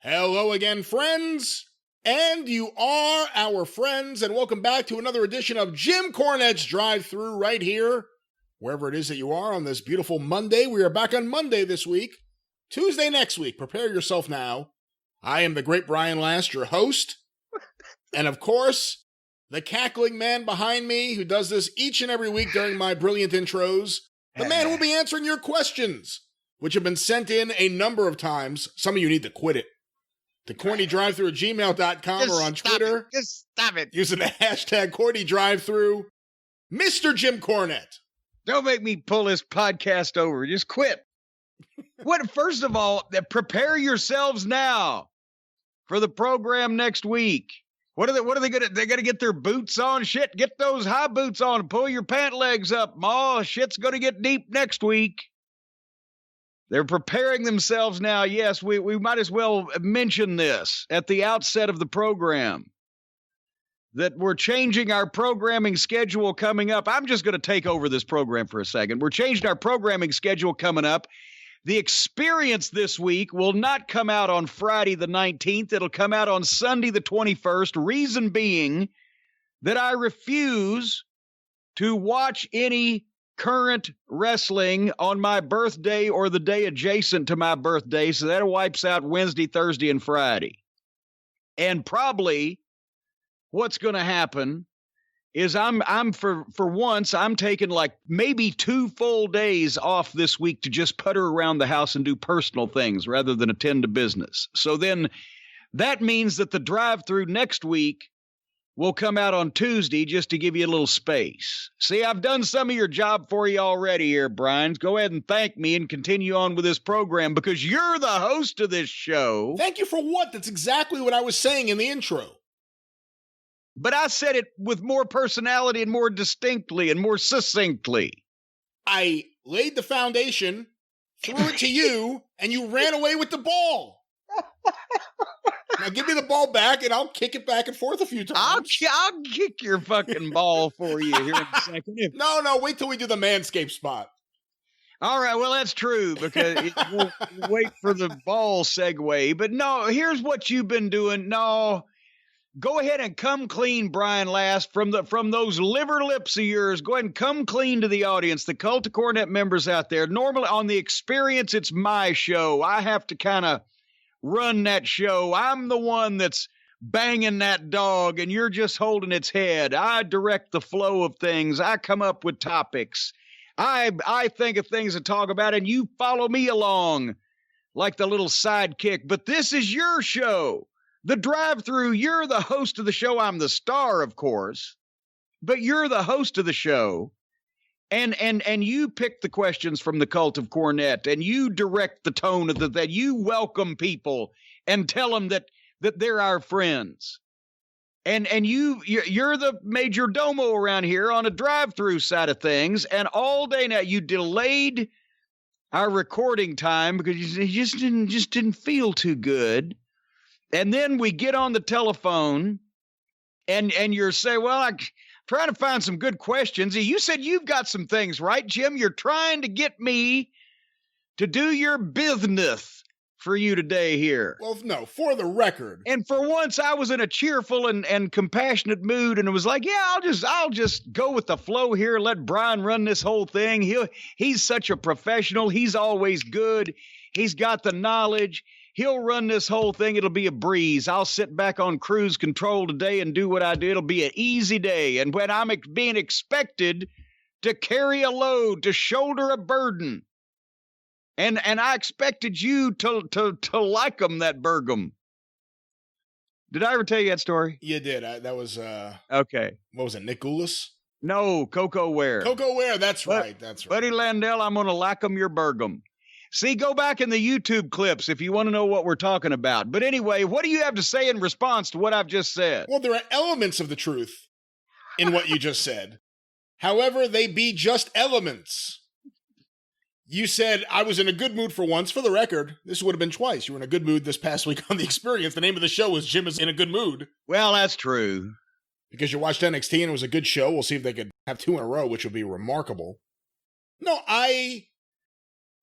Hello again, friends, and you are our friends, and welcome back to another edition of Jim Cornette's Drive Thru right here, wherever it is that you are on this beautiful Monday. We are back on Monday this week, Tuesday next week. Prepare yourself now. I am the great Brian Last, your host, and of course, the cackling man behind me who does this each and every week during my brilliant intros, the man who will be answering your questions, which have been sent in a number of times. Some of you need to quit it. To CornyDriveThru at gmail.com or on Twitter. Just stop it. Using the hashtag CornyDriveThru. Mr. Jim Cornette. Don't make me pull this podcast over. Just quit. First of all, prepare yourselves now for the program next week. What are they gonna? They gotta get their boots on. Shit, get those high boots on and pull your pant legs up, Ma. Shit's gonna get deep next week. They're preparing themselves now. Yes, we might as well mention this at the outset of the program, that we're changing our programming schedule coming up. I'm just going to take over this program for a second. We're changing our programming schedule coming up. The experience this week will not come out on Friday the 19th. It'll come out on Sunday the 21st. Reason being that I refuse to watch any current wrestling on my birthday or the day adjacent to my birthday, so that wipes out Wednesday, Thursday, and Friday. And probably what's going to happen is I'm for once, I'm taking like maybe 2 full days off this week to just putter around the house and do personal things rather than attend to business. So then that means that the drive-through next week will come out on Tuesday just to give you a little space. See, I've done some of your job for you already here, Brian. Go ahead and thank me and continue on with this program because you're the host of this show. Thank you for what? That's exactly what I was saying in the intro. But I said it with more personality and more distinctly and more succinctly. I laid the foundation, threw it to you, and you ran away with the ball. Now give me the ball back, and I'll kick it back and forth a few times. I'll kick your fucking ball for you here in a second. No, wait till we do the Manscaped spot. All right, well, that's true, because we'll wait for the ball segue. But no, here's what you've been doing. No, go ahead and come clean, Brian Last, from those liver lips of yours. Go ahead and come clean to the audience, the Cult of Cornette members out there. Normally on the experience, it's my show. I have to kind of run that show. I'm the one that's banging that dog and you're just holding its head. I direct the flow of things. I come up with topics. I think of things to talk about and you follow me along like the little sidekick. But this is your show. The Drive-Thru, you're the host of the show. I'm the star, of course, but you're the host of the show. And you pick the questions from the Cult of Cornette, and you direct the tone of that you welcome people and tell them that they're our friends. And you're the major domo around here on a drive-through side of things. And all day now you delayed our recording time because you just didn't feel too good. And then we get on the telephone and you're saying, well, I'm trying to find some good questions. You said you've got some things, right, Jim? You're trying to get me to do your business for you today here. Well, no, for the record. And for once, I was in a cheerful and compassionate mood, and it was like, yeah, I'll just go with the flow here. Let Brian run this whole thing. He's such a professional. He's always good. He's got the knowledge. He'll run this whole thing. It'll be a breeze. I'll sit back on cruise control today and do what I do. It'll be an easy day. And when I'm being expected to carry a load, to shoulder a burden, and I expected you to like them, that Bergam. Did I ever tell you that story? You did. That was okay. What was it? Nick Goulas? No, Coco Ware. Coco Ware. That's right. Buddy Landell, I'm going to like them your Bergam. See, go back in the YouTube clips if you want to know what we're talking about. But anyway, what do you have to say in response to what I've just said? Well, there are elements of the truth in what you just said. However, they be just elements. You said, I was in a good mood for once. For the record, this would have been twice. You were in a good mood this past week on The Experience. The name of the show was Jim is in a Good Mood. Well, that's true. Because you watched NXT and it was a good show. We'll see if they could have 2 in a row, which would be remarkable. No, I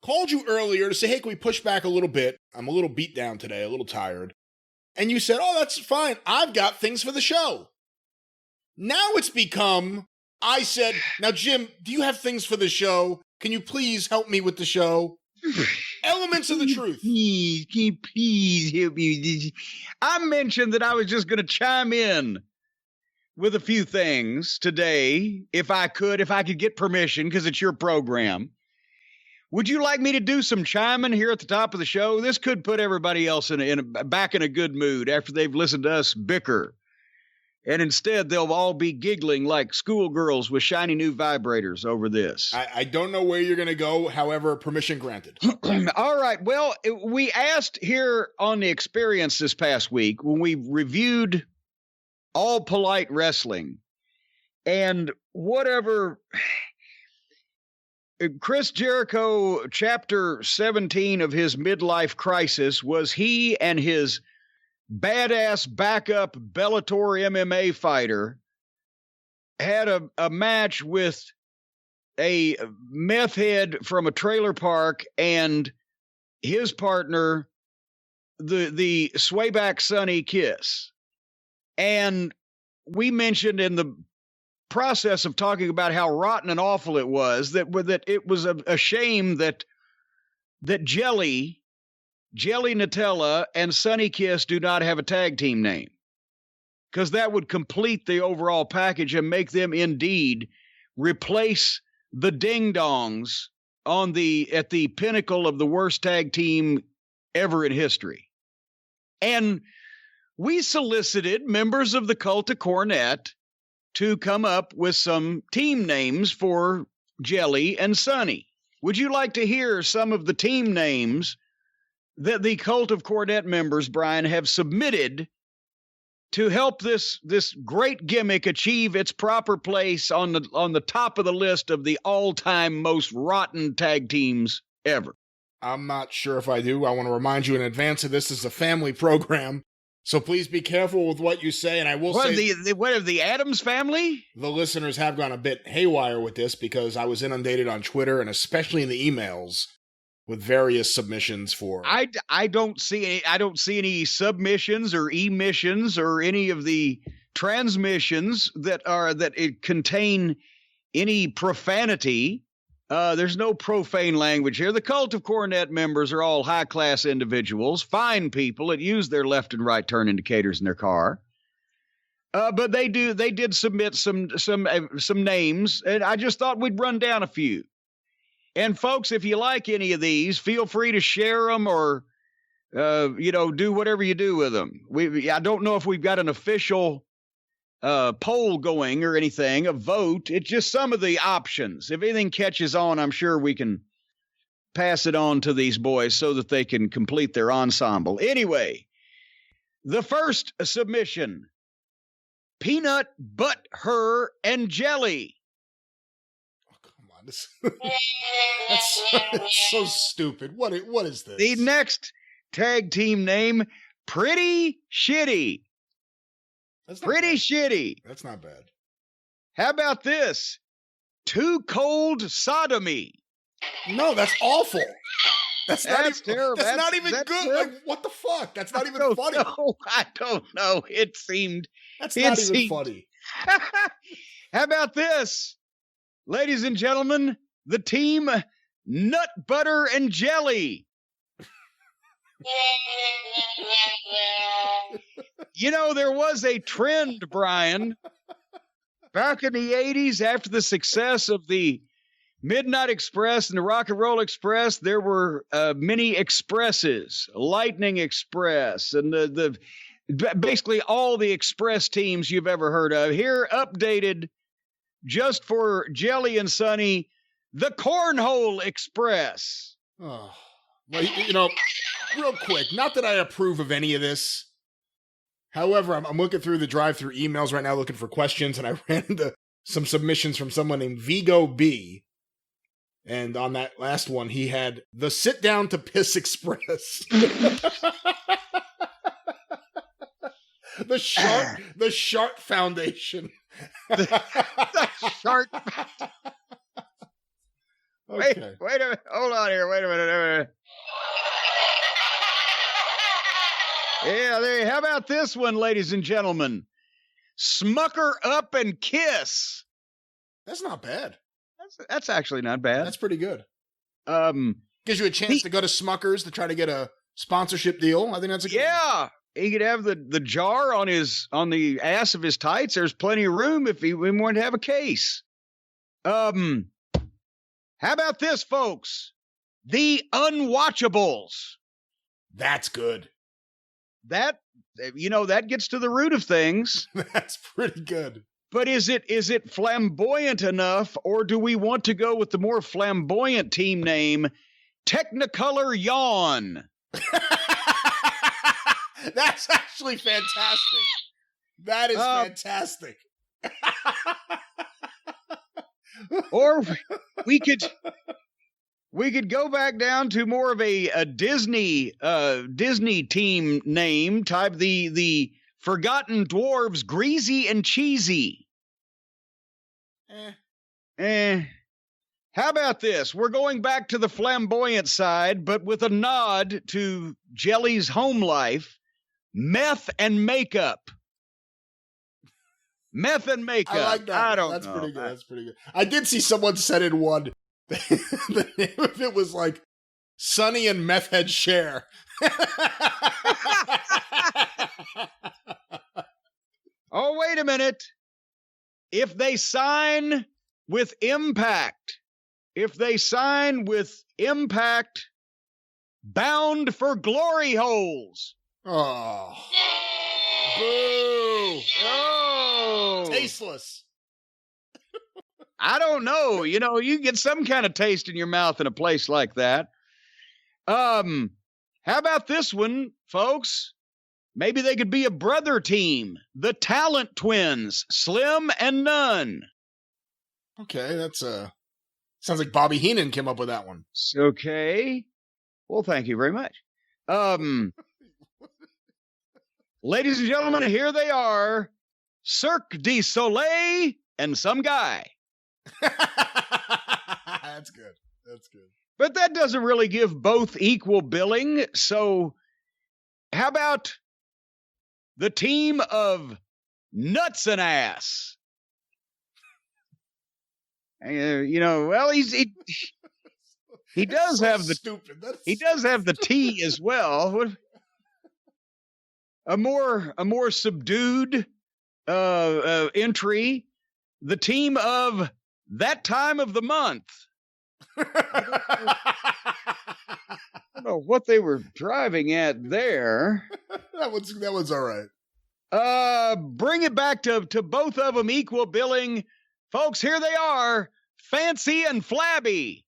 called you earlier to say, hey, can we push back a little bit? I'm a little beat down today, a little tired. And you said, oh, that's fine. I've got things for the show. Now it's become, I said, now, Jim, do you have things for the show? Can you please help me with the show? Elements of the truth. Please help me. I mentioned that I was just going to chime in with a few things today, if I could get permission, because it's your program. Would you like me to do some chiming here at the top of the show? This could put everybody else back in a good mood after they've listened to us bicker. And instead, they'll all be giggling like schoolgirls with shiny new vibrators over this. I don't know where you're going to go. However, permission granted. All right. Well, we asked here on the Experience this past week when we reviewed All Polite Wrestling and whatever Chris Jericho, chapter 17 of his midlife crisis, was he and his badass backup Bellator MMA fighter had a match with a meth head from a trailer park and his partner, the Swayback Sonny Kiss. And we mentioned in the process of talking about how rotten and awful it was that it was a shame that Jelly Nutella and Sonny Kiss do not have a tag team name, because that would complete the overall package and make them indeed replace the Ding Dongs at the pinnacle of the worst tag team ever in history. And we solicited members of the cult of Cornette to come up with some team names for Jelly and Sonny. Would you like to hear some of the team names that the cult of Cornette members, Brian, have submitted to help this great gimmick achieve its proper place on the top of the list of the all-time most rotten tag teams ever? I'm not sure if I do. I want to remind you in advance of this is a family program, so please be careful with what you say. And I will say, what of the Addams family? The listeners have gone a bit haywire with this because I was inundated on Twitter and especially in the emails with various submissions for. I don't see any submissions or emissions or any of the transmissions that contain any profanity. There's no profane language here. The cult of Cornette members are all high-class individuals, fine people that use their left and right turn indicators in their car. But they did submit some names, and I just thought we'd run down a few. And folks, if you like any of these, feel free to share them or do whatever you do with them. I don't know if we've got an official poll going or anything, a vote. It's just some of the options. If anything catches on, I'm sure we can pass it on to these boys so that they can complete their ensemble. Anyway, the first submission, Peanut, Butter, and Jelly. Oh, come on. That's so stupid. What is this? The next tag team name, Pretty Shitty. Pretty shitty. That's not bad. How about this? Too Cold Sodomy. No, that's awful. That's terrible. That's not even good. Like, what the fuck? That's not even funny. I don't know. That's not even funny. How about this? Ladies and gentlemen, the team Nut, Butter, and Jelly. There was a trend, Brian, back in the 80s after the success of the Midnight Express and the Rock and Roll Express. There were many expresses, Lightning Express, and the basically all the express teams you've ever heard of. Here, updated just for Jelly and Sonny, the Cornhole Express. Oh, well, real quick, not that I approve of any of this. However, I'm looking through the drive-through emails right now looking for questions, and I ran into some submissions from someone named Vigo B. And on that last one, he had the Sit Down to Piss Express. The Shark Foundation. The Shark. Okay. Wait a minute. Hold on here. Wait a minute. Yeah, there. How about this one, ladies and gentlemen? Smucker Up and Kiss. That's not bad. That's actually not bad. That's pretty good. Gives you a chance to go to Smucker's to try to get a sponsorship deal. I think that's a good one. He could have the jar on the ass of his tights. There's plenty of room if he wanted to have a case. How about this, folks? The Unwatchables. That's good. That gets to the root of things. That's pretty good. But is it flamboyant enough, or do we want to go with the more flamboyant team name, Technicolor Yawn? That's actually fantastic. That is fantastic. Or we could go back down to more of a Disney team name type, the Forgotten Dwarves, Greasy and Cheesy. How about this? We're going back to the flamboyant side, but with a nod to Jelly's home life. Meth and Makeup. Meth and Makeup. I like that. That's pretty good. That's pretty good. I did see someone send in one. The name of it was like Sonny and Meth Head Share. Oh, wait a minute. If they sign with Impact, Bound for Glory Holes. Oh. Boo. Oh. Tasteless. I don't know. You get some kind of taste in your mouth in a place like that. How about this one, folks? Maybe they could be a brother team. The Talent Twins, Slim and None. Okay, that's sounds like Bobby Heenan came up with that one. Okay. Well, thank you very much. Ladies and gentlemen, here they are. Cirque de Soleil and some guy. That's good. That's good. But that doesn't really give both equal billing. So how about the team of Nuts and Ass? Well, he does have the stupid. He does have the T as well. A more subdued entry. The team of That Time of the Month. I don't know what they were driving at there. That one's all right. Bring it back to both of them equal billing. Folks, here they are. Fancy and Flabby.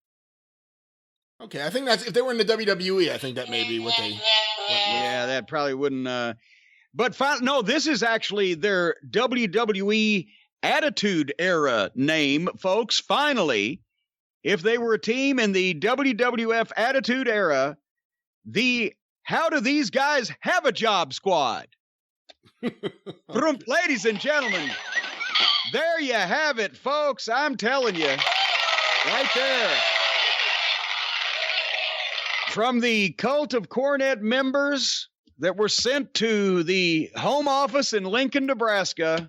Okay, I think that's, if they were in the WWE, I think that may be what they... Yeah, that probably wouldn't... no, this is actually their WWE Attitude Era name, folks. Finally, if they were a team in the WWF Attitude Era, the How Do These Guys Have a Job Squad. Ladies and gentlemen, there you have it, folks. I'm telling you, right there. From the cult of Cornette members that were sent to the home office in Lincoln, Nebraska,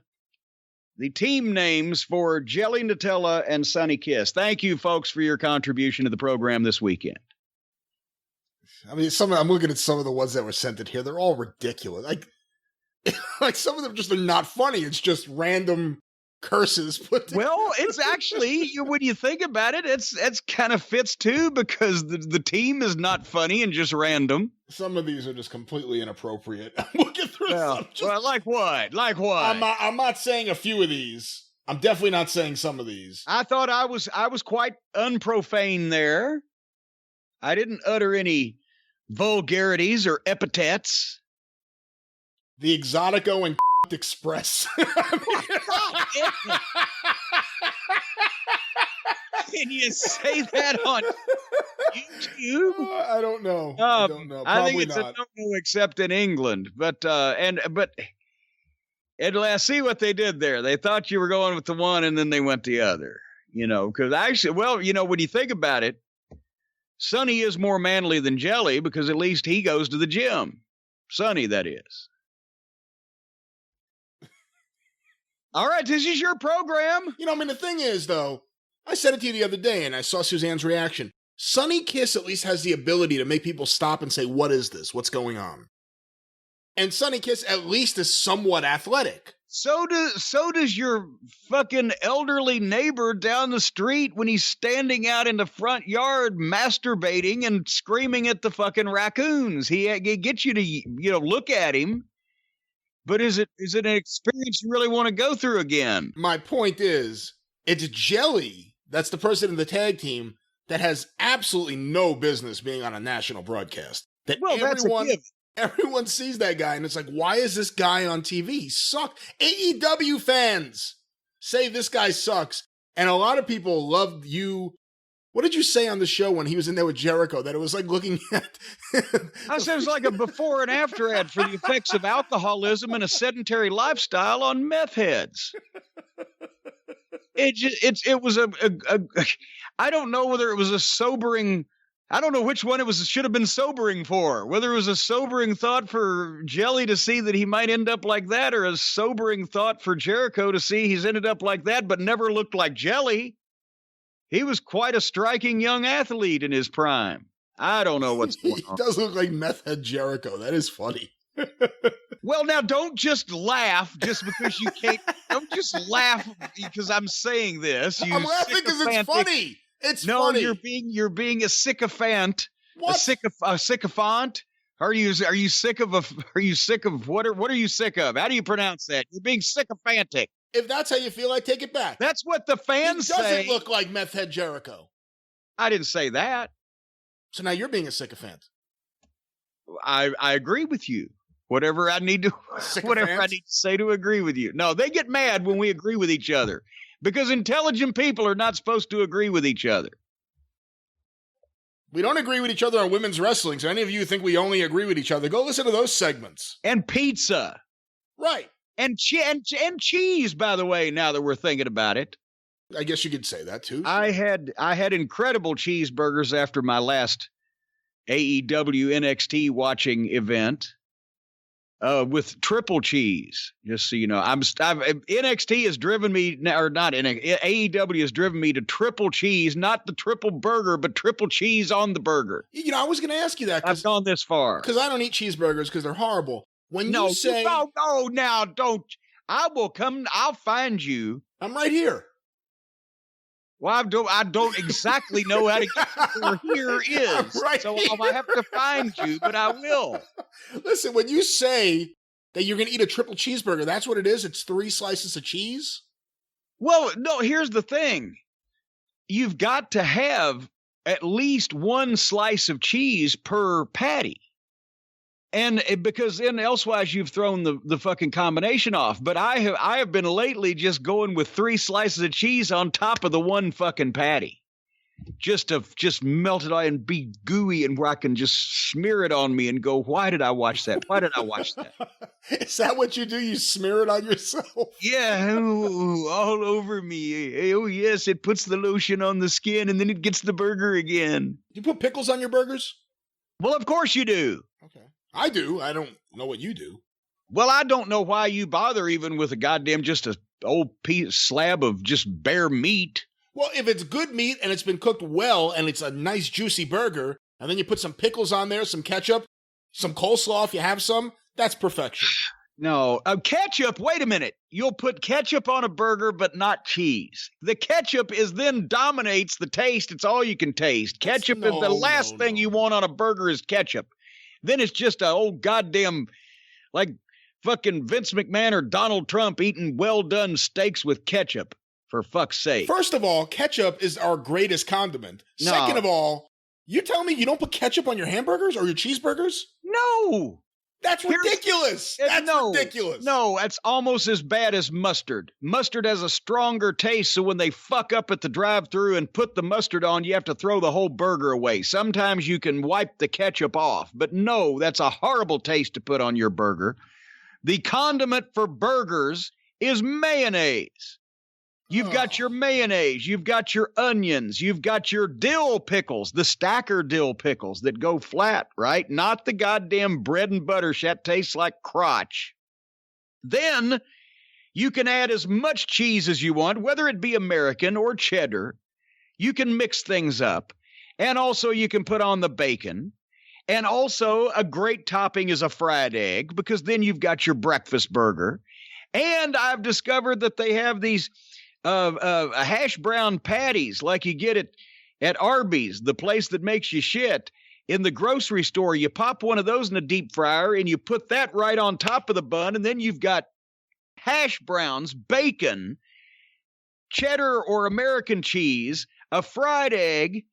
the team names for Jelly Nutella and Sunny Kiss. Thank you, folks, for your contribution to the program this weekend. I mean, I'm looking at some of the ones that were sent in here. They're all ridiculous. Like some of them just are not funny. It's just random curses put together. Well, it's actually, when you think about it, it's kind of fits too, because the team is not funny and just random. Some of these are just completely inappropriate. I'm looking through some. Well, like what? Like what? I'm not saying a few of these. I'm definitely not saying some of these. I thought I was quite unprofane there. I didn't utter any vulgarities or epithets. The Exotico and Express. Can you say that on YouTube? I don't know. I don't know. Probably I think it's not. a no-no except in England. But I see what they did there. They thought you were going with the one, and then they went the other. because actually, well, when you think about it, Sonny is more manly than Jelly because at least he goes to the gym. Sonny, that is. All right, this is your program. The thing is, though, I said it to you the other day, and I saw Suzanne's reaction. Sonny Kiss at least has the ability to make people stop and say, what is this? What's going on? And Sonny Kiss at least is somewhat athletic. So does your fucking elderly neighbor down the street when he's standing out in the front yard masturbating and screaming at the fucking raccoons. He gets you to look at him. But is it an experience you really want to go through again? My point is, it's Jelly, that's the person in the tag team, that has absolutely no business being on a national broadcast. Everyone sees that guy, and it's like, why is this guy on TV? He sucks. AEW fans say this guy sucks. And a lot of people loved you. What did you say on the show when he was in there with Jericho? That it was like looking at... I said it was like a before and after ad for the effects of alcoholism and a sedentary lifestyle on meth heads. It was I don't know whether it was a sobering... I don't know which one it should have been sobering for. Whether it was a sobering thought for Jelly to see that he might end up like that, or a sobering thought for Jericho to see he's ended up like that, but never looked like Jelly. He was quite a striking young athlete in his prime. I don't know what's going on. He does look like meth head Jericho. That is funny. Well, now don't just laugh just because you can't. Don't just laugh because I'm saying this. I'm laughing because it's funny. It's funny. No, you're being a sycophant. What? A sycophant? Are you sick of what are you sick of? How do you pronounce that? You're being sycophantic. If that's how you feel, I take it back. That's what the fans say. He doesn't look like meth head Jericho. I didn't say that. So now you're being a sycophant. I agree with you. Whatever I need to say to agree with you. No, they get mad when we agree with each other because intelligent people are not supposed to agree with each other. We don't agree with each other on women's wrestling, so any of you think we only agree with each other, go listen to those segments. And pizza. Right. And cheese, by the way, now that we're thinking about it. I guess you could say that, too. I had incredible cheeseburgers after my last AEW NXT watching event with triple cheese, just so you know. NXT has driven me, or not NXT, AEW has driven me to triple cheese, not the triple burger, but triple cheese on the burger. I was going to ask you that. I've gone this far. Because I don't eat cheeseburgers because they're horrible. When you say... No, now, don't. I will come, I'll find you. I'm right here. Well, I don't exactly know how to get to where here is. Right so here. I have to find you, but I will. Listen, when you say that you're going to eat a triple cheeseburger, that's what it is? It's 3 slices of cheese? Well, no, here's the thing. You've got to have at least 1 slice of cheese per patty. And because then elsewise you've thrown the fucking combination off. But I have been lately just going with 3 slices of cheese on top of the 1 fucking patty. Just to melt it on and be gooey and where I can just smear it on me and go, why did I watch that? Why did I watch that? Is that what you do? You smear it on yourself? Yeah, all over me. Oh, yes, it puts the lotion on the skin and then it gets the burger again. Do you put pickles on your burgers? Well, of course you do. Okay. I do. I don't know what you do. Well, I don't know why you bother even with a goddamn just a old slab of just bare meat. Well, if it's good meat and it's been cooked well and it's a nice juicy burger, and then you put some pickles on there, some ketchup, some coleslaw if you have some, that's perfection. No, ketchup, wait a minute. You'll put ketchup on a burger, but not cheese. The ketchup then dominates the taste. It's all you can taste. Ketchup is the last thing you want on a burger is ketchup. Then it's just a old goddamn, like fucking Vince McMahon or Donald Trump eating well-done steaks with ketchup, for fuck's sake. First of all, ketchup is our greatest condiment. No. Second of all, you telling me you don't put ketchup on your hamburgers or your cheeseburgers? No. That's ridiculous. That's ridiculous. No, that's almost as bad as mustard. Mustard has a stronger taste, so when they fuck up at the drive-thru and put the mustard on, you have to throw the whole burger away. Sometimes you can wipe the ketchup off, but no, that's a horrible taste to put on your burger. The condiment for burgers is mayonnaise. You've got your mayonnaise. You've got your onions. You've got your dill pickles, the stacker dill pickles that go flat, right? Not the goddamn bread and butter shit tastes like crotch. Then you can add as much cheese as you want, whether it be American or cheddar. You can mix things up. And also you can put on the bacon. And also a great topping is a fried egg, because then you've got your breakfast burger. And I've discovered that they have these hash brown patties like you get at Arby's, the place that makes you shit. In the grocery store, you pop one of those in a deep fryer and you put that right on top of the bun, and then you've got hash browns, bacon, cheddar or American cheese, a fried egg,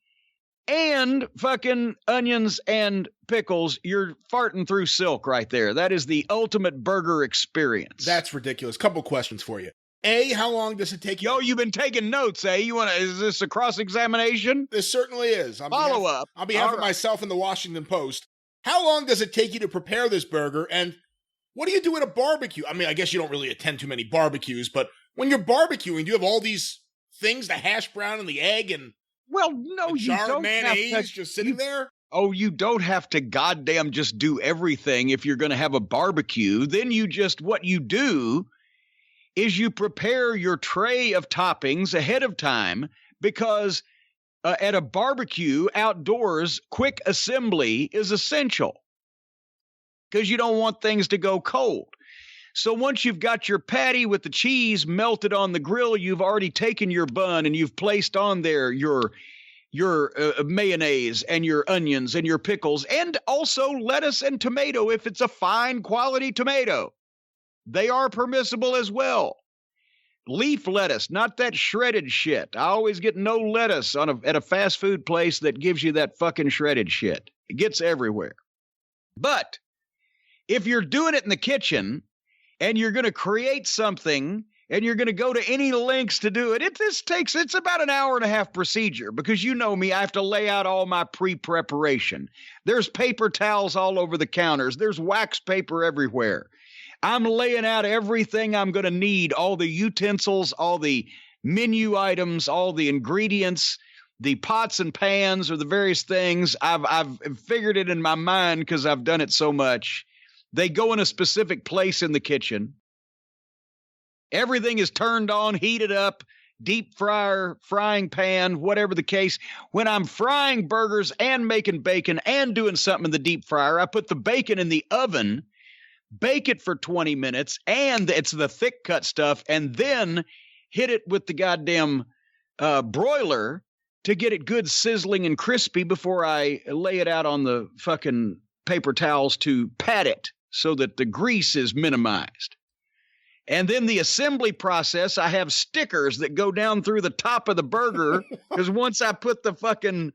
and fucking onions and pickles. You're farting through silk right there. That is the ultimate burger experience. That's ridiculous. Couple questions for you. A, how long does it take you? Yo, you've been taking notes, eh? Is this a cross-examination? This certainly is. Follow up. On behalf of myself and the Washington Post, how long does it take you to prepare this burger, and what do you do at a barbecue? I mean, I guess you don't really attend too many barbecues, but when you're barbecuing, do you have all these things, the hash brown and the egg and no, you don't have mayonnaise just sitting there? Oh, you don't have to goddamn just do everything if you're going to have a barbecue. Then what you do is you prepare your tray of toppings ahead of time, because at a barbecue outdoors, quick assembly is essential, because you don't want things to go cold. So once you've got your patty with the cheese melted on the grill, you've already taken your bun and you've placed on there your mayonnaise and your onions and your pickles, and also lettuce and tomato if it's a fine quality tomato. They are permissible as well. Leaf lettuce, not that shredded shit. I always get no lettuce at a fast food place that gives you that fucking shredded shit. It gets everywhere. But if you're doing it in the kitchen and you're going to create something and you're going to go to any lengths to do it, it's about an hour and a half procedure, because you know me, I have to lay out all my pre-preparation. There's paper towels all over the counters. There's wax paper everywhere. I'm laying out everything I'm going to need, all the utensils, all the menu items, all the ingredients, the pots and pans, or the various things. I've figured it in my mind because I've done it so much. They go in a specific place in the kitchen. Everything is turned on, heated up, deep fryer, frying pan, whatever the case. When I'm frying burgers and making bacon and doing something in the deep fryer, I put the bacon in the oven, bake it for 20 minutes, and it's the thick cut stuff, and then hit it with the goddamn broiler to get it good sizzling and crispy before I lay it out on the fucking paper towels to pat it so that the grease is minimized. And then the assembly process, I have stickers that go down through the top of the burger, because once I put the fucking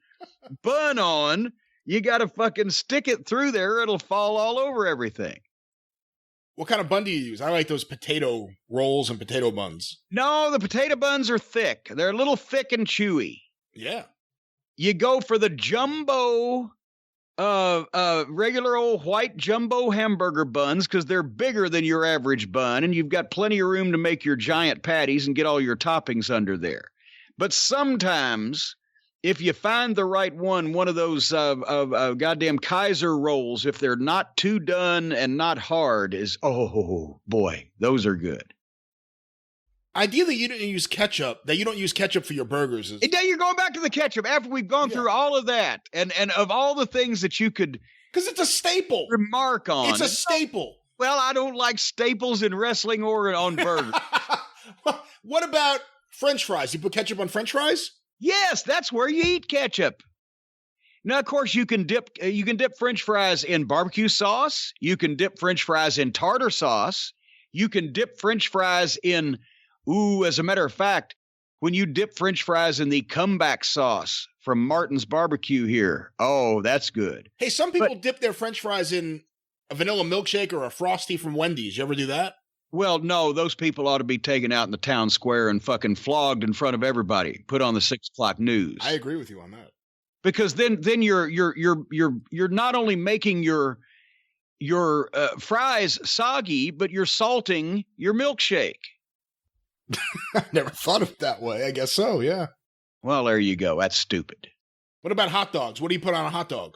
bun on, you got to fucking stick it through there. It'll fall all over everything. What kind of bun do you use? I like those potato rolls and potato buns. No, the potato buns are thick. They're a little thick and chewy. Yeah. You go for the jumbo, regular old white jumbo hamburger buns, because they're bigger than your average bun, and you've got plenty of room to make your giant patties and get all your toppings under there. But sometimes, if you find the right one of those goddamn Kaiser rolls, if they're not too done and not hard, oh boy, those are good. Ideally, you don't use ketchup for your burgers. Now you're going back to the ketchup after we've gone through all of that, and of all the things that you could, because it's a staple. Remark on. It's a staple. Well, I don't like staples in wrestling or on burgers. What about French fries? You put ketchup on French fries? Yes, that's where you eat ketchup. Now, of course, you can dip French fries in barbecue sauce. You can dip French fries in tartar sauce. You can dip French fries in, as a matter of fact, when you dip French fries in the comeback sauce from Martin's Barbecue here, oh, that's good. Hey, some people dip their French fries in a vanilla milkshake or a Frosty from Wendy's. You ever do that? Well, no, those people ought to be taken out in the town square and fucking flogged in front of everybody, put on the 6 o'clock news. I agree with you on that. Because then you're not only making your fries soggy, but you're salting your milkshake. I never thought of it that way. I guess so, yeah. Well, there you go. That's stupid. What about hot dogs? What do you put on a hot dog?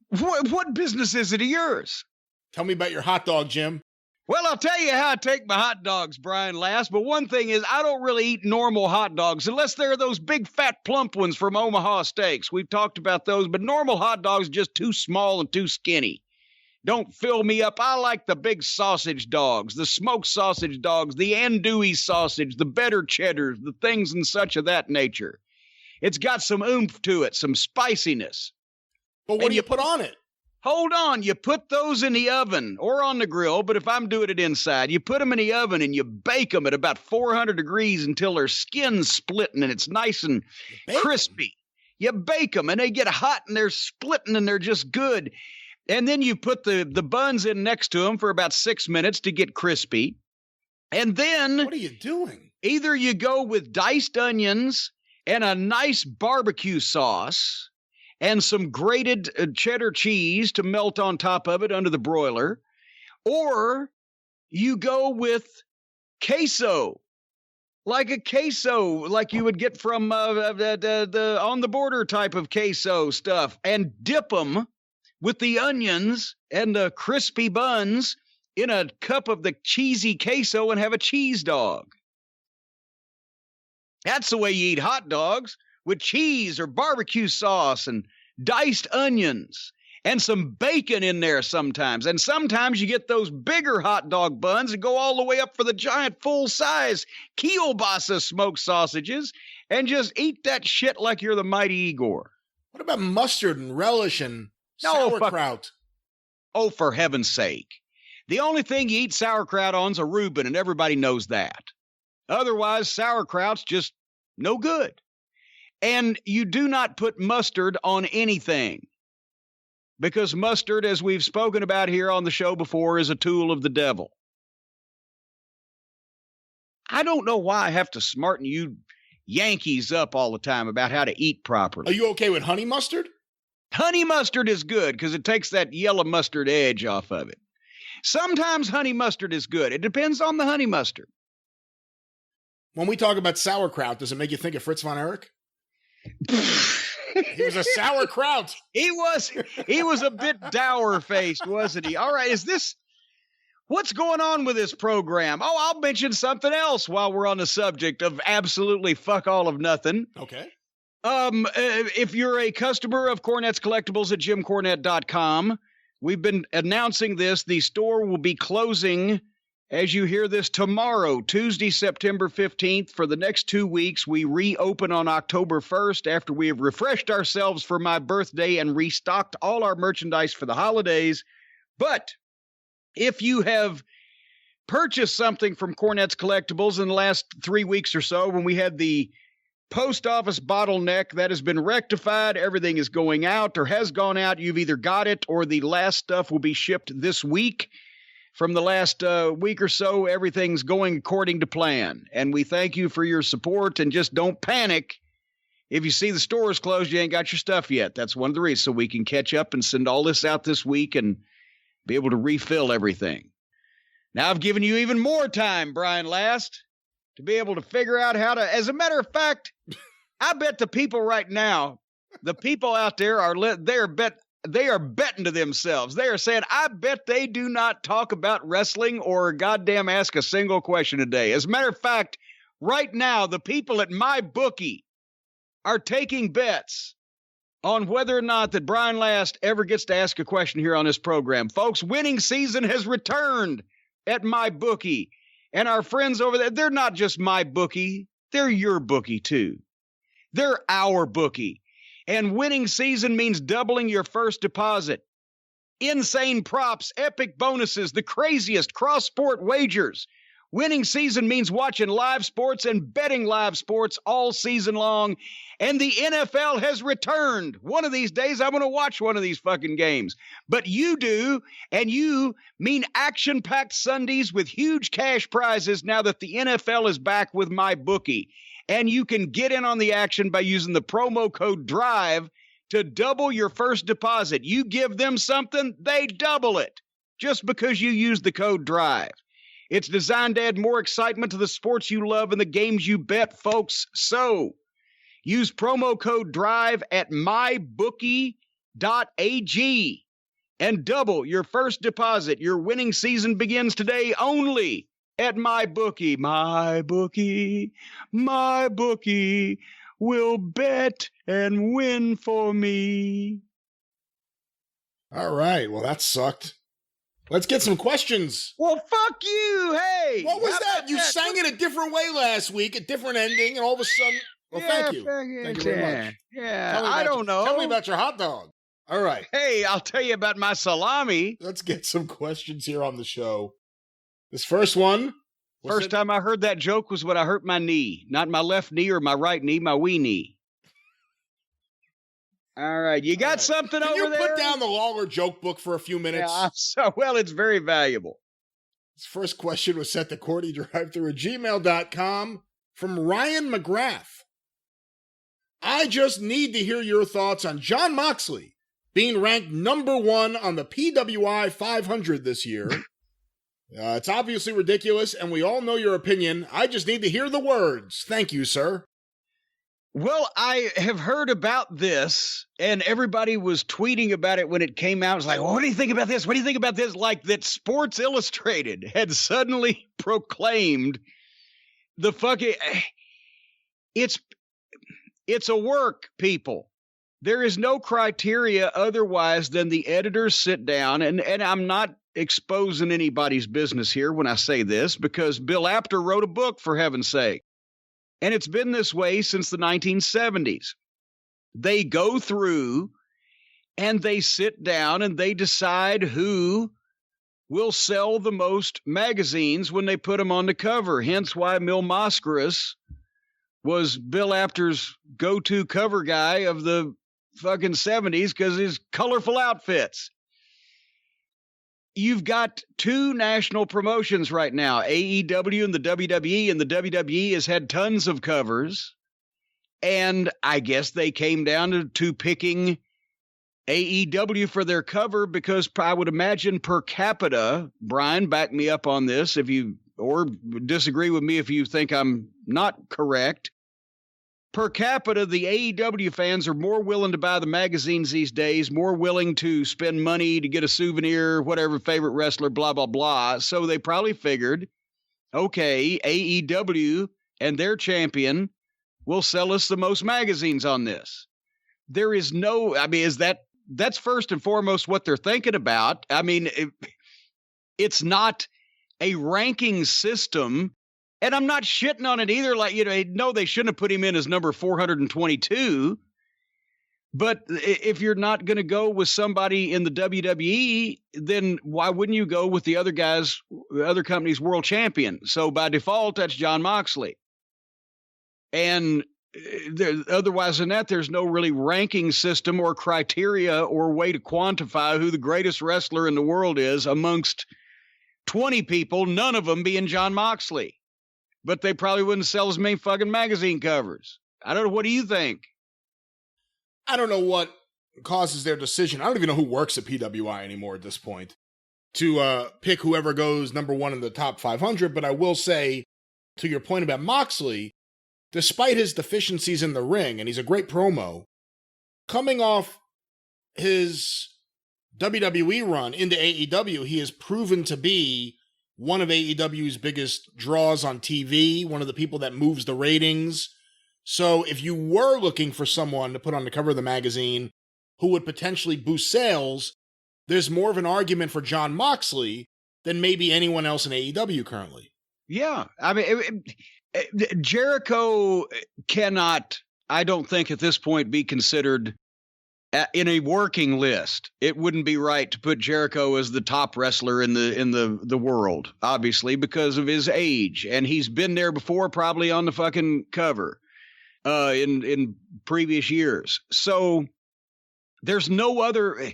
What business is it of yours? Tell me about your hot dog, Jim. Well, I'll tell you how I take my hot dogs, Brian Last, but one thing is I don't really eat normal hot dogs unless they're those big, fat, plump ones from Omaha Steaks. We've talked about those, but normal hot dogs are just too small and too skinny. Don't fill me up. I like the big sausage dogs, the smoked sausage dogs, the andouille sausage, the better cheddars, the things and such of that nature. It's got some oomph to it, some spiciness. But what do you put on it? Hold on, you put those in the oven or on the grill, but if I'm doing it inside, you put them in the oven and you bake them at about 400 degrees until their skin's splitting and it's nice and crispy. You bake them and they get hot and they're splitting and they're just good. And then you put the buns in next to them for about 6 minutes to get crispy. And then... What are you doing? Either you go with diced onions and a nice barbecue sauce and some grated cheddar cheese to melt on top of it under the broiler, or you go with queso, like a queso, like you would get from the on the border type of queso stuff, and dip them with the onions and the crispy buns in a cup of the cheesy queso and have a cheese dog. That's the way you eat hot dogs, with cheese or barbecue sauce and diced onions and some bacon in there sometimes. And sometimes you get those bigger hot dog buns and go all the way up for the giant full-size kielbasa smoked sausages and just eat that shit like you're the mighty Igor. What about mustard and relish and sauerkraut? Oh, for heaven's sake. The only thing you eat sauerkraut on is a Reuben, and everybody knows that. Otherwise, sauerkraut's just no good. And you do not put mustard on anything, because mustard, as we've spoken about here on the show before, is a tool of the devil. I don't know why I have to smarten you Yankees up all the time about how to eat properly. Are you okay with honey mustard? Honey mustard is good because it takes that yellow mustard edge off of it. Sometimes honey mustard is good. It depends on the honey mustard. When we talk about sauerkraut, does it make you think of Fritz von Erich? He was a sauerkraut. He was a bit dour-faced, wasn't he? All right, what's going on with this program? Oh, I'll mention something else while we're on the subject of absolutely fuck all of nothing. Okay. If you're a customer of Cornette's Collectibles at JimCornette.com, we've been announcing this. The store will be closing, as you hear this, tomorrow, Tuesday, September 15th. For the next 2 weeks, we reopen on October 1st after we have refreshed ourselves for my birthday and restocked all our merchandise for the holidays. But if you have purchased something from Cornette's Collectibles in the last 3 weeks or so, when we had the post office bottleneck, that has been rectified. Everything is going out or has gone out. You've either got it or the last stuff will be shipped this week. From the last week or so, everything's going according to plan. And we thank you for your support, and just don't panic. If you see the stores closed, you ain't got your stuff yet. That's one of the reasons, so we can catch up and send all this out this week and be able to refill everything. Now I've given you even more time, Brian Last, to be able to figure out how to, as a matter of fact, I bet the people right now, the people out there they are betting to themselves. They are saying, I bet they do not talk about wrestling or goddamn ask a single question a day. As a matter of fact, right now, the people at my bookie are taking bets on whether or not that Brian Last ever gets to ask a question here on this program. Folks, winning season has returned at my bookie. And our friends over there, they're not just my bookie. They're your bookie, too. They're our bookie. And winning season means doubling your first deposit. Insane props, epic bonuses, the craziest cross-sport wagers. Winning season means watching live sports and betting live sports all season long. And the NFL has returned. One of these days, I'm going to watch one of these fucking games. But you do, and you mean action-packed Sundays with huge cash prizes now that the NFL is back with my bookie. And you can get in on the action by using the promo code DRIVE to double your first deposit. You give them something, they double it just because you use the code DRIVE. It's designed to add more excitement to the sports you love and the games you bet, folks. So use promo code DRIVE at mybookie.ag and double your first deposit. Your winning season begins today only at MyBookie. MyBookie will bet and win for me. All right. Well, that sucked. Let's get some questions. Well, fuck you. Hey. What was that? You sang it a different way last week, a different ending, and all of a sudden... Well, thank you. Thank you very much. Yeah, I don't know. Tell me about your hot dog. All right. Hey, I'll tell you about my salami. Let's get some questions here on the show. This first one. First time I heard that joke was when I hurt my knee. Not my left knee or my right knee, my wee knee. All right. You got something over there? Can you put down the longer joke book for a few minutes? Yeah, well, it's very valuable. This first question was sent to CornyDriveThru at gmail.com from Ryan McGrath. I just need to hear your thoughts on Jon Moxley being ranked number 1 on the PWI 500 this year. It's obviously ridiculous, and we all know your opinion. I just need to hear the words. Thank you, sir. Well, I have heard about this, and everybody was tweeting about it when it came out. It was like, well, what do you think about this? What do you think about this? Like that Sports Illustrated had suddenly proclaimed the fucking... It's a work, people. There is no criteria otherwise than the editors sit down, and I'm not exposing anybody's business here when I say this, because Bill Apter wrote a book, for heaven's sake. And it's been this way since the 1970s. They go through and they sit down and they decide who will sell the most magazines when they put them on the cover. Hence why Mil Mascaras was Bill Apter's go-to cover guy of the fucking 70s because his colorful outfits. You've got 2 national promotions right now, AEW and the WWE has had tons of covers. And I guess they came down to picking AEW for their cover because I would imagine per capita, Brian, back me up on this or disagree with me if you think I'm not correct. Per capita, the AEW fans are more willing to buy the magazines these days, more willing to spend money to get a souvenir, whatever favorite wrestler, blah, blah, blah. So they probably figured, okay, AEW and their champion will sell us the most magazines on this. There is that's first and foremost what they're thinking about. I mean, it's not a ranking system. And I'm not shitting on it either. Like, no, they shouldn't have put him in as number 422. But if you're not going to go with somebody in the WWE, then why wouldn't you go with the other company's world champion? So by default, that's Jon Moxley. And otherwise than that, there's no really ranking system or criteria or way to quantify who the greatest wrestler in the world is amongst 20 people, none of them being Jon Moxley. But they probably wouldn't sell as many fucking magazine covers. I don't know. What do you think? I don't know what causes their decision. I don't even know who works at PWI anymore at this point to pick whoever goes number 1 in the top 500. But I will say, to your point about Moxley, despite his deficiencies in the ring, and he's a great promo, coming off his WWE run into AEW, he has proven to be one of AEW's biggest draws on TV, one of the people that moves the ratings. So if you were looking for someone to put on the cover of the magazine who would potentially boost sales, there's more of an argument for Jon Moxley than maybe anyone else in AEW currently. Yeah. I mean, Jericho cannot, I don't think at this point, be considered in a working list. It wouldn't be right to put Jericho as the top wrestler in the world, obviously, because of his age. And he's been there before, probably on the fucking cover in previous years. So there's no other.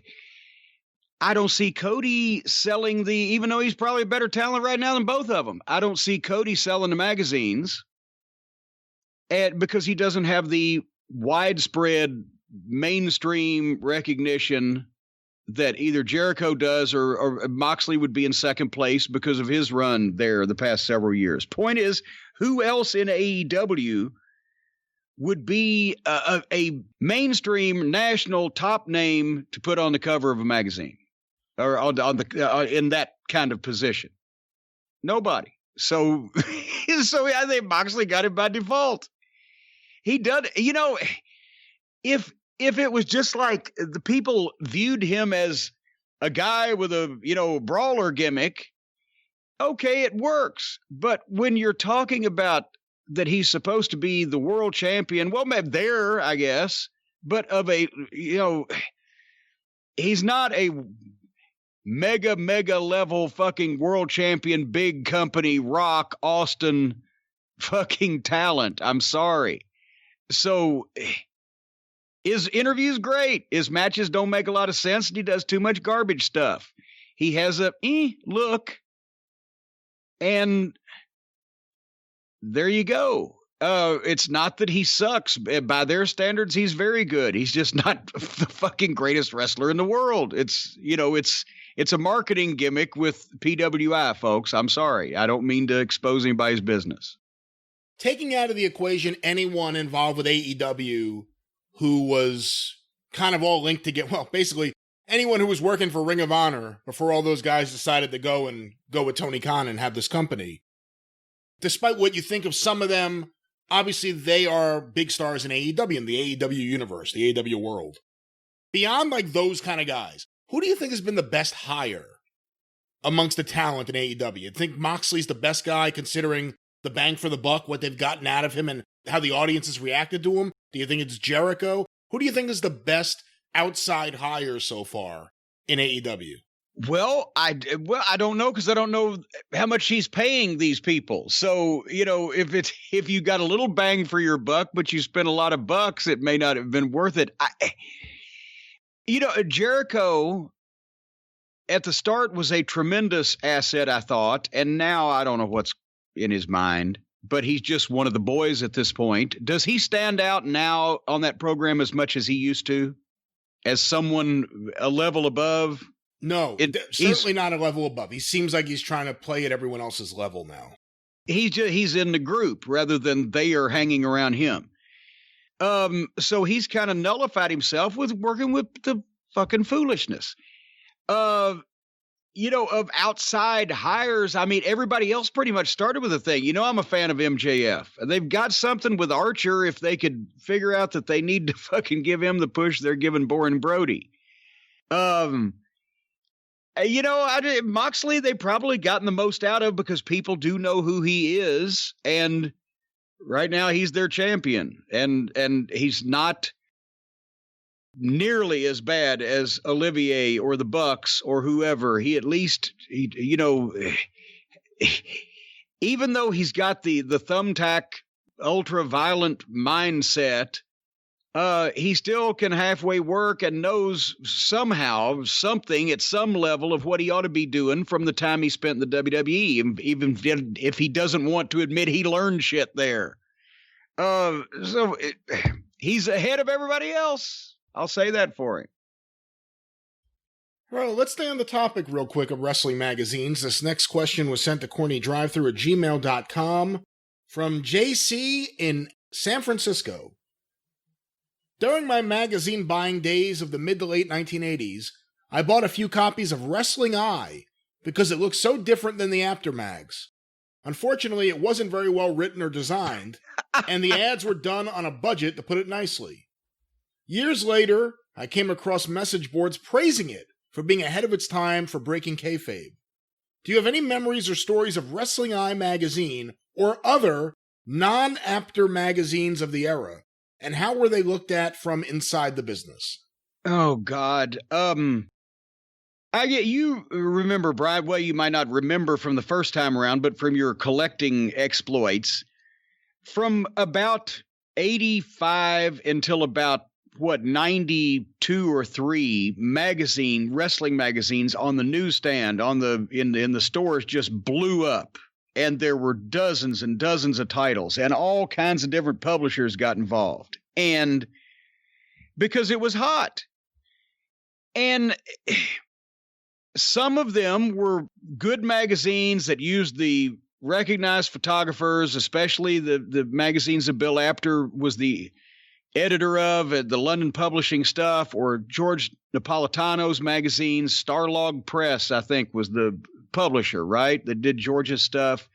I don't see Cody selling even though he's probably a better talent right now than both of them. I don't see Cody selling the magazines because he doesn't have the widespread mainstream recognition that either Jericho does or Moxley would be in second place because of his run there the past several years. Point is, who else in AEW would be a mainstream national top name to put on the cover of a magazine or on the in that kind of position? Nobody. So I think Moxley got it by default. He done, if it was just like the people viewed him as a guy with a, brawler gimmick, okay, it works. But when you're talking about that he's supposed to be the world champion, well, maybe there, I guess, but of a, he's not a mega level fucking world champion, big company, Rock, Austin fucking talent. I'm sorry. So his interview's great. His matches don't make a lot of sense, and he does too much garbage stuff. He has a look, and there you go. It's not that he sucks. By their standards, he's very good. He's just not the fucking greatest wrestler in the world. It's a marketing gimmick with PWI, folks. I'm sorry. I don't mean to expose anybody's business. Taking out of the equation anyone involved with AEW who was kind of all linked to basically anyone who was working for Ring of Honor before all those guys decided to go with Tony Khan and have this company. Despite what you think of some of them, obviously they are big stars in AEW, in the AEW universe, the AEW world. Beyond like those kind of guys, who do you think has been the best hire amongst the talent in AEW? You think Moxley's the best guy considering the bang for the buck, what they've gotten out of him and how the audience has reacted to him? Do you think it's Jericho? Who do you think is the best outside hire so far in AEW? Well, I don't know, because I don't know how much he's paying these people. So, if you got a little bang for your buck, but you spent a lot of bucks, it may not have been worth it. Jericho at the start was a tremendous asset, I thought, and now I don't know what's in his mind, but he's just one of the boys at this point. Does he stand out now on that program as much as he used to, as someone a level above? No, certainly not a level above. He seems like he's trying to play at everyone else's level now. He's in the group rather than they are hanging around him. So he's kind of nullified himself with working with the fucking foolishness. Of outside hires, I mean, everybody else pretty much started with a thing. I'm a fan of MJF. They've got something with Archer if they could figure out that they need to fucking give him the push they're giving Boring Brody. Moxley, they probably gotten the most out of because people do know who he is. And right now he's their champion, and he's not nearly as bad as Olivier or the Bucks or whoever. He at least, even though he's got the thumbtack ultra violent mindset, he still can halfway work and knows somehow something at some level of what he ought to be doing from the time he spent in the WWE, even if he doesn't want to admit he learned shit there. He's ahead of everybody else. I'll say that for him. Well, let's stay on the topic real quick of wrestling magazines. This next question was sent to CornyDriveThru@gmail.com from JC in San Francisco. During my magazine buying days of the mid to late 1980s, I bought a few copies of Wrestling Eye because it looked so different than the aftermags. Unfortunately, it wasn't very well written or designed, and the ads were done on a budget, to put it nicely. Years later, I came across message boards praising it for being ahead of its time for breaking kayfabe. Do you have any memories or stories of Wrestling Eye magazine or other non-after magazines of the era? And how were they looked at from inside the business? Oh, God. You remember, Brian, well, you might not remember from the first time around, but from your collecting exploits, from about 85 until about, 92 or 3 wrestling magazines on the newsstand, in the stores just blew up. And there were dozens and dozens of titles, and all kinds of different publishers got involved. And because it was hot. And some of them were good magazines that used the recognized photographers, especially the magazines that Bill Apter was the editor of at the London Publishing stuff, or George Napolitano's magazines. Starlog Press, I think, was the publisher, right? That did George's stuff.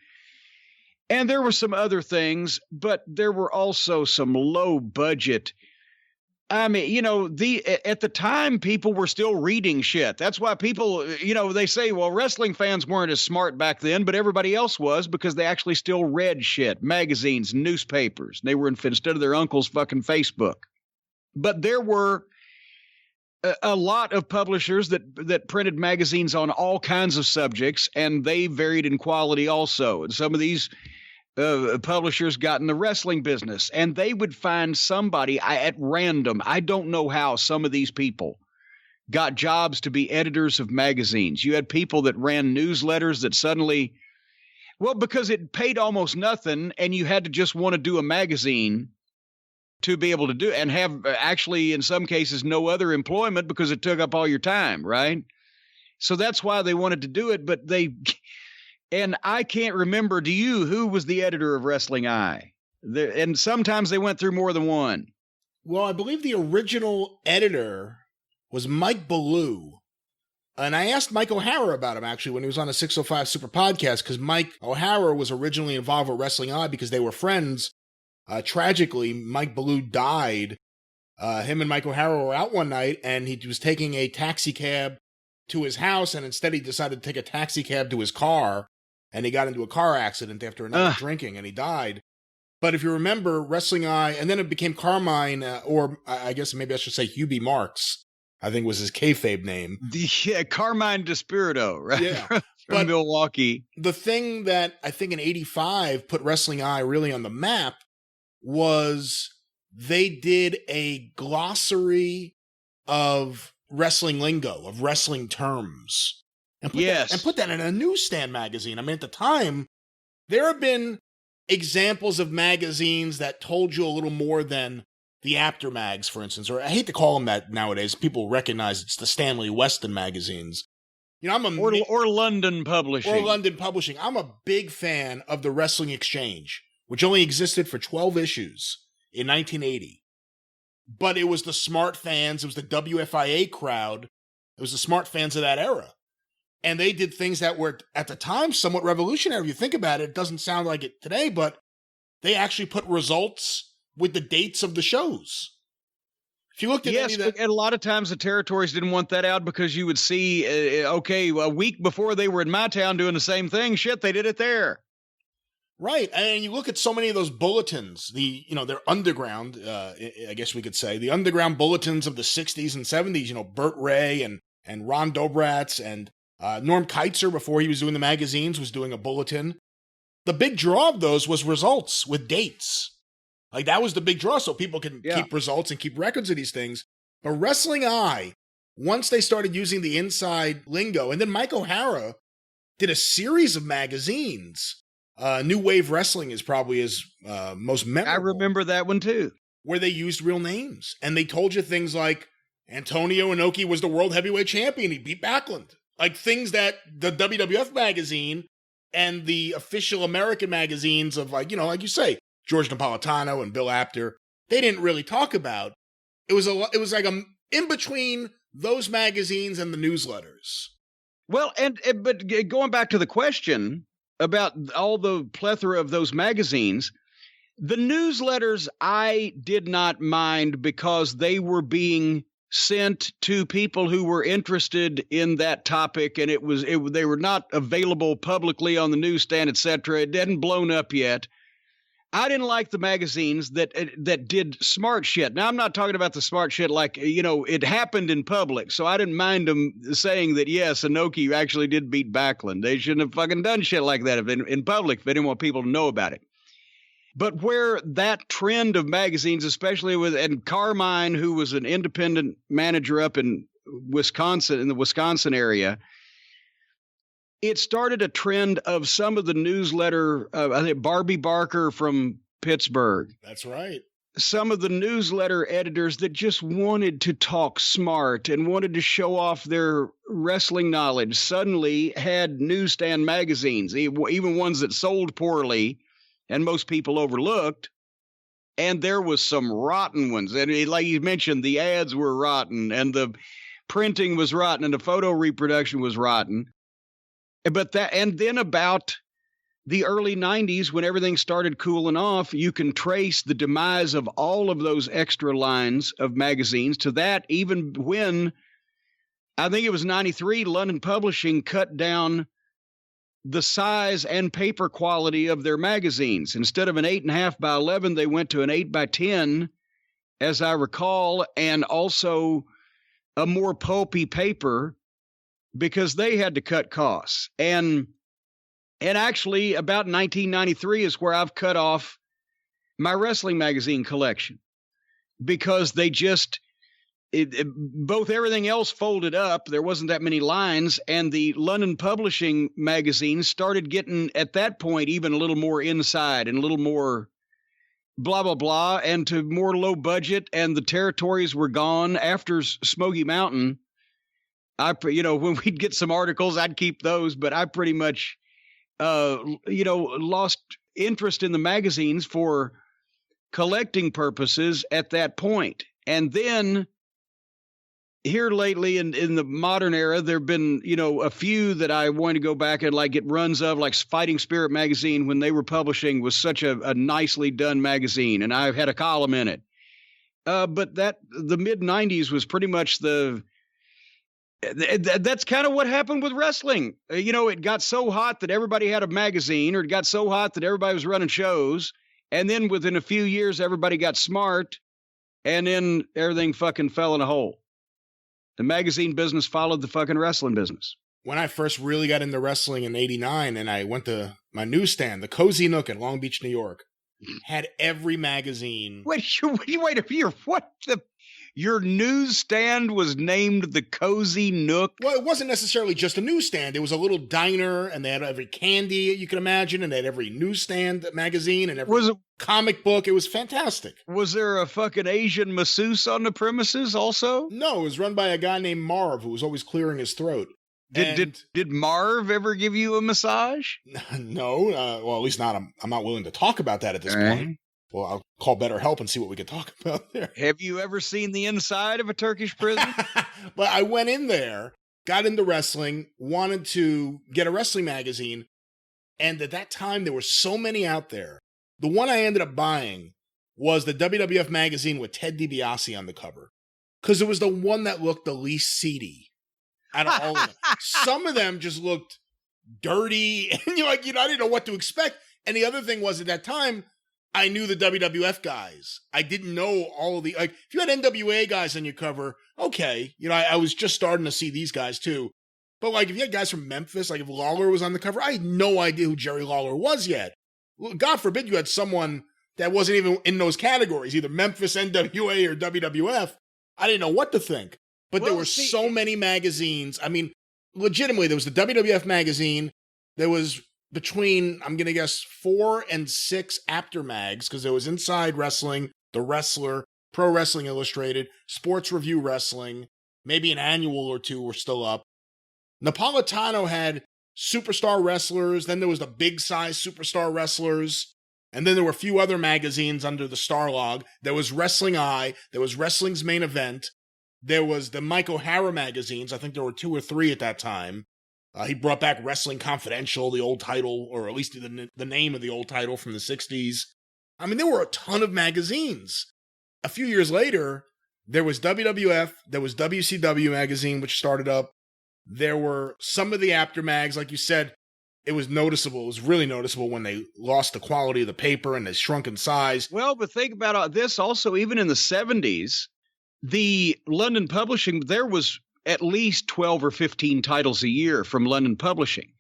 And there were some other things, but there were also some low budget. I mean, at the time, people were still reading shit. That's why people, they say, well, wrestling fans weren't as smart back then, but everybody else was, because they actually still read shit, magazines, newspapers. They were instead of their uncle's fucking Facebook. But there were a lot of publishers that printed magazines on all kinds of subjects, and they varied in quality also. And some of these publishers got in the wrestling business, and they would find somebody at random. I don't know how some of these people got jobs to be editors of magazines. You had people that ran newsletters that suddenly, well, because it paid almost nothing, and you had to just want to do a magazine to be able to do, and have actually in some cases no other employment because it took up all your time, right? So that's why they wanted to do it, but and I can't remember, who was the editor of Wrestling Eye? And sometimes they went through more than one. Well, I believe the original editor was Mike Ballou. And I asked Mike O'Hara about him, actually, when he was on a 605 Super Podcast, because Mike O'Hara was originally involved with Wrestling Eye because they were friends. Tragically, Mike Ballou died. Him and Mike O'Hara were out one night, and he was taking a taxi cab to his house, and instead he decided to take a taxi cab to his car. And he got into a car accident after a night of drinking, and he died. But if you remember, Wrestling Eye, and then it became Carmine, or I guess maybe I should say Hubie Marks, I think was his kayfabe name. Carmine Despirito, right? Yeah. From Milwaukee. The thing that I think in 85 put Wrestling Eye really on the map was they did a glossary of wrestling lingo, of wrestling terms. And put that in a newsstand magazine. I mean, at the time, there have been examples of magazines that told you a little more than the Apter mags, for instance. Or I hate to call them that nowadays. People recognize it's the Stanley Weston magazines. Or London Publishing. Or London Publishing. I'm a big fan of the Wrestling Exchange, which only existed for 12 issues in 1980. But it was the smart fans. It was the WFIA crowd. It was the smart fans of that era. And they did things that were, at the time, somewhat revolutionary. If you think about it, it doesn't sound like it today, but they actually put results with the dates of the shows. If you looked at and a lot of times the territories didn't want that out because you would see, a week before they were in my town doing the same thing, shit, they did it there. Right. And you look at so many of those bulletins, they're underground, I guess we could say, the underground bulletins of the 60s and 70s, Burt Ray and Ron Dobratz and Norm Keitzer, before he was doing the magazines, was doing a bulletin. The big draw of those was results with dates. Like, that was the big draw, so people can keep results and keep records of these things. But Wrestling Eye, once they started using the inside lingo, and then Mike O'Hara did a series of magazines. New Wave Wrestling is probably his most memorable. I remember that one, too. Where they used real names. And they told you things like, Antonio Inoki was the world heavyweight champion. He beat Backlund. Like, things that the WWF magazine and the official American magazines of, like you say, George Napolitano and Bill Apter, they didn't really talk about. It was like in between those magazines and the newsletters. Well, but going back to the question about all the plethora of those magazines, the newsletters I did not mind because they were being sent to people who were interested in that topic, and they were not available publicly on the newsstand, etc. It hadn't blown up yet. I didn't like the magazines that did smart shit. Now, I'm not talking about the smart shit like, it happened in public. So I didn't mind them saying that, yes, Inoki actually did beat Backlund. They shouldn't have fucking done shit like that in public if they didn't want people to know about it. But where that trend of magazines, especially and Carmine, who was an independent manager up in Wisconsin, in the Wisconsin area, it started a trend of some of the newsletter, I think Barbie Barker from Pittsburgh. That's right. some of the newsletter editors that just wanted to talk smart and wanted to show off their wrestling knowledge suddenly had newsstand magazines, even ones that sold poorly and most people overlooked. And there was some rotten ones. And like you mentioned, the ads were rotten and the printing was rotten and the photo reproduction was rotten. And then about the early 90s, when everything started cooling off, you can trace the demise of all of those extra lines of magazines to that, even when I think it was 93, London Publishing cut down the size and paper quality of their magazines. Instead of an 8.5 by 11, they went to an 8 by 10, as I recall, and also a more pulpy paper because they had to cut costs. And actually, about 1993 is where I've cut off my wrestling magazine collection because they just, both everything else folded up. There wasn't that many lines. And the London Publishing magazines started getting, at that point, even a little more inside and a little more blah, blah, blah, and to more low budget. And the territories were gone after Smoky Mountain. When we'd get some articles, I'd keep those, but I pretty much lost interest in the magazines for collecting purposes at that point. And then here lately in the modern era, there've been, a few that I want to go back and like get runs of, like Fighting Spirit magazine, when they were publishing, was such a nicely done magazine. And I've had a column in it. But the mid 90s was pretty much that's kind of what happened with wrestling. It got so hot that everybody had a magazine, or it got so hot that everybody was running shows. And then within a few years, everybody got smart, and then everything fucking fell in a hole. The magazine business followed the fucking wrestling business. When I first really got into wrestling in 89 and I went to my newsstand, the Cozy Nook in Long Beach, New York, had every magazine. Wait a year. What the... Your newsstand was named the Cozy Nook? Well, it wasn't necessarily just a newsstand. It was a little diner, and they had every candy you could imagine, and they had every newsstand magazine and every comic book. It was fantastic. Was there a fucking Asian masseuse on the premises also? No, it was run by a guy named Marv, who was always clearing his throat. Did Marv ever give you a massage? No, well, at least not. I'm not willing to talk about that at this point. Well, I'll call BetterHelp and see what we can talk about there. Have you ever seen the inside of a Turkish prison? But I went in there, got into wrestling, wanted to get a wrestling magazine. And at that time, there were so many out there. The one I ended up buying was the WWF magazine with Ted DiBiase on the cover. Because it was the one that looked the least seedy out of all of them. Some of them just looked dirty. And I didn't know what to expect. And the other thing was, at that time, I knew the WWF guys. I didn't know all of the, if you had NWA guys on your cover, okay. I was just starting to see these guys too. But if you had guys from Memphis, if Lawler was on the cover, I had no idea who Jerry Lawler was yet. God forbid you had someone that wasn't even in those categories, either Memphis, NWA, or WWF. I didn't know what to think. But there were so many magazines. I mean, legitimately, there was the WWF magazine. There was between, I'm going to guess, 4 and 6 after mags, because there was Inside Wrestling, The Wrestler, Pro Wrestling Illustrated, Sports Review Wrestling, maybe an annual or two were still up. Napolitano had Superstar Wrestlers, then there was the big size Superstar Wrestlers, and then there were a few other magazines under the Starlog. There was Wrestling Eye, there was Wrestling's Main Event, there was the Mike O'Hara magazines. I think there were 2 or 3 at that time. He brought back Wrestling Confidential, the old title, or at least the name of the old title from the 60s. I mean, there were a ton of magazines. A few years later, there was WWF, there was WCW magazine, which started up. There were some of the after mags, like you said, it was noticeable. It was really noticeable when they lost the quality of the paper and they shrunk in size. Well, but think about this also, even in the 70s, the London Publishing, there was at least 12 or 15 titles a year from London Publishing.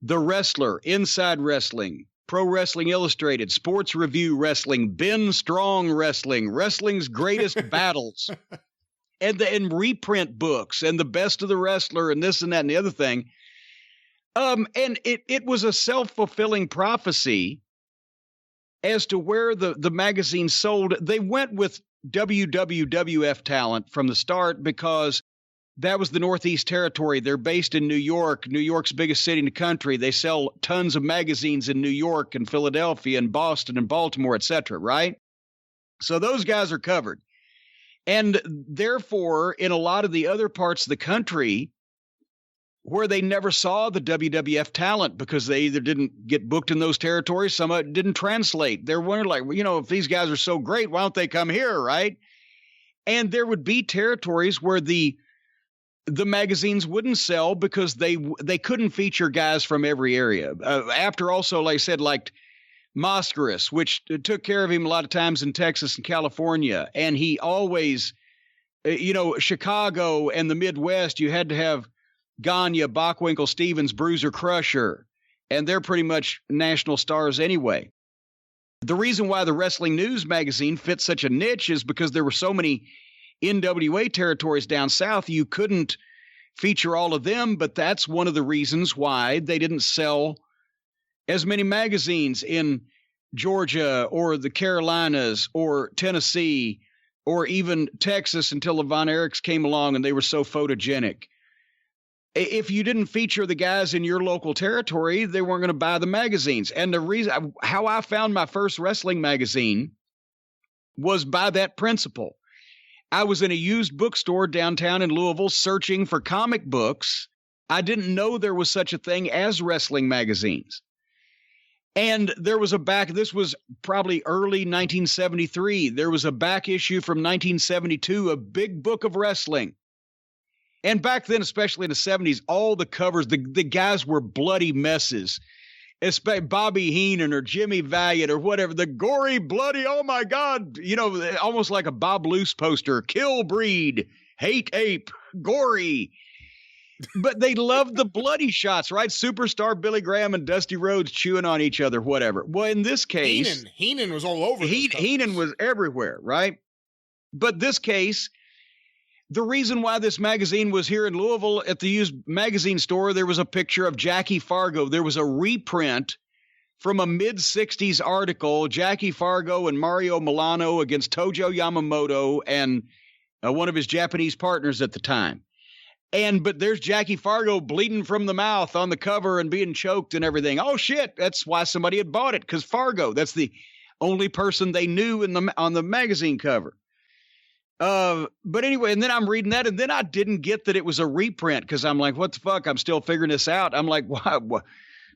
The Wrestler, Inside Wrestling, Pro Wrestling Illustrated, Sports Review Wrestling, Ben Strong Wrestling, Wrestling's Greatest Battles, and reprint books, and the Best of the Wrestler, and this and that and the other thing. And it was a self-fulfilling prophecy as to where the magazine sold. They went with WWF talent from the start because that was the Northeast Territory. They're based in New York. New York's biggest city in the country. They sell tons of magazines in New York and Philadelphia and Boston and Baltimore, etc., right? So those guys are covered. And therefore, in a lot of the other parts of the country where they never saw the WWF talent because they either didn't get booked in those territories, some of it didn't translate. They're wondering, like, you know, if these guys are so great, why don't they come here, right? And there would be territories where the magazines wouldn't sell because they couldn't feature guys from every area. After also, like I said, liked Mascaras, which took care of him a lot of times in Texas and California. And he always, Chicago and the Midwest, you had to have Gagne, Bockwinkel, Stevens, Bruiser, Crusher. And they're pretty much national stars anyway. The reason why the Wrestling News magazine fit such a niche is because there were so many NWA territories down south, you couldn't feature all of them, but that's one of the reasons why they didn't sell as many magazines in Georgia or the Carolinas or Tennessee or even Texas until the Von Erichs came along and they were so photogenic. If you didn't feature the guys in your local territory, they weren't going to buy the magazines. And the reason how I found my first wrestling magazine was by that principle. I was in a used bookstore downtown in Louisville searching for comic books. I didn't know there was such a thing as wrestling magazines. And there was this was probably early 1973. There was a back issue from 1972, a big book of wrestling. And back then, especially in the 70s, all the covers, the guys were bloody messes. Especially Bobby Heenan or Jimmy Valiant or whatever, the gory, bloody, oh my God, almost like a Bob Luce poster, kill breed, hate ape, gory. But they loved the bloody shots, right? Superstar Billy Graham and Dusty Rhodes chewing on each other, whatever. Well, in this case, Heenan was all over. Heenan was everywhere, right? But this case, the reason why this magazine was here in Louisville at the used magazine store, there was a picture of Jackie Fargo. There was a reprint from a mid-60s article, Jackie Fargo and Mario Milano against Tojo Yamamoto and one of his Japanese partners at the time. But there's Jackie Fargo bleeding from the mouth on the cover and being choked and everything. Oh, shit, that's why somebody had bought it, because Fargo, that's the only person they knew on the magazine cover. But anyway, and then I'm reading that, and then I didn't get that it was a reprint because I'm like, what the fuck? I'm still figuring this out. I'm like, why?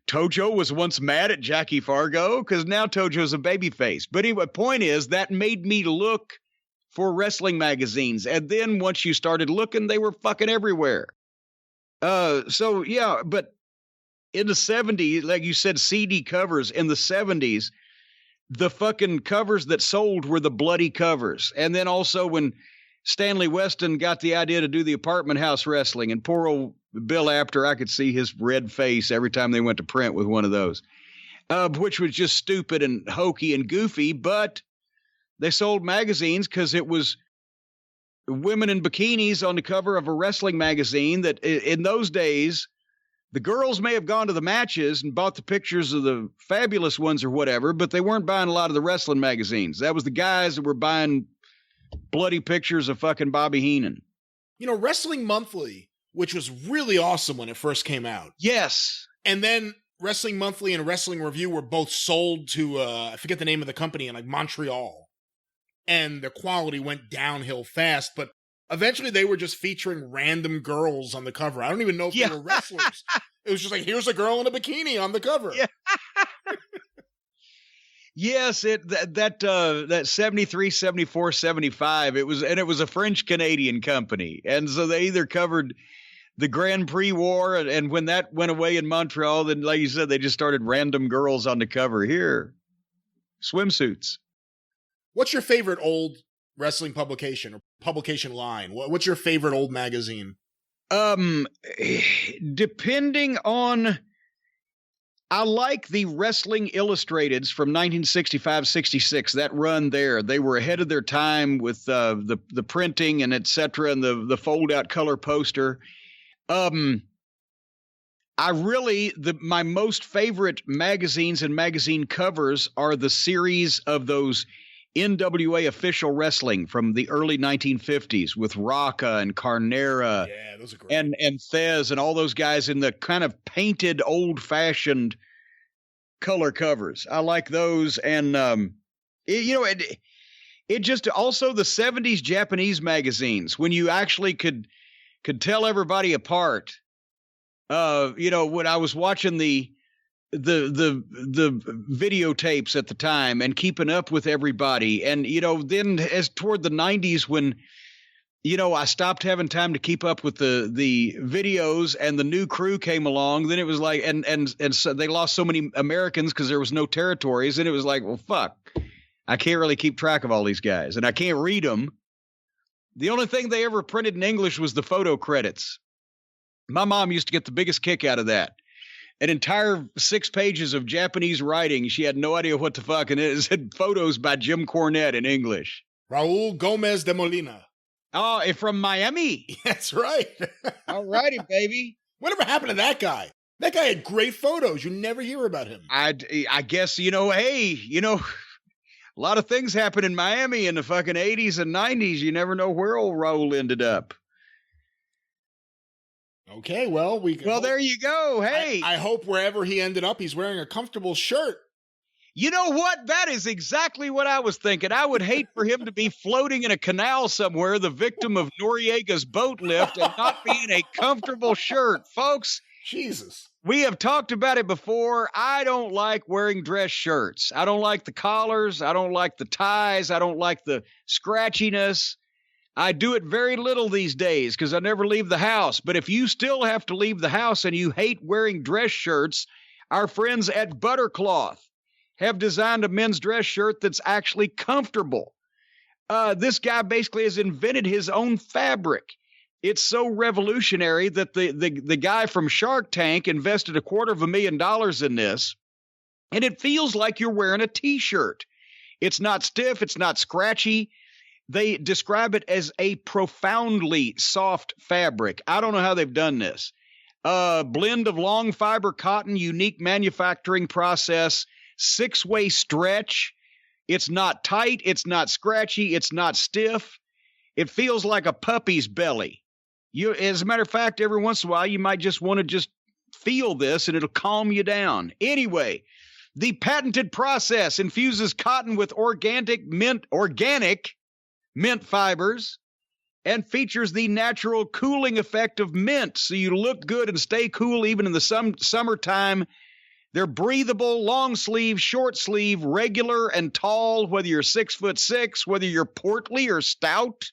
Tojo was once mad at Jackie Fargo because now Tojo's a babyface. But anyway, point is that made me look for wrestling magazines. And then once you started looking, they were fucking everywhere. So yeah, but in the 70s, like you said, CD covers in the 70s, the fucking covers that sold were the bloody covers. And then also when Stanley Weston got the idea to do the apartment house wrestling, and poor old Bill Apter, I could see his red face every time they went to print with one of those, which was just stupid and hokey and goofy. But they sold magazines because it was women in bikinis on the cover of a wrestling magazine that in those days, the girls may have gone to the matches and bought the pictures of the fabulous ones or whatever, but they weren't buying a lot of the wrestling magazines. That was the guys that were buying bloody pictures of fucking Bobby Heenan. Wrestling Monthly, which was really awesome when it first came out. Yes. And then Wrestling Monthly and Wrestling Review were both sold to, I forget the name of the company, in like Montreal. And the quality went downhill fast, but eventually they were just featuring random girls on the cover. I don't even know if they were wrestlers. It was just like, here's a girl in a bikini on the cover. Yeah. Yes, that 73, 74, 75, it was a French Canadian company. And so they either covered the Grand Prix War, and when that went away in Montreal, then like you said, they just started random girls on the cover here. Swimsuits. What's your favorite old wrestling publication or publication line? What's your favorite old magazine? Depending on, I like the Wrestling Illustrateds from 1965-66. That run there, they were ahead of their time with the printing and etc. and the fold out color poster. my most favorite magazines and magazine covers are the series of those NWA official wrestling from the early 1950s with Rocca and Carnera. Yeah, those are great. And Thez and all those guys in the kind of painted, old-fashioned color covers. I like those. And, it just also the 70s Japanese magazines when you actually could tell everybody apart. When I was watching the videotapes at the time and keeping up with everybody. And, then as toward the 90s when, I stopped having time to keep up with the videos and the new crew came along, then it was like, and so they lost so many Americans because there was no territories. And it was like, well, fuck, I can't really keep track of all these guys and I can't read them. The only thing they ever printed in English was the photo credits. My mom used to get the biggest kick out of that. An entire 6 pages of Japanese writing. She had no idea what the fuck, and it said photos by Jim Cornette in English. Raul Gomez de Molina. Oh, from Miami. That's right. All righty, baby. Whatever happened to that guy? That guy had great photos. You never hear about him. I guess, hey, a lot of things happened in Miami in the fucking 80s and 90s. You never know where old Raul ended up. Okay, well, there you go. Hey, I hope wherever he ended up, he's wearing a comfortable shirt. You know what? That is exactly what I was thinking. I would hate for him to be floating in a canal somewhere, the victim of Noriega's boat lift, and not be in a comfortable shirt, folks. Jesus. We have talked about it before. I don't like wearing dress shirts. I don't like the collars. I don't like the ties. I don't like the scratchiness. I do it very little these days because I never leave the house. But if you still have to leave the house and you hate wearing dress shirts, our friends at Buttercloth have designed a men's dress shirt that's actually comfortable. This guy basically has invented his own fabric. It's so revolutionary that the guy from Shark Tank invested $250,000 in this, and it feels like you're wearing a T-shirt. It's not stiff. It's not scratchy. They describe it as a profoundly soft fabric. I don't know how they've done this. Blend of long fiber cotton, unique manufacturing process, 6-way stretch. It's not tight. It's not scratchy. It's not stiff. It feels like a puppy's belly. As a matter of fact, every once in a while, you might just want to just feel this and it'll calm you down. Anyway, the patented process infuses cotton with organic mint fibers and features the natural cooling effect of mint. So you look good and stay cool even in the summertime. They're breathable, long sleeve, short sleeve, regular and tall, whether you're 6'6", whether you're portly or stout,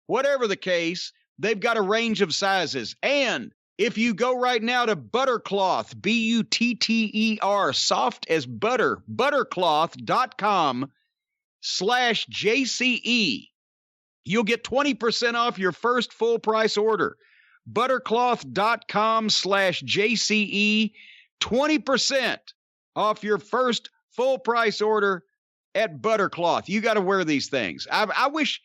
whatever the case, they've got a range of sizes. And if you go right now to Buttercloth, Butter, soft as butter, buttercloth.com/JCE, you'll get 20% off your first full price order. Buttercloth.com/JCE, 20% off your first full price order at Buttercloth. You got to wear these things. I wish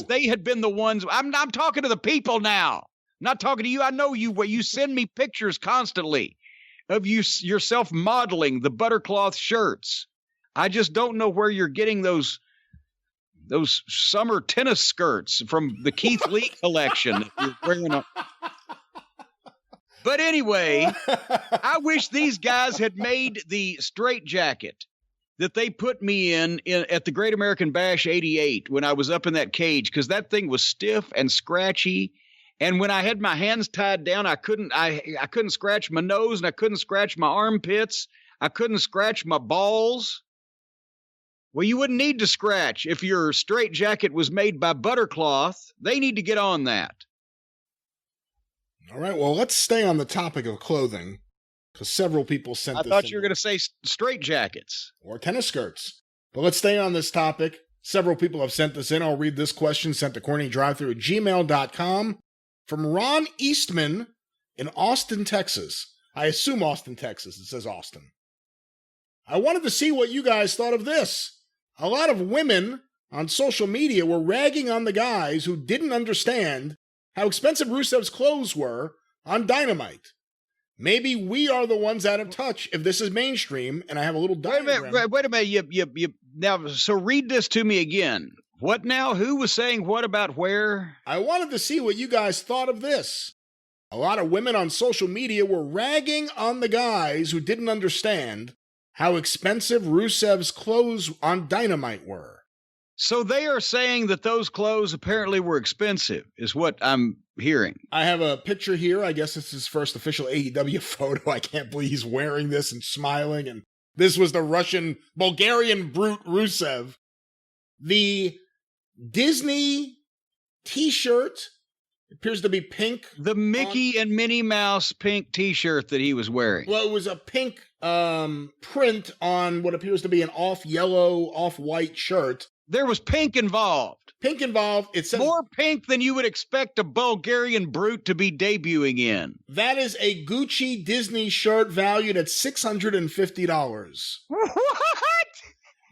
they had been the ones. I'm talking to the people now. I'm not talking to you. I know you. You send me pictures constantly of yourself modeling the Buttercloth shirts. I just don't know where you're getting those summer tennis skirts from the Keith Lee collection. You're wearing But anyway, I wish these guys had made the straitjacket that they put me in at the Great American Bash 88 when I was up in that cage, because that thing was stiff and scratchy. And when I had my hands tied down, I couldn't scratch my nose and I couldn't scratch my armpits. I couldn't scratch my balls. Well, you wouldn't need to scratch if your straitjacket was made by Buttercloth. They need to get on that. All right, well, let's stay on the topic of clothing, because several people sent this in. I thought you were going to say straitjackets. Or tennis skirts. But let's stay on this topic. Several people have sent this in. I'll read this question sent to CornyDriveThru@gmail.com from Ron Eastman in Austin, Texas. I assume Austin, Texas. It says Austin. I wanted to see what you guys thought of this. A lot of women on social media were ragging on the guys who didn't understand how expensive Rusev's clothes were on Dynamite. Maybe we are the ones out of touch if this is mainstream, and I have a little diagram. Wait a minute. You now, so read this to me again. What now? Who was saying what about where? I wanted to see what you guys thought of this. A lot of women on social media were ragging on the guys who didn't understand how expensive Rusev's clothes on Dynamite were. So they are saying that those clothes apparently were expensive, is what I'm hearing. I have a picture here. I guess it's his first official AEW photo. I can't believe he's wearing this and smiling. And this was the Bulgarian brute Rusev. The Disney t-shirt appears to be pink. The Mickey and Minnie Mouse pink t-shirt that he was wearing. Well, it was a pink print on what appears to be an off-yellow, off-white shirt. There was pink involved. Pink involved. It says more pink than you would expect a Bulgarian brute to be debuting in. That is a Gucci Disney shirt valued at $650. What?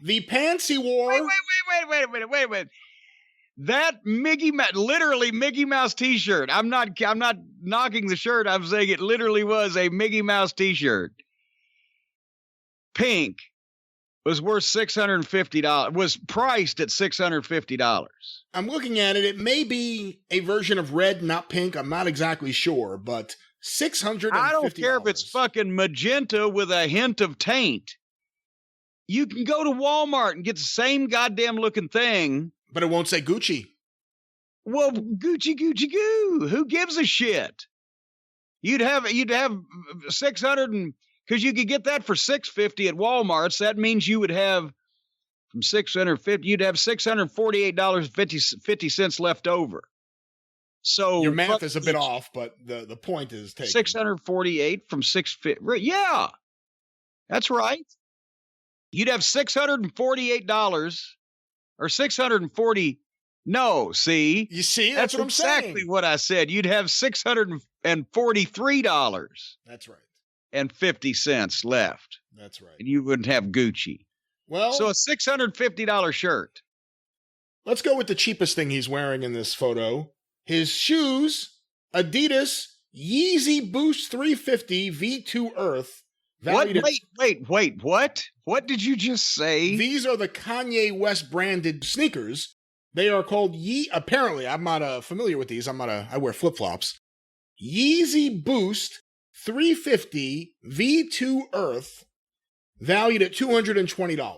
The pants he wore. Wait a minute. That literally Mickey Mouse t-shirt. I'm not knocking the shirt. I'm saying it literally was a Mickey Mouse t-shirt. Pink. Was worth $650, was priced at $650. I'm looking at it. It may be a version of red, not pink. I'm not exactly sure, but $650. I don't care if it's fucking magenta with a hint of taint. You can go to Walmart and get the same goddamn looking thing. But it won't say Gucci. Well, Gucci goo. Who gives a shit? You'd have 600 and... Because you could get that for $650 at Walmart. So that means you would have from $650, you'd have $648.50 left over. So your math is a bit off, but the point is taken. 648 from 650. Yeah, that's right. You'd have $648 or 640. No, see, you see, that's what I'm exactly saying. What I said. You'd have $643. That's right. And 50 cents left. That's right. And you wouldn't have Gucci. Well, so a $650 shirt. Let's go with the cheapest thing he's wearing in this photo. His shoes, Adidas Yeezy Boost 350 V2 Earth. What? Wait, what? What did you just say? These are the Kanye West branded sneakers. They are called apparently, I'm not familiar with these. I wear flip-flops. Yeezy Boost 350 V2 Earth, valued at $220.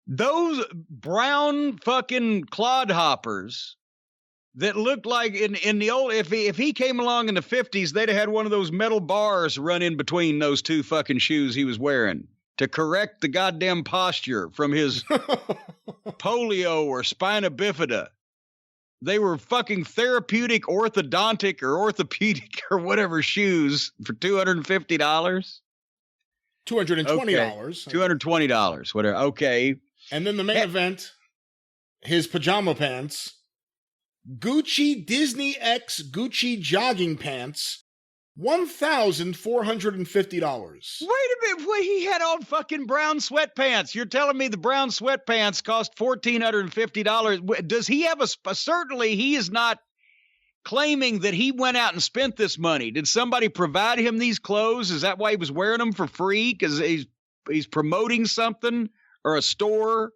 Those brown fucking clodhoppers that looked like in the old, if he came along in the 50s, they'd have had one of those metal bars run in between those two fucking shoes he was wearing to correct the goddamn posture from his polio or spina bifida. They were fucking therapeutic, orthodontic, or orthopedic, or whatever shoes for $250. $220. $220, whatever. Okay. And then the main event, his pajama pants, Gucci Disney X Gucci jogging pants, $1,450. Wait a minute. Wait, he had on fucking brown sweatpants. You're telling me the brown sweatpants cost $1,450? Does he have certainly he is not claiming that he went out and spent this money. Did somebody provide him these clothes? Is that why he was wearing them for free? Because he's promoting something or a store?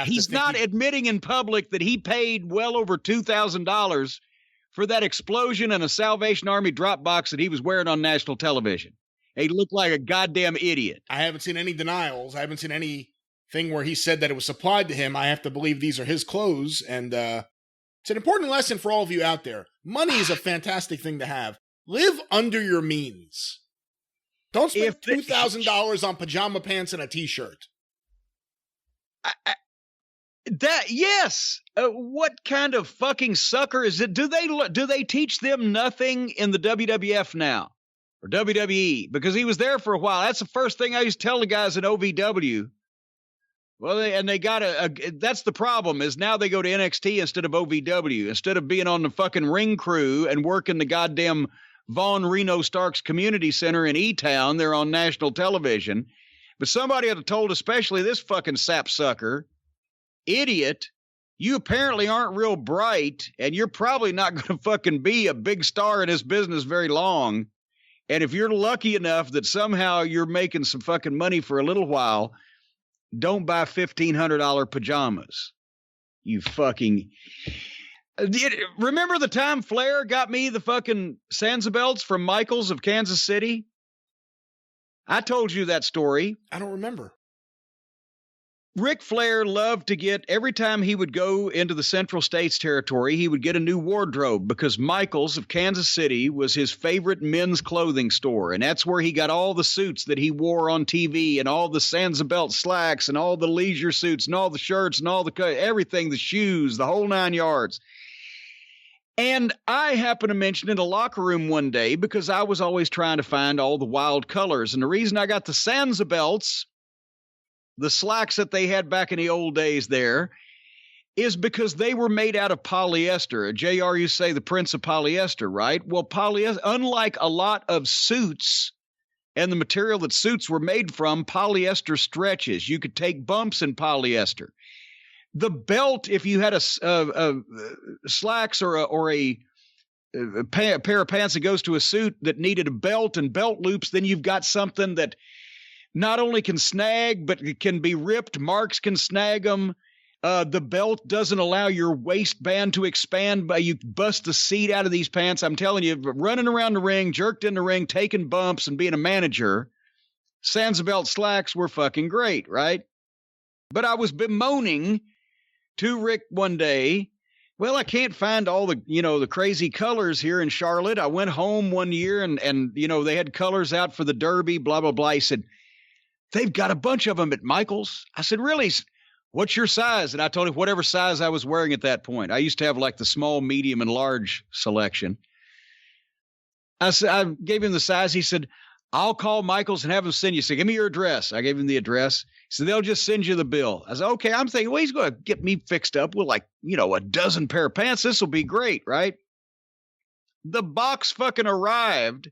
He's not admitting in public that he paid well over $2,000 for that explosion in a Salvation Army drop box that he was wearing on national television. He looked like a goddamn idiot. I haven't seen any denials. I haven't seen anything where he said that it was supplied to him. I have to believe these are his clothes. And it's an important lesson for all of you out there. Money is a fantastic thing to have. Live under your means. Don't spend $2,000 on pajama pants and a t-shirt. Yes. What kind of fucking sucker is it? Do they teach them nothing in the WWF now or WWE? Because he was there for a while. That's the first thing I used to tell the guys in OVW. Well, they got that's the problem is now they go to NXT instead of OVW. Instead of being on the fucking ring crew and working the goddamn Von Reno Starks Community Center in E-Town, they're on national television. But somebody had told, especially this fucking sapsucker, idiot, you apparently aren't real bright, and you're probably not going to fucking be a big star in this business very long. And if you're lucky enough that somehow you're making some fucking money for a little while, don't buy $1,500 pajamas. You fucking... Remember the time Flair got me the fucking Sansa belts from Michaels of Kansas City? I told you that story. I don't remember. Ric Flair loved to get, every time he would go into the Central States territory, he would get a new wardrobe because Michaels of Kansas City was his favorite men's clothing store. And that's where he got all the suits that he wore on TV and all the Sansa belt slacks and all the leisure suits and all the shirts and all the everything, the shoes, the whole 9 yards. And I happened to mention in the locker room one day because I was always trying to find all the wild colors. And the reason I got the Sansa belts, the slacks that they had back in the old days there, is because they were made out of polyester. JR, you say the prince of polyester, right? Well, polyester, unlike a lot of suits and the material that suits were made from, polyester stretches. You could take bumps in polyester. The belt, if you had a slacks or a pair of pants that goes to a suit that needed a belt and belt loops, then you've got something that not only can snag, but it can be ripped. Marks can snag them. The belt doesn't allow your waistband to expand, but you bust the seat out of these pants. I'm telling you, running around the ring, jerked in the ring, taking bumps and being a manager, Sansa belt slacks were fucking great, right? But I was bemoaning to Rick one day, well, I can't find all the, the crazy colors here in Charlotte. I went home one year and they had colors out for the Derby, blah, blah, blah. He said, they've got a bunch of them at Michael's. I said, really? What's your size? And I told him whatever size I was wearing at that point. I used to have like the small, medium, and large selection. I gave him the size. He said, I'll call Michael's and have him send you. So give me your address. I gave him the address. He said, they'll just send you the bill. I said, okay. I'm thinking, well, he's going to get me fixed up with like, a dozen pair of pants. This will be great, right? The box fucking arrived.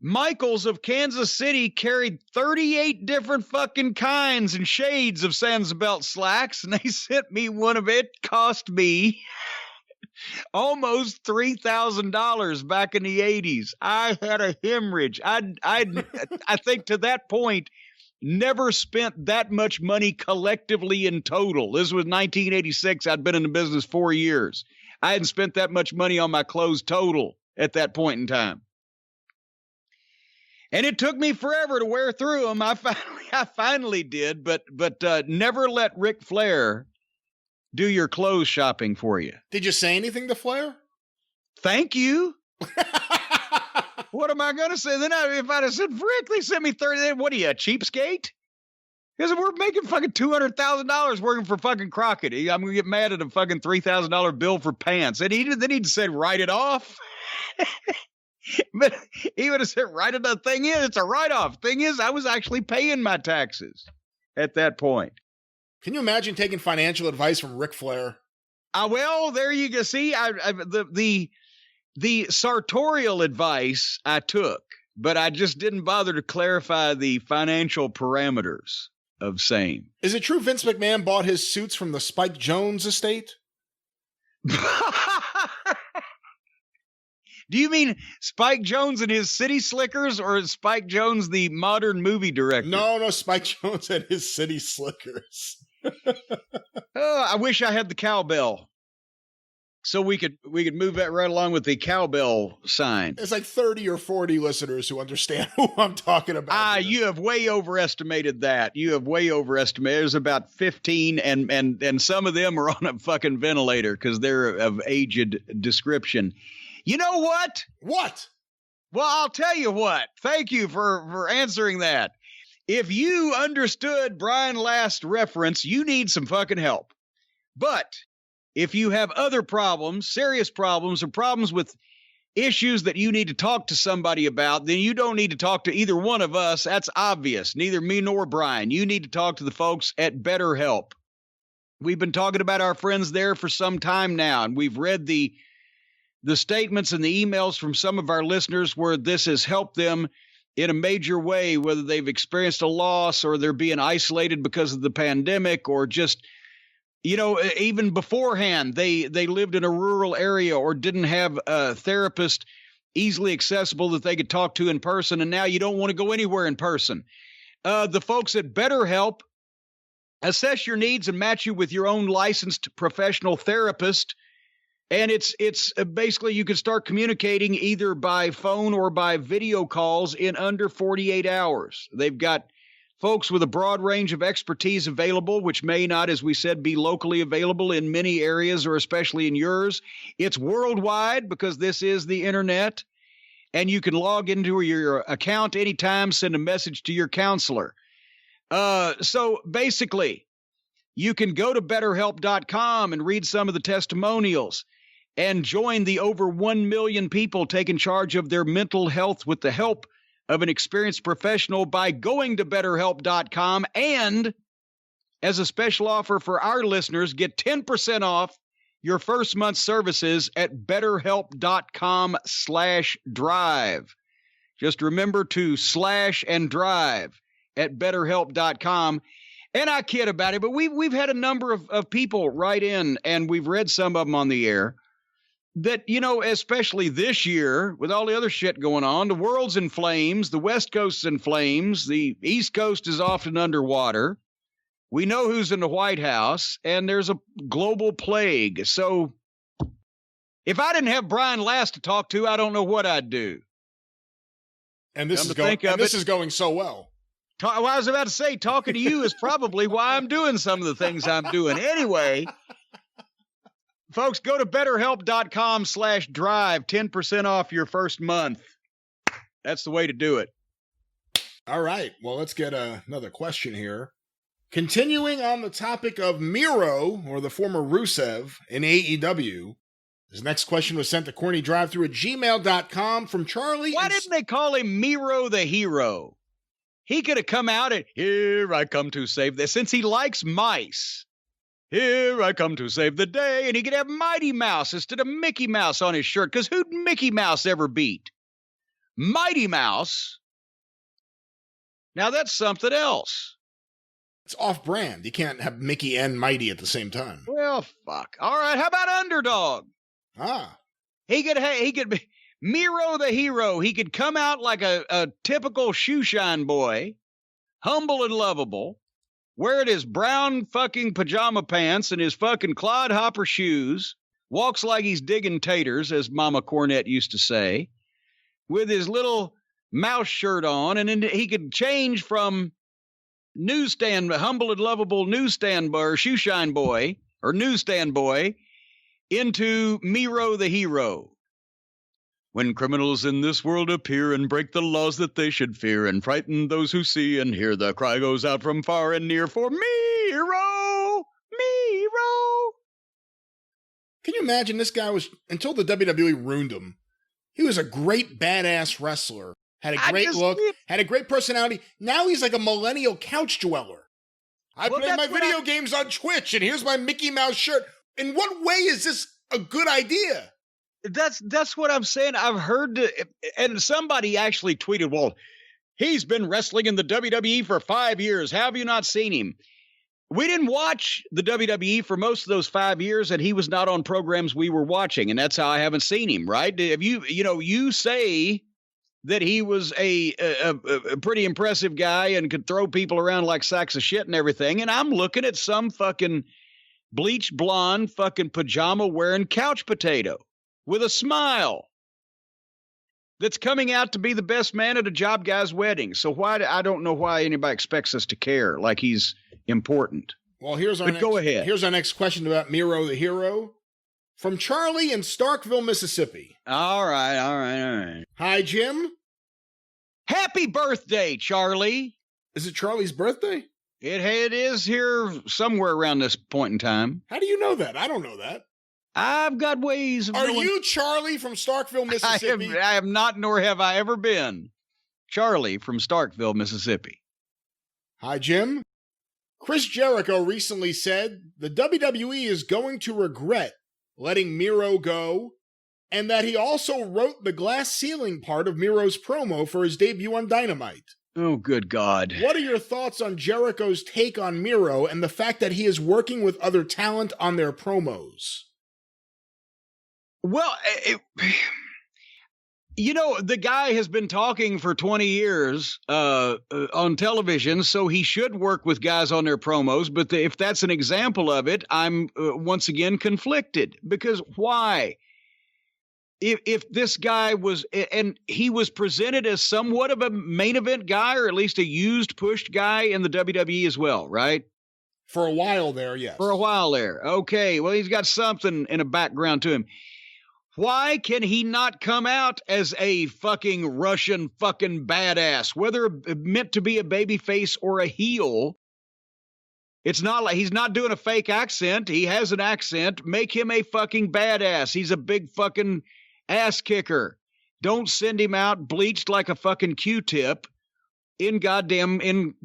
Michaels of Kansas City carried 38 different fucking kinds and shades of Sansa belt slacks, and they sent me one of it. Cost me almost $3,000 back in the 80s. I had a hemorrhage. I think to that point, never spent that much money collectively in total. This was 1986. I'd been in the business 4 years. I hadn't spent that much money on my clothes total at that point in time. And it took me forever to wear through them. I finally did, but never let Ric Flair do your clothes shopping for you. Did you say anything to Flair? Thank you. What am I going to say? Then if I'd have said, Rick, they sent me 30, what are you, a cheapskate? Because we're making fucking $200,000 working for fucking Crockett. I'm going to get mad at a fucking $3,000 bill for pants. And then he'd said, write it off. But he would have said, write it off. Thing is, it's a write-off. Thing is, I was actually paying my taxes at that point. Can you imagine taking financial advice from Ric Flair? Well, there you go. See, the sartorial advice I took, but I just didn't bother to clarify the financial parameters of same. Is it true Vince McMahon bought his suits from the Spike Jones estate? Do you mean Spike Jones and his City Slickers, or is Spike Jones the modern movie director? No, Spike Jones and his City Slickers. I wish I had the cowbell, so we could move that right along with the cowbell sign. It's like 30 or 40 listeners who understand who I'm talking about. You have way overestimated that. There's about 15, and some of them are on a fucking ventilator because they're of aged description. You know what? What? Well, I'll tell you what. Thank you for answering that. If you understood Brian last reference, you need some fucking help. But if you have other problems, serious problems, or problems with issues that you need to talk to somebody about, then you don't need to talk to either one of us. That's obvious. Neither me nor Brian. You need to talk to the folks at BetterHelp. We've been talking about our friends there for some time now, and we've read the statements and the emails from some of our listeners where this has helped them in a major way, whether they've experienced a loss or they're being isolated because of the pandemic, or just, even beforehand, they lived in a rural area or didn't have a therapist easily accessible that they could talk to in person, and now you don't want to go anywhere in person. The folks at BetterHelp assess your needs and match you with your own licensed professional therapist. And it's basically you can start communicating either by phone or by video calls in under 48 hours. They've got folks with a broad range of expertise available, which may not, as we said, be locally available in many areas or especially in yours. It's worldwide because this is the internet, and you can log into your account anytime, send a message to your counselor. So basically, you can go to BetterHelp.com and read some of the testimonials and join the over 1 million people taking charge of their mental health with the help of an experienced professional by going to BetterHelp.com. And as a special offer for our listeners, get 10% off your first month's services at BetterHelp.com/drive. Just remember to / and drive at BetterHelp.com. And I kid about it, but we've had a number of people write in, and we've read some of them on the air, that, you know, especially this year, with all the other shit going on, the world's in flames, the West Coast's in flames, the East Coast is often underwater. We know who's in the White House, and there's a global plague. So if I didn't have Brian Last to talk to, I don't know what I'd do. And this is going so well. Well, I was about to say, talking to you is probably why I'm doing some of the things I'm doing. Anyway, folks, go to BetterHelp.com/drive, 10% off your first month. That's the way to do it. All right. Well, let's get another question here. Continuing on the topic of Miro, or the former Rusev, in AEW, this next question was sent to CornyDriveThru at gmail.com from Charlie. Why didn't they call him Miro the Hero? He could have come out and, here I come to save this, since he likes mice. Here I come to save the day, and he could have Mighty Mouse instead of Mickey Mouse on his shirt, because who'd Mickey Mouse ever beat? Mighty Mouse? Now that's something else. It's off-brand. You can't have Mickey and Mighty at the same time. Well, fuck. All right, how about Underdog? He could be Miro the Hero. He could come out like a typical shoeshine boy, humble and lovable, wearing his brown fucking pajama pants and his fucking clodhopper shoes, walks like he's digging taters, as Mama Cornette used to say, with his little mouse shirt on, and then he could change from humble and lovable newsstand boy, or shoeshine boy, or newsstand boy, into Miro the Hero. When criminals in this world appear and break the laws that they should fear and frighten those who see and hear, the cry goes out from far and near for Miro! Miro! Can you imagine this guy was, until the WWE ruined him, he was a great badass wrestler, had a great look, had a great personality. Now he's like a millennial couch dweller. I play my video games on Twitch, and here's my Mickey Mouse shirt. In what way is this a good idea? That's what I'm saying. I've heard, and somebody actually tweeted, well, he's been wrestling in the WWE for 5 years. Have you not seen him? We didn't watch the WWE for most of those 5 years, and he was not on programs we were watching, and that's how I haven't seen him, right? Have you say that he was a pretty impressive guy and could throw people around like sacks of shit and everything, and I'm looking at some fucking bleached blonde fucking pajama wearing couch potato with a smile that's coming out to be the best man at a job guy's wedding. So I don't know why anybody expects us to care like he's important. Well, here's our next question about Miro the Hero from Charlie in Starkville, Mississippi. All right. Hi, Jim. Happy birthday, Charlie. Is it Charlie's birthday? It is here somewhere around this point in time. How do you know that? I don't know that. I've got ways of Are you Charlie from Starkville, Mississippi? I am not, nor have I ever been. Charlie from Starkville, Mississippi. Hi, Jim. Chris Jericho recently said the WWE is going to regret letting Miro go, and that he also wrote the glass ceiling part of Miro's promo for his debut on Dynamite. Oh, good God. What are your thoughts on Jericho's take on Miro and the fact that he is working with other talent on their promos? Well, You know, the guy has been talking for 20 years on television, so he should work with guys on their promos. But if that's an example of it, I'm once again conflicted. Because why? If this guy was, and he was presented as somewhat of a main event guy, or at least a used, pushed guy in the WWE as well, right? For a while there, yes. For a while there. Okay, well, he's got something in a background to him. Why can he not come out as a fucking Russian fucking badass, whether meant to be a babyface or a heel? It's not like he's not doing a fake accent. He has an accent. Make him a fucking badass. He's a big fucking ass kicker. Don't send him out bleached like a fucking Q-tip in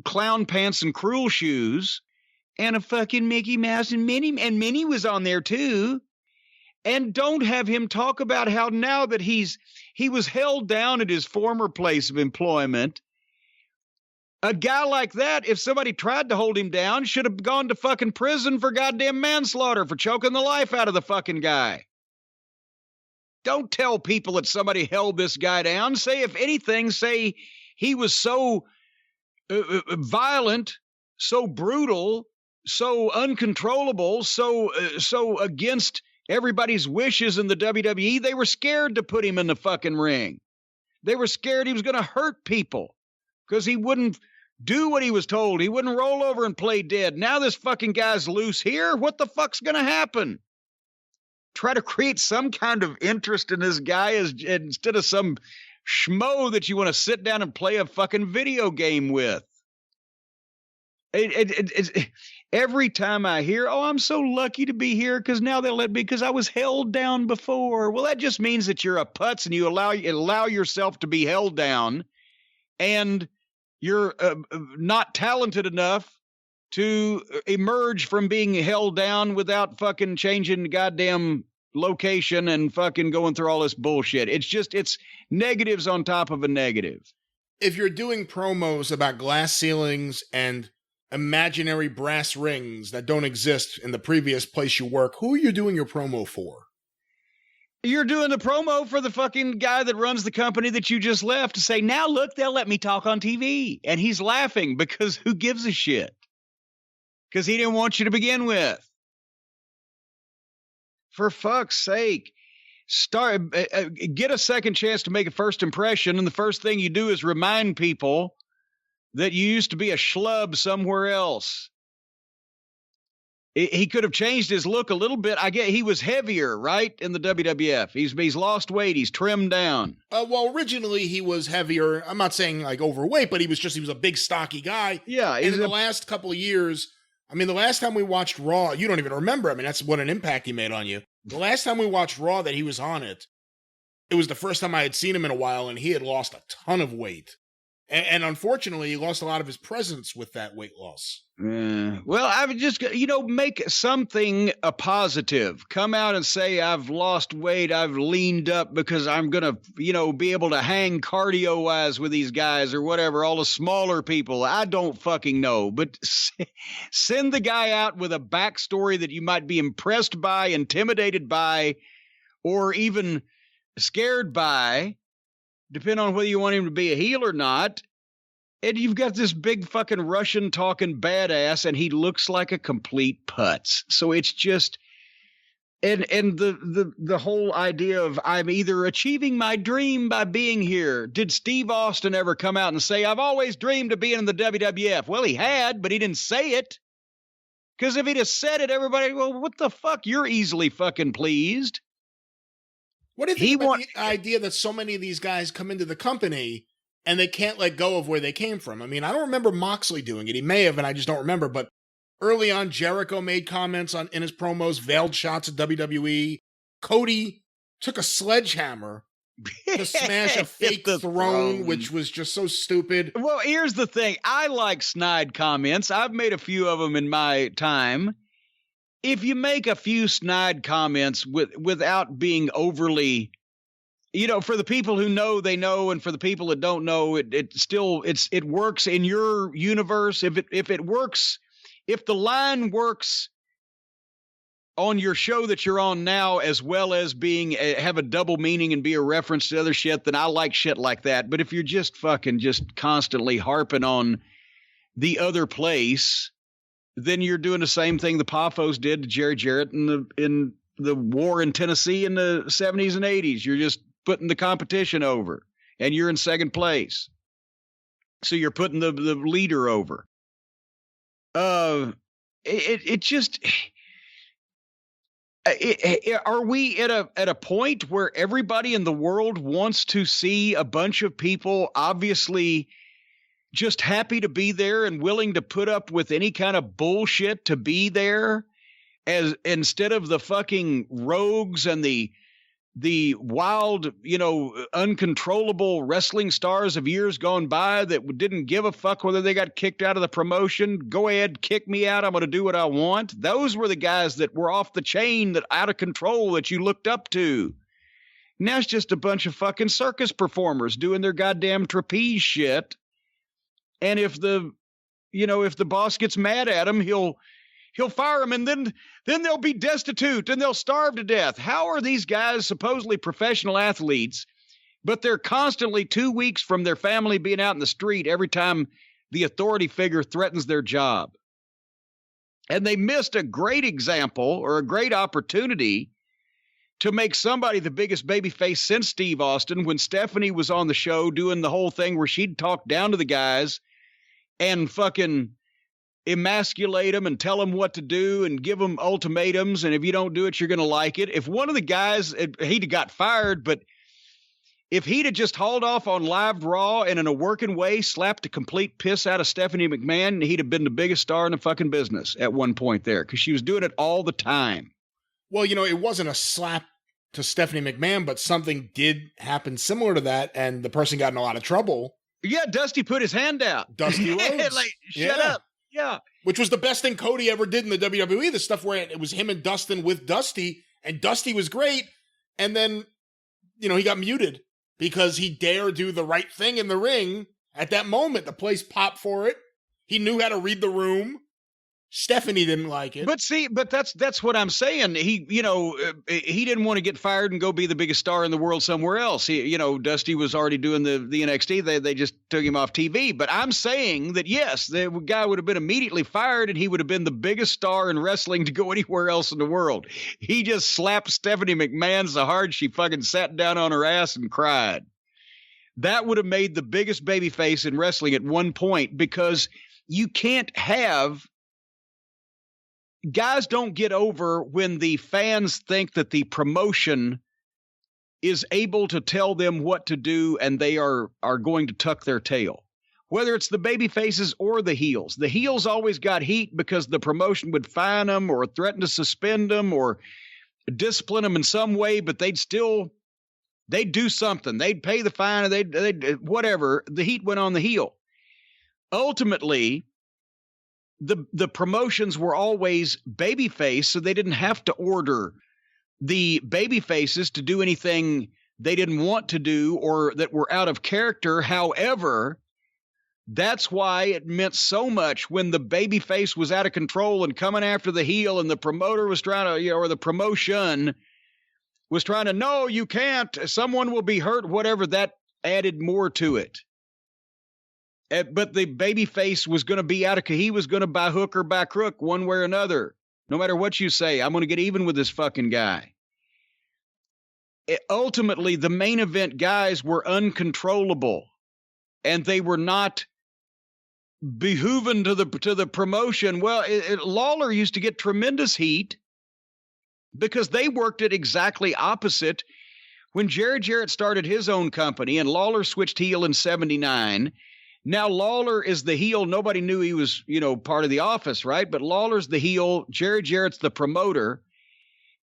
clown pants and cruel shoes and a fucking Mickey Mouse and Minnie was on there too. And don't have him talk about how now that he was held down at his former place of employment. A guy like that, if somebody tried to hold him down, should have gone to fucking prison for goddamn manslaughter for choking the life out of the fucking guy. Don't tell people that somebody held this guy down. Say, if anything, say he was so violent, so brutal, so uncontrollable, so against everybody's wishes in the WWE, they were scared to put him in the fucking ring. They were scared he was going to hurt people because he wouldn't do what he was told. He wouldn't roll over and play dead. Now this fucking guy's loose here. What the fuck's going to happen? Try to create some kind of interest in this guy instead of some schmo that you want to sit down and play a fucking video game with. Every time I hear, oh, I'm so lucky to be here because now they'll let me because I was held down before. Well, that just means that you're a putz and you allow yourself to be held down and you're not talented enough to emerge from being held down without fucking changing the goddamn location and fucking going through all this bullshit. It's negatives on top of a negative. If you're doing promos about glass ceilings and imaginary brass rings that don't exist in the previous place you work, who are you doing your promo for? You're doing the promo for the fucking guy that runs the company that you just left to say, now look, they'll let me talk on TV. And he's laughing because who gives a shit? Because he didn't want you to begin with. For fuck's sake. Get a second chance to make a first impression, and the first thing you do is remind people that you used to be a schlub somewhere else. He could have changed his look a little bit. I get he was heavier, right, in the WWF. He's lost weight. He's trimmed down. Well, originally he was heavier. I'm not saying like overweight, but he was a big stocky guy. Yeah. And in the last couple of years, I mean, the last time we watched Raw, you don't even remember. I mean, that's what an impact he made on you. The last time we watched Raw that he was on it was the first time I had seen him in a while, and he had lost a ton of weight. And unfortunately, he lost a lot of his presence with that weight loss. Well, I would just, make something a positive. Come out and say, I've lost weight. I've leaned up because I'm going to, be able to hang cardio-wise with these guys or whatever, all the smaller people. I don't fucking know. But send the guy out with a backstory that you might be impressed by, intimidated by, or even scared by, depending on whether you want him to be a heel or not. And you've got this big fucking Russian talking badass, and he looks like a complete putz. So it's just, and the whole idea of I'm either achieving my dream by being here. Did Steve Austin ever come out and say, I've always dreamed of being in the WWF? Well, he had, but he didn't say it. Because if he'd have said it, everybody, well, what the fuck? You're easily fucking pleased. What do you think about the idea that so many of these guys come into the company and they can't let go of where they came from? I mean, I don't remember Moxley doing it. He may have, and I just don't remember. But early on, Jericho made comments in his promos, veiled shots at WWE. Cody took a sledgehammer to smash a fake throne, which was just so stupid. Well, here's the thing. I like snide comments. I've made a few of them in my time. If you make a few snide comments without being overly, for the people who know, they know, and for the people that don't know, it works in your universe. If it works, if the line works on your show that you're on now, as well as being have a double meaning and be a reference to other shit, then I like shit like that. But if you're just fucking just constantly harping on the other place, then you're doing the same thing the Poffos did to Jerry Jarrett in the war in Tennessee in the 70s and 80s. You're just putting the competition over, and you're in second place. So you're putting the leader over. Are we at a point where everybody in the world wants to see a bunch of people obviously just happy to be there and willing to put up with any kind of bullshit to be there, as instead of the fucking rogues and the wild, uncontrollable wrestling stars of years gone by that didn't give a fuck whether they got kicked out of the promotion? Go ahead, kick me out. I'm going to do what I want. Those were the guys that were off the chain, that out of control, that you looked up to. Now it's just a bunch of fucking circus performers doing their goddamn trapeze shit. And if the boss gets mad at him, he'll fire them, and then they'll be destitute and they'll starve to death. How are these guys supposedly professional athletes, but they're constantly 2 weeks from their family being out in the street every time the authority figure threatens their job? And they missed a great example or a great opportunity to make somebody the biggest babyface since Steve Austin, when Stephanie was on the show doing the whole thing where she'd talk down to the guys and fucking emasculate them and tell them what to do and give them ultimatums. And if you don't do it, you're going to like it. If one of the guys, he'd got fired, but if he'd have just hauled off on Live Raw and in a working way slapped the complete piss out of Stephanie McMahon, he'd have been the biggest star in the fucking business at one point there, because she was doing it all the time. Well, it wasn't a slap to Stephanie McMahon, but something did happen similar to that, and the person got in a lot of trouble. Yeah, Dusty put his hand out. Dusty Rhodes. Shut up. Yeah. Which was the best thing Cody ever did in the WWE, the stuff where it was him and Dustin with Dusty, and Dusty was great, and then, he got muted because he dared do the right thing in the ring. At that moment, the place popped for it. He knew how to read the room. Stephanie didn't like it. But that's what I'm saying. He didn't want to get fired and go be the biggest star in the world somewhere else. Dusty was already doing the NXT. They just took him off TV. But I'm saying that, yes, the guy would have been immediately fired and he would have been the biggest star in wrestling to go anywhere else in the world. He just slapped Stephanie McMahon so hard she fucking sat down on her ass and cried. That would have made the biggest babyface in wrestling at one point, because you can't have... Guys don't get over when the fans think that the promotion is able to tell them what to do and they are going to tuck their tail. Whether it's the baby faces or the heels. The heels always got heat because the promotion would fine them or threaten to suspend them or discipline them in some way, but they'd do something. They'd pay the fine, and they'd whatever. The heat went on the heel. Ultimately, the promotions were always babyface, so they didn't have to order the babyfaces to do anything they didn't want to do or that were out of character. However, that's why it meant so much when the babyface was out of control and coming after the heel, and the promoter was trying to, or the promotion was trying to, no, you can't, someone will be hurt, whatever. That added more to it. But the babyface was going to be he was going to by hook or by crook, one way or another. No matter what you say, I'm going to get even with this fucking guy. Ultimately, the main event guys were uncontrollable, and they were not behooving to the promotion. Well, Lawler used to get tremendous heat because they worked it exactly opposite. When Jerry Jarrett started his own company and Lawler switched heel in 79, now Lawler is the heel. Nobody knew he was, part of the office, right? But Lawler's the heel. Jerry Jarrett's the promoter.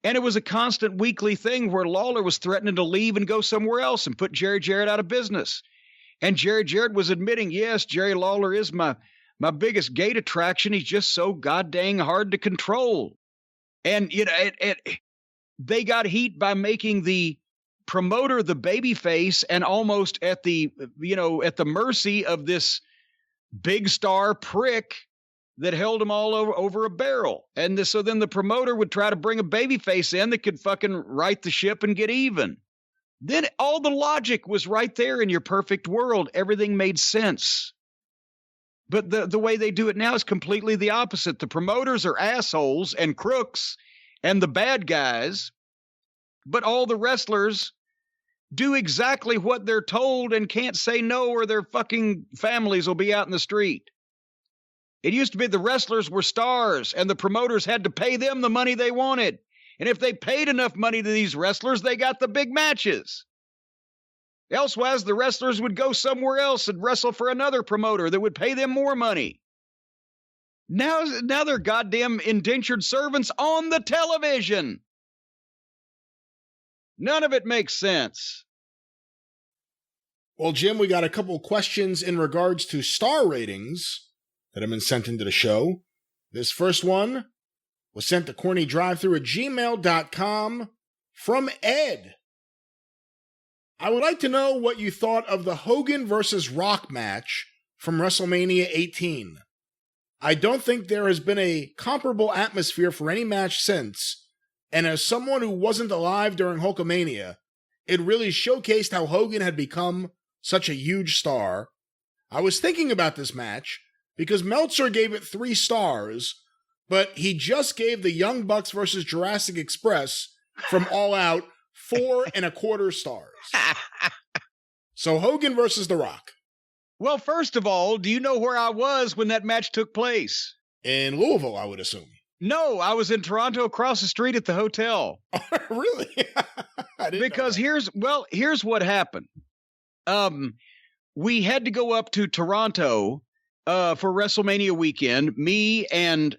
And it was a constant weekly thing where Lawler was threatening to leave and go somewhere else and put Jerry Jarrett out of business. And Jerry Jarrett was admitting, yes, Jerry Lawler is my biggest gate attraction. He's just so goddamn hard to control. And, they got heat by making the promoter the babyface and almost at the mercy of this big star prick that held them all over a barrel. And so then the promoter would try to bring a babyface in that could fucking right the ship and get even. Then all the logic was right there in your perfect world. Everything made sense. But the way they do it now is completely the opposite. The promoters are assholes and crooks and the bad guys, but all the wrestlers do exactly what they're told and can't say no or their fucking families will be out in the street. It used to be the wrestlers were stars and the promoters had to pay them the money they wanted. And if they paid enough money to these wrestlers, they got the big matches. Elsewise, the wrestlers would go somewhere else and wrestle for another promoter that would pay them more money. Now they're goddamn indentured servants on the television. None of it makes sense. Well, Jim, we got a couple questions in regards to star ratings that have been sent into the show. This first one was sent to CornyDriveThru@gmail.com from Ed. I would like to know what you thought of the Hogan versus Rock match from WrestleMania 18. I don't think there has been a comparable atmosphere for any match since, and as someone who wasn't alive during Hulkamania, it really showcased how Hogan had become such a huge star. I was thinking about this match because Meltzer gave it 3 stars, but he just gave the Young Bucks versus Jurassic Express from All Out 4.25 stars. So Hogan versus The Rock. Well, first of all, do you know where I was when that match took place? In Louisville, I would assume. No, I was in Toronto across the street at the hotel. Really? Because here's what happened. We had to go up to Toronto for WrestleMania weekend. Me and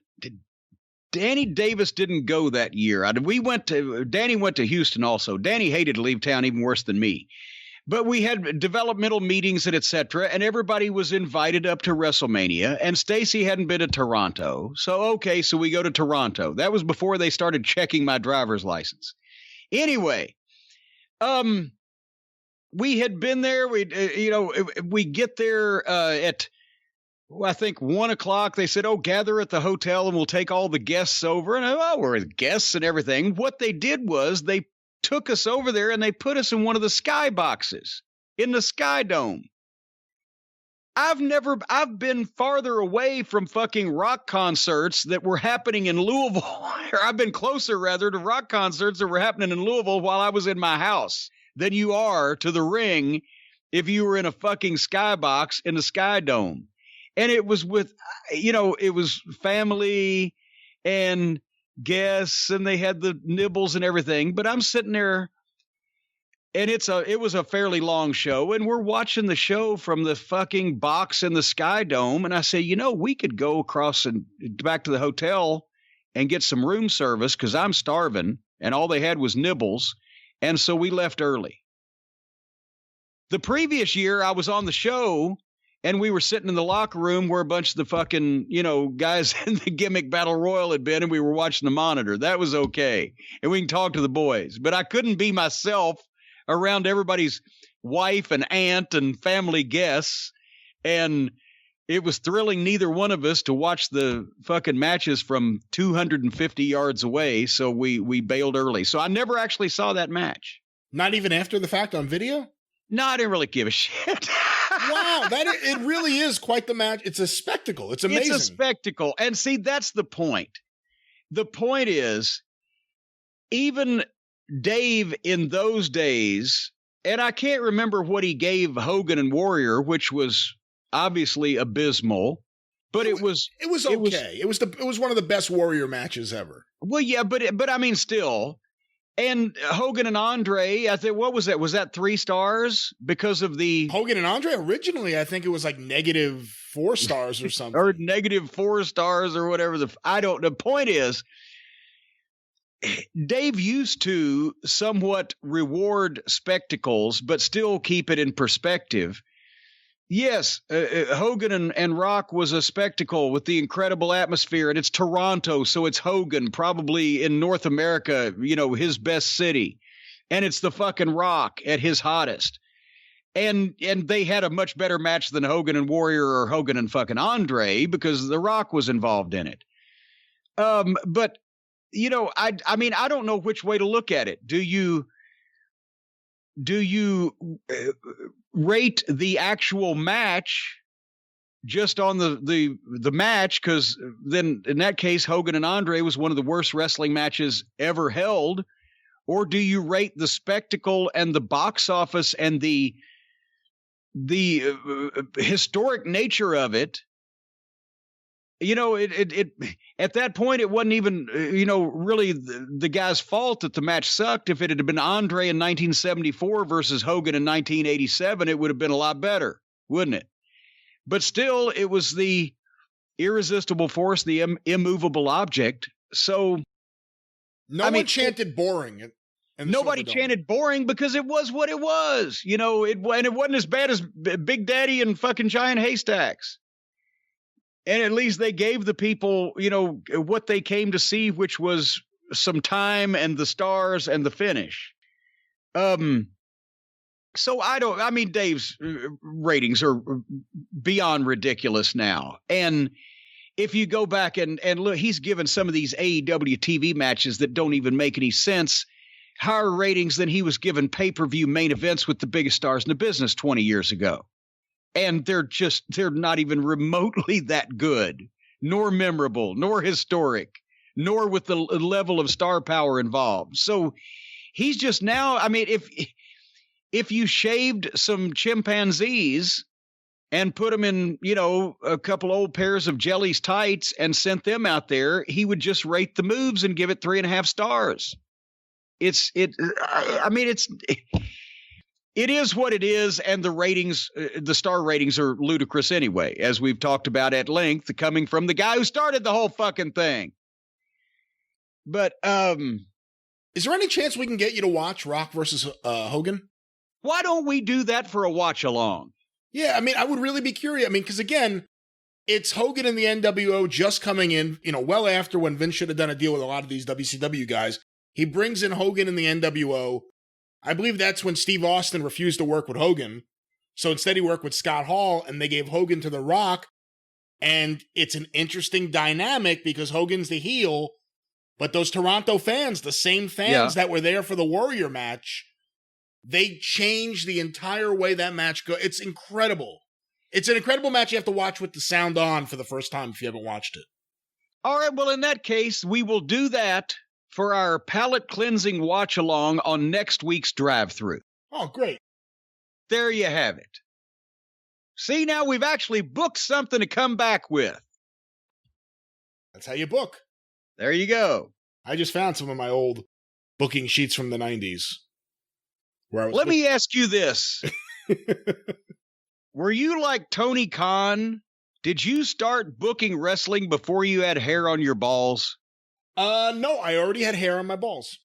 Danny Davis didn't go that year. Danny went to Houston also. Danny hated to leave town even worse than me. But we had developmental meetings and etc. And everybody was invited up to WrestleMania. And Stacy hadn't been to Toronto. So we go to Toronto. That was before they started checking my driver's license. Anyway, we had been there. We get there at, I think 1:00. They said, gather at the hotel and we'll take all the guests over. And we're guests and everything. What they did was they took us over there and they put us in one of the sky boxes in the Sky Dome. I've been farther away from fucking rock concerts that were happening in Louisville, or I've been closer rather to rock concerts that were happening in Louisville while I was in my house than you are to the ring if you were in a fucking skybox in the Sky Dome. And it was with, it was family and guests and they had the nibbles and everything, but I'm sitting there and it was a fairly long show and we're watching the show from the fucking box in the Sky Dome. And I say, we could go across and back to the hotel and get some room service because I'm starving and all they had was nibbles. And so we left early. The previous year I was on the show and we were sitting in the locker room where a bunch of the fucking, guys in the gimmick battle royal had been, and we were watching the monitor. That was okay. And we can talk to the boys. But I couldn't be myself around everybody's wife and aunt and family guests. And it was thrilling neither one of us to watch the fucking matches from 250 yards away. So we bailed early. So I never actually saw that match. Not even after the fact on video? No, I didn't really give a shit. Wow, it really is quite the match. It's a spectacle. It's amazing. It's a spectacle. And see, that's the point. The point is, even Dave in those days, and I can't remember what he gave Hogan and Warrior, which was obviously abysmal, but it was okay. It was one of the best Warrior matches ever. Well, yeah, but I mean, still. And Hogan and Andre, I think, what was that? Was that 3 stars because of the Hogan and Andre? Originally, I think it was like -4 stars or something, or -4 stars or whatever. The point is, Dave used to somewhat reward spectacles, but still keep it in perspective. Yes, Hogan and Rock was a spectacle with the incredible atmosphere, and it's Toronto, so it's Hogan, probably in North America, his best city, and it's the fucking Rock at his hottest. And they had a much better match than Hogan and Warrior or Hogan and fucking Andre because The Rock was involved in it. But, you know, I mean, I don't know which way to look at it. Do you rate the actual match just on the match? Because then in that case, Hogan and Andre was one of the worst wrestling matches ever held. Or do you rate the spectacle and the box office and the historic nature of it? You know, it at that point, it wasn't even, you know, really the guy's fault that the match sucked. If it had been Andre in 1974 versus Hogan in 1987, it would have been a lot better, wouldn't it? But still, it was the irresistible force, the immovable object. So no one chanted boring. Nobody chanted boring because it was what it was. You know, it wasn't as bad as Big Daddy and fucking Giant Haystacks. And at least they gave the people, you know, what they came to see, which was some time and the stars and the finish. So I mean, Dave's ratings are beyond ridiculous now. And if you go back and look, he's given some of these AEW TV matches that don't even make any sense higher ratings than he was given pay-per-view main events with the biggest stars in the business 20 years ago. And they're not even remotely that good, nor memorable, nor historic, nor with the level of star power involved. So he's just now, I mean, if you shaved some chimpanzees and put them in, you know, a couple old pairs of Jelly's tights and sent them out there, he would just rate the moves and give it 3.5 stars. It is what it is, and the ratings, the star ratings are ludicrous anyway, as we've talked about at length, coming from the guy who started the whole fucking thing. But is there any chance we can get you to watch Rock versus Hogan? Why don't we do that for a watch along? Yeah, I mean, I would really be curious. I mean, because again, it's Hogan and the NWO just coming in, you know, well after when Vince should have done a deal with a lot of these WCW guys. He brings in Hogan and the NWO. I believe that's when Steve Austin refused to work with Hogan. So instead he worked with Scott Hall, and they gave Hogan to The Rock. And it's an interesting dynamic because Hogan's the heel, but those Toronto fans, the same fans that were there for the Warrior match, they changed the entire way that match goes. It's incredible. It's an incredible match you have to watch with the sound on for the first time if you haven't watched it. All right, well, in that case, we will do that for our palate cleansing watch along on next week's Drive Thru. Oh, great. There you have it. See, now we've actually booked something to come back with. That's how you book. There you go. I just found some of my old booking sheets from the 90s. Let me ask you this. Were you like Tony Khan? Did you start booking wrestling before you had hair on your balls? No, I already had hair on my balls.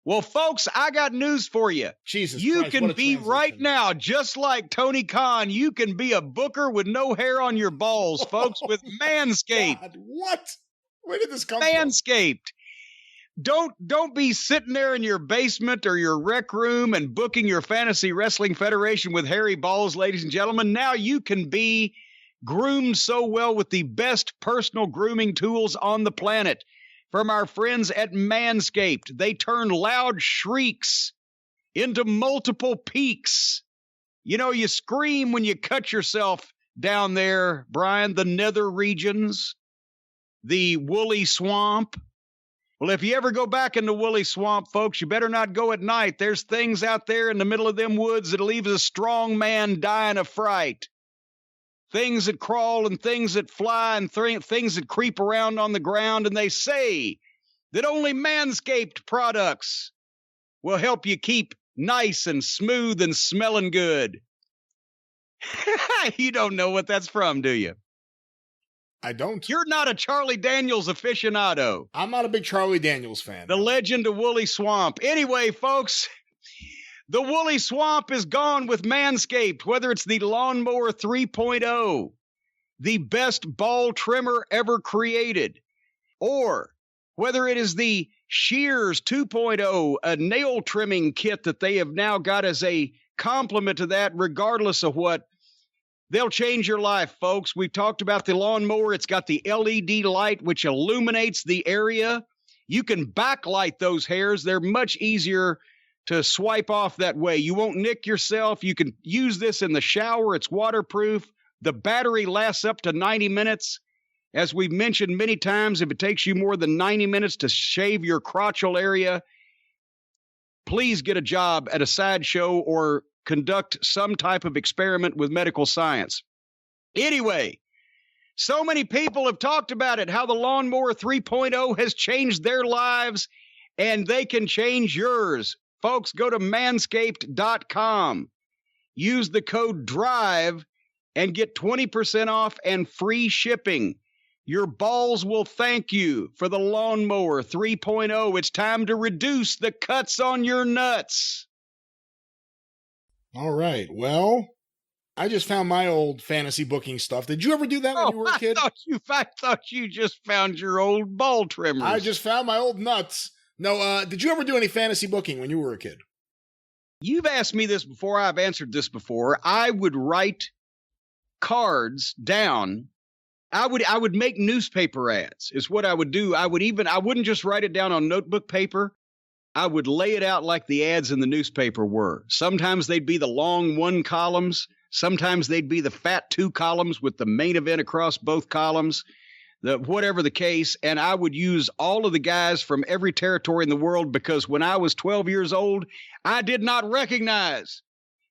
Well, folks, I got news for you. Jesus you Christ, can be right now, just like Tony Khan, you can be a booker with no hair on your balls, folks, with Manscaped. God, what? Where did this come from? Manscaped. Don't be sitting there in your basement or your rec room and booking your fantasy wrestling federation with hairy balls, ladies and gentlemen. Now you can be groomed so well with the best personal grooming tools on the planet. From our friends at Manscaped, they turn loud shrieks into multiple peaks. You know, you scream when you cut yourself down there, Brian, the nether regions, the woolly swamp. Well, if you ever go back in the woolly swamp, folks, you better not go at night. There's things out there in the middle of them woods that'll leave a strong man dying of fright. Things that crawl and things that fly and things that creep around on the ground. And they say that only Manscaped products will help you keep nice and smooth and smelling good. You don't know what that's from, do you? I don't. You're not a Charlie Daniels aficionado. I'm not a big Charlie Daniels fan. The legend of Woolly Swamp. Anyway, folks, the Woolly Swamp is gone with Manscaped, whether it's the Lawnmower 3.0, the best ball trimmer ever created, or whether it is the Shears 2.0, a nail trimming kit that they have now got as a complement to that, regardless of what. They'll change your life, folks. We've talked about the lawnmower. It's got the LED light, which illuminates the area. You can backlight those hairs. They're much easier to swipe off that way. You won't nick yourself. You can use this in the shower. It's waterproof. The battery lasts up to 90 minutes. As we've mentioned many times, if it takes you more than 90 minutes to shave your crotchal area, please get a job at a sideshow or conduct some type of experiment with medical science. Anyway, so many people have talked about it, how the Lawnmower 3.0 has changed their lives, and they can change yours. Folks, go to manscaped.com. Use the code DRIVE and get 20% off and free shipping. Your balls will thank you for the Lawnmower 3.0. It's time to reduce the cuts on your nuts. All right. Well, I just found my old fantasy booking stuff. Did you ever do that when you were a kid? I thought you just found your old ball trimmers. I just found my old nuts. No, did you ever do any fantasy booking when you were a kid? You've asked me this before. I've answered this before. I would write cards down. I would make newspaper ads is what I would do. I wouldn't just write it down on notebook paper. I would lay it out like the ads in the newspaper were. Sometimes they'd be the long 1 columns. Sometimes they'd be the fat 2 columns with the main event across both columns, whatever the case. And I would use all of the guys from every territory in the world because when I was 12 years old, I did not recognize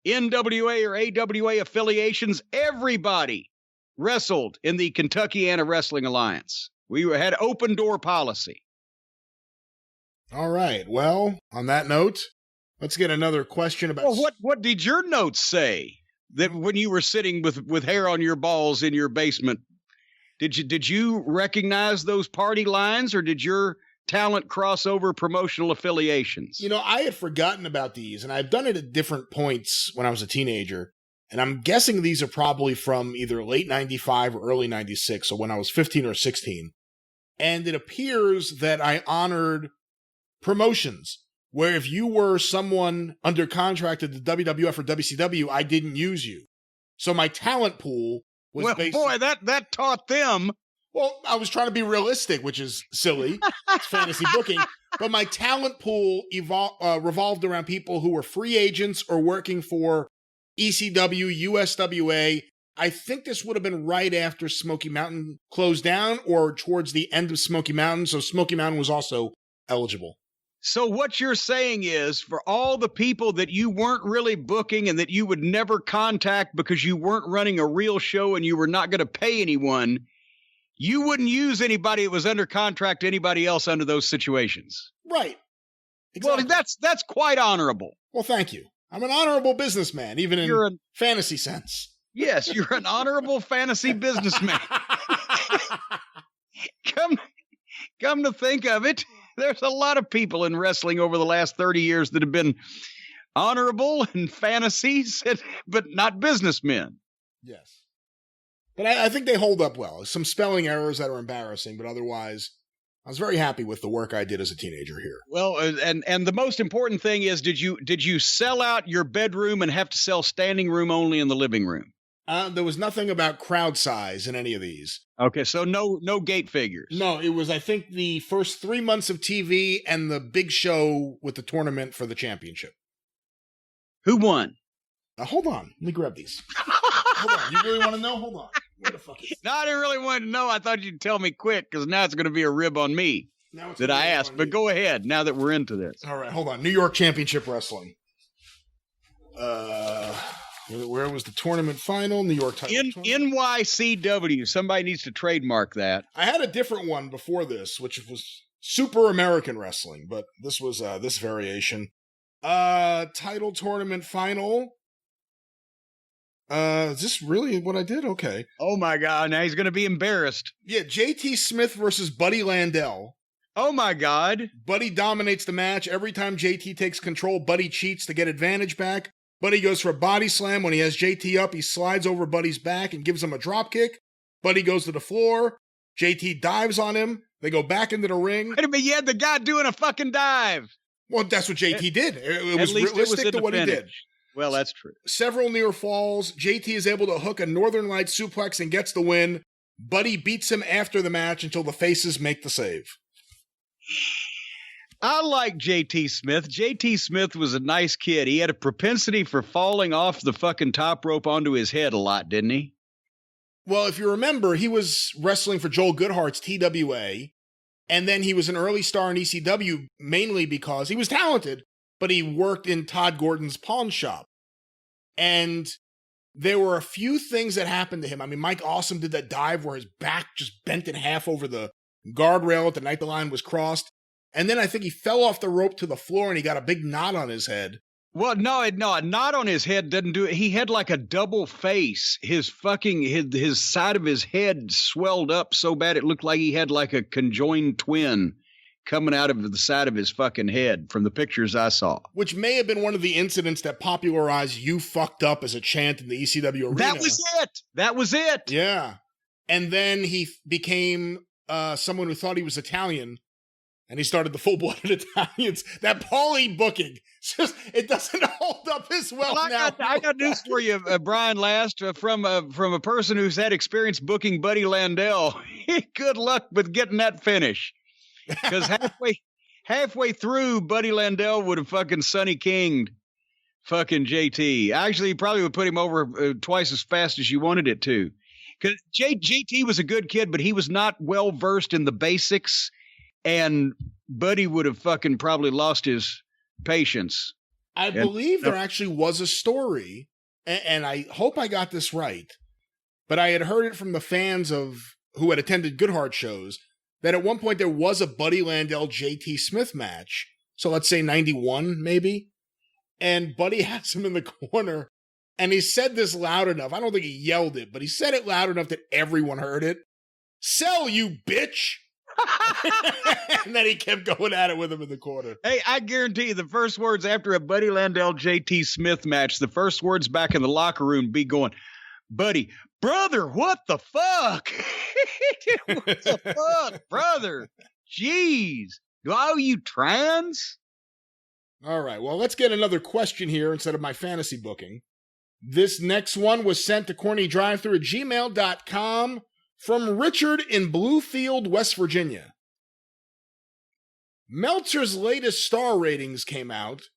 NWA or AWA affiliations. Everybody wrestled in the Kentuckiana Wrestling Alliance. We had open door policy. All right. Well, on that note, let's get another question about... Well, what did your notes say that when you were sitting with hair on your balls in your basement? Did you recognize those party lines, or did your talent cross over promotional affiliations? You know, I had forgotten about these, and I've done it at different points when I was a teenager, and I'm guessing these are probably from either late 95 or early 96, so when I was 15 or 16. And it appears that I honored promotions where if you were someone under contract at the WWF or WCW, I didn't use you. So my talent pool was that taught them. Well, I was trying to be realistic, which is silly. It's fantasy booking. But my talent pool revolved around people who were free agents or working for ECW, USWA. I think this would have been right after Smoky Mountain closed down or towards the end of Smoky Mountain. So Smoky Mountain was also eligible. So what you're saying is for all the people that you weren't really booking and that you would never contact because you weren't running a real show and you were not going to pay anyone, you wouldn't use anybody that was under contract to anybody else under those situations. Right. Exactly. Well, that's quite honorable. Well, thank you. I'm an honorable businessman, even in fantasy sense. Yes, you're an honorable fantasy businessman. Come to think of it, there's a lot of people in wrestling over the last 30 years that have been honorable and fantasies, but not businessmen. Yes. But I think they hold up well. Some spelling errors that are embarrassing, but otherwise, I was very happy with the work I did as a teenager here. Well, and the most important thing is, did you sell out your bedroom and have to sell standing room only in the living room? There was nothing about crowd size in any of these. Okay, so no gate figures. No, it was, I think, the first 3 months of TV and the big show with the tournament for the championship. Who won? Hold on. Let me grab these. Hold on. You really want to know? Hold on. Where the fuck is this? No, I didn't really want to know. I thought you'd tell me quick because now it's going to be a rib on me that I asked. But go ahead now that we're into this. All right, hold on. New York Championship Wrestling. Where was the tournament final? New York title. NYCW. Somebody needs to trademark that. I had a different one before this, which was Super American Wrestling, but this was this variation. Title tournament final. Is this really what I did? Okay. Oh my God! Now he's going to be embarrassed. Yeah, JT Smith versus Buddy Landel. Oh my God! Buddy dominates the match. Every time JT takes control, Buddy cheats to get advantage back. Buddy goes for a body slam. When he has JT up, he slides over Buddy's back and gives him a drop kick. Buddy goes to the floor. JT dives on him. They go back into the ring. Wait a minute, you had the guy doing a fucking dive. Well, that's what JT did. It was realistic to what he did. Well, that's true. Several near falls. JT is able to hook a Northern Light suplex and gets the win. Buddy beats him after the match until the faces make the save. I like JT Smith. JT Smith was a nice kid. He had a propensity for falling off the fucking top rope onto his head a lot, didn't he? Well, if you remember, he was wrestling for Joel Goodhart's TWA, and then he was an early star in ECW mainly because he was talented, but he worked in Todd Gordon's pawn shop. And there were a few things that happened to him. I mean, Mike Awesome did that dive where his back just bent in half over the guardrail at the night the line was crossed. And then I think he fell off the rope to the floor and he got a big knot on his head. Well, no, a knot on his head doesn't do it. He had like a double face. His side of his head swelled up so bad it looked like he had like a conjoined twin coming out of the side of his fucking head from the pictures I saw. Which may have been one of the incidents that popularized "You fucked up" as a chant in the ECW arena. That was it. Yeah. And then he became someone who thought he was Italian. And he started the full-blooded Italians. That Paulie booking, it doesn't hold up as well now. I got news for you, Brian Last, from a person who's had experience booking Buddy Landell. Good luck with getting that finish. Because halfway through, Buddy Landell would have fucking Sonny King'd fucking JT. Actually, he probably would put him over twice as fast as you wanted it to. Because JT was a good kid, but he was not well-versed in the basics. And Buddy would have fucking probably lost his patience. I believe there actually was a story, and I hope I got this right, but I had heard it from the fans who had attended Goodhart shows, that at one point there was a Buddy Landell JT Smith match. So let's say 91, maybe. And Buddy has him in the corner, and he said this loud enough. I don't think he yelled it, but he said it loud enough that everyone heard it. "Sell, you bitch!" And then he kept going at it with him in the corner. Hey, I guarantee you the first words after a Buddy Landell JT Smith match, the first words back in the locker room be going, "Buddy, brother, what the fuck?" What the fuck, brother? Jeez. Oh, you trans? All right, well, let's get another question here instead of my fantasy booking. This next one was sent to CornyDriveThru@gmail.com. From Richard in Bluefield, West Virginia. Meltzer's latest star ratings came out,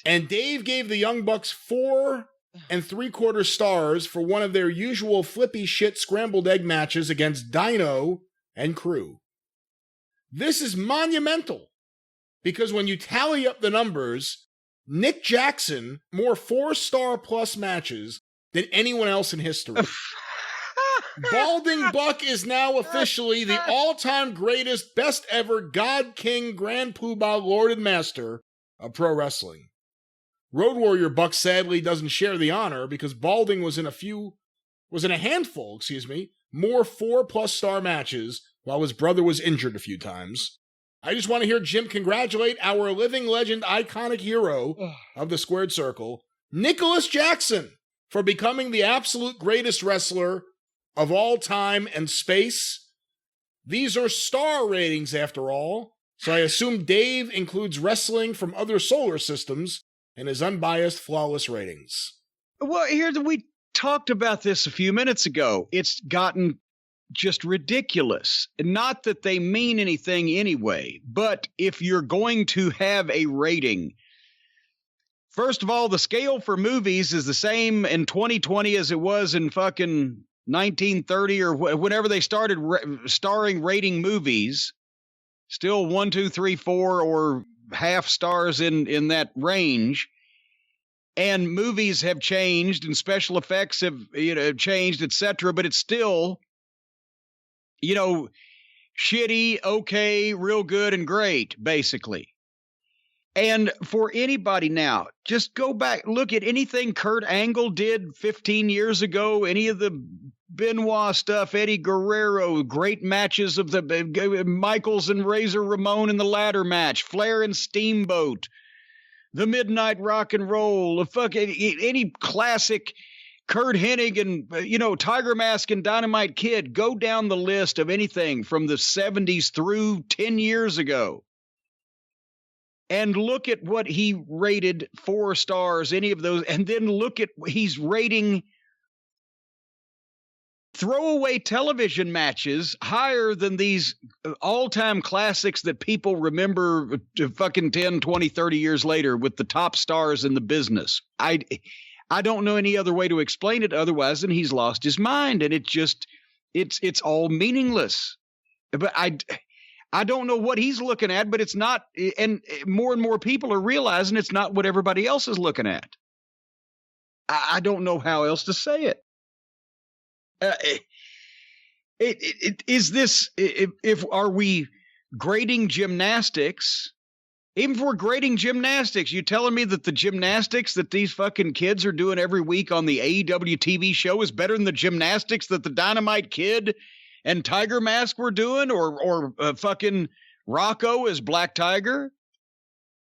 and Dave gave the Young Bucks 4 3/4 stars for one of their usual flippy shit scrambled egg matches against Dino and Crew. This is monumental, because when you tally up the numbers, Nick Jackson more 4-star plus matches than anyone else in history. Balding Buck is now officially the all-time greatest, best ever God King, Grand Poobah, Lord and Master of pro wrestling. Road Warrior Buck sadly doesn't share the honor because Balding was in a handful, more 4+ star matches while his brother was injured a few times. I just want to hear Jim congratulate our living legend, iconic hero of the Squared Circle, Nicholas Jackson, for becoming the absolute greatest wrestler of all time and space. These are star ratings after all, so I assume Dave includes wrestling from other solar systems in his unbiased, flawless ratings. Well, we talked about this a few minutes ago. It's gotten just ridiculous. Not that they mean anything anyway, but if you're going to have a rating, first of all, the scale for movies is the same in 2020 as it was in fucking 1930 or whenever they started starring rating movies. Still 1, 2, 3, 4 or half stars in that range. And movies have changed and special effects have changed, etc. But it's still, shitty, okay, real good, and great, basically. And for anybody now, just go back, look at anything Kurt Angle did 15 years ago, any of the Benoit stuff, Eddie Guerrero, great matches of the Michaels and Razor Ramon in the ladder match, Flair and Steamboat, the Midnight Rock and Roll, any classic Kurt Hennig and, Tiger Mask and Dynamite Kid. Go down the list of anything from the 70s through 10 years ago. and look at what he rated 4 stars, any of those, and then look at he's rating throwaway television matches higher than these all-time classics that people remember fucking 10, 20, 30 years later with the top stars in the business. I don't know any other way to explain it otherwise than he's lost his mind, and it's all meaningless. But I don't know what he's looking at, but it's not, and more people are realizing it's not what everybody else is looking at. I don't know how else to say it. Is this, if are we grading gymnastics? Even if we're grading gymnastics, you telling me that the gymnastics that these fucking kids are doing every week on the AEW TV show is better than the gymnastics that the Dynamite Kid and Tiger Mask were doing, or fucking Rocco as Black Tiger,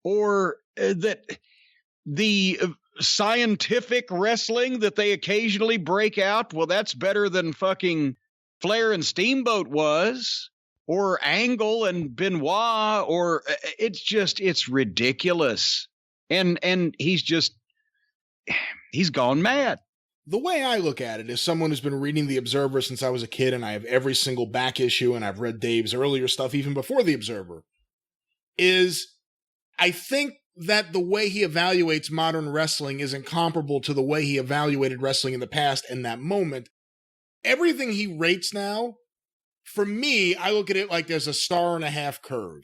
or that the scientific wrestling that they occasionally break out, well, that's better than fucking Flair and Steamboat was, or Angle and Benoit, or it's ridiculous. And he's gone mad. The way I look at it is someone who's been reading The Observer since I was a kid, and I have every single back issue, and I've read Dave's earlier stuff even before The Observer, is I think that the way he evaluates modern wrestling is incomparable to the way he evaluated wrestling in the past in that moment. Everything he rates now, for me, I look at it like there's a 1.5-star curve.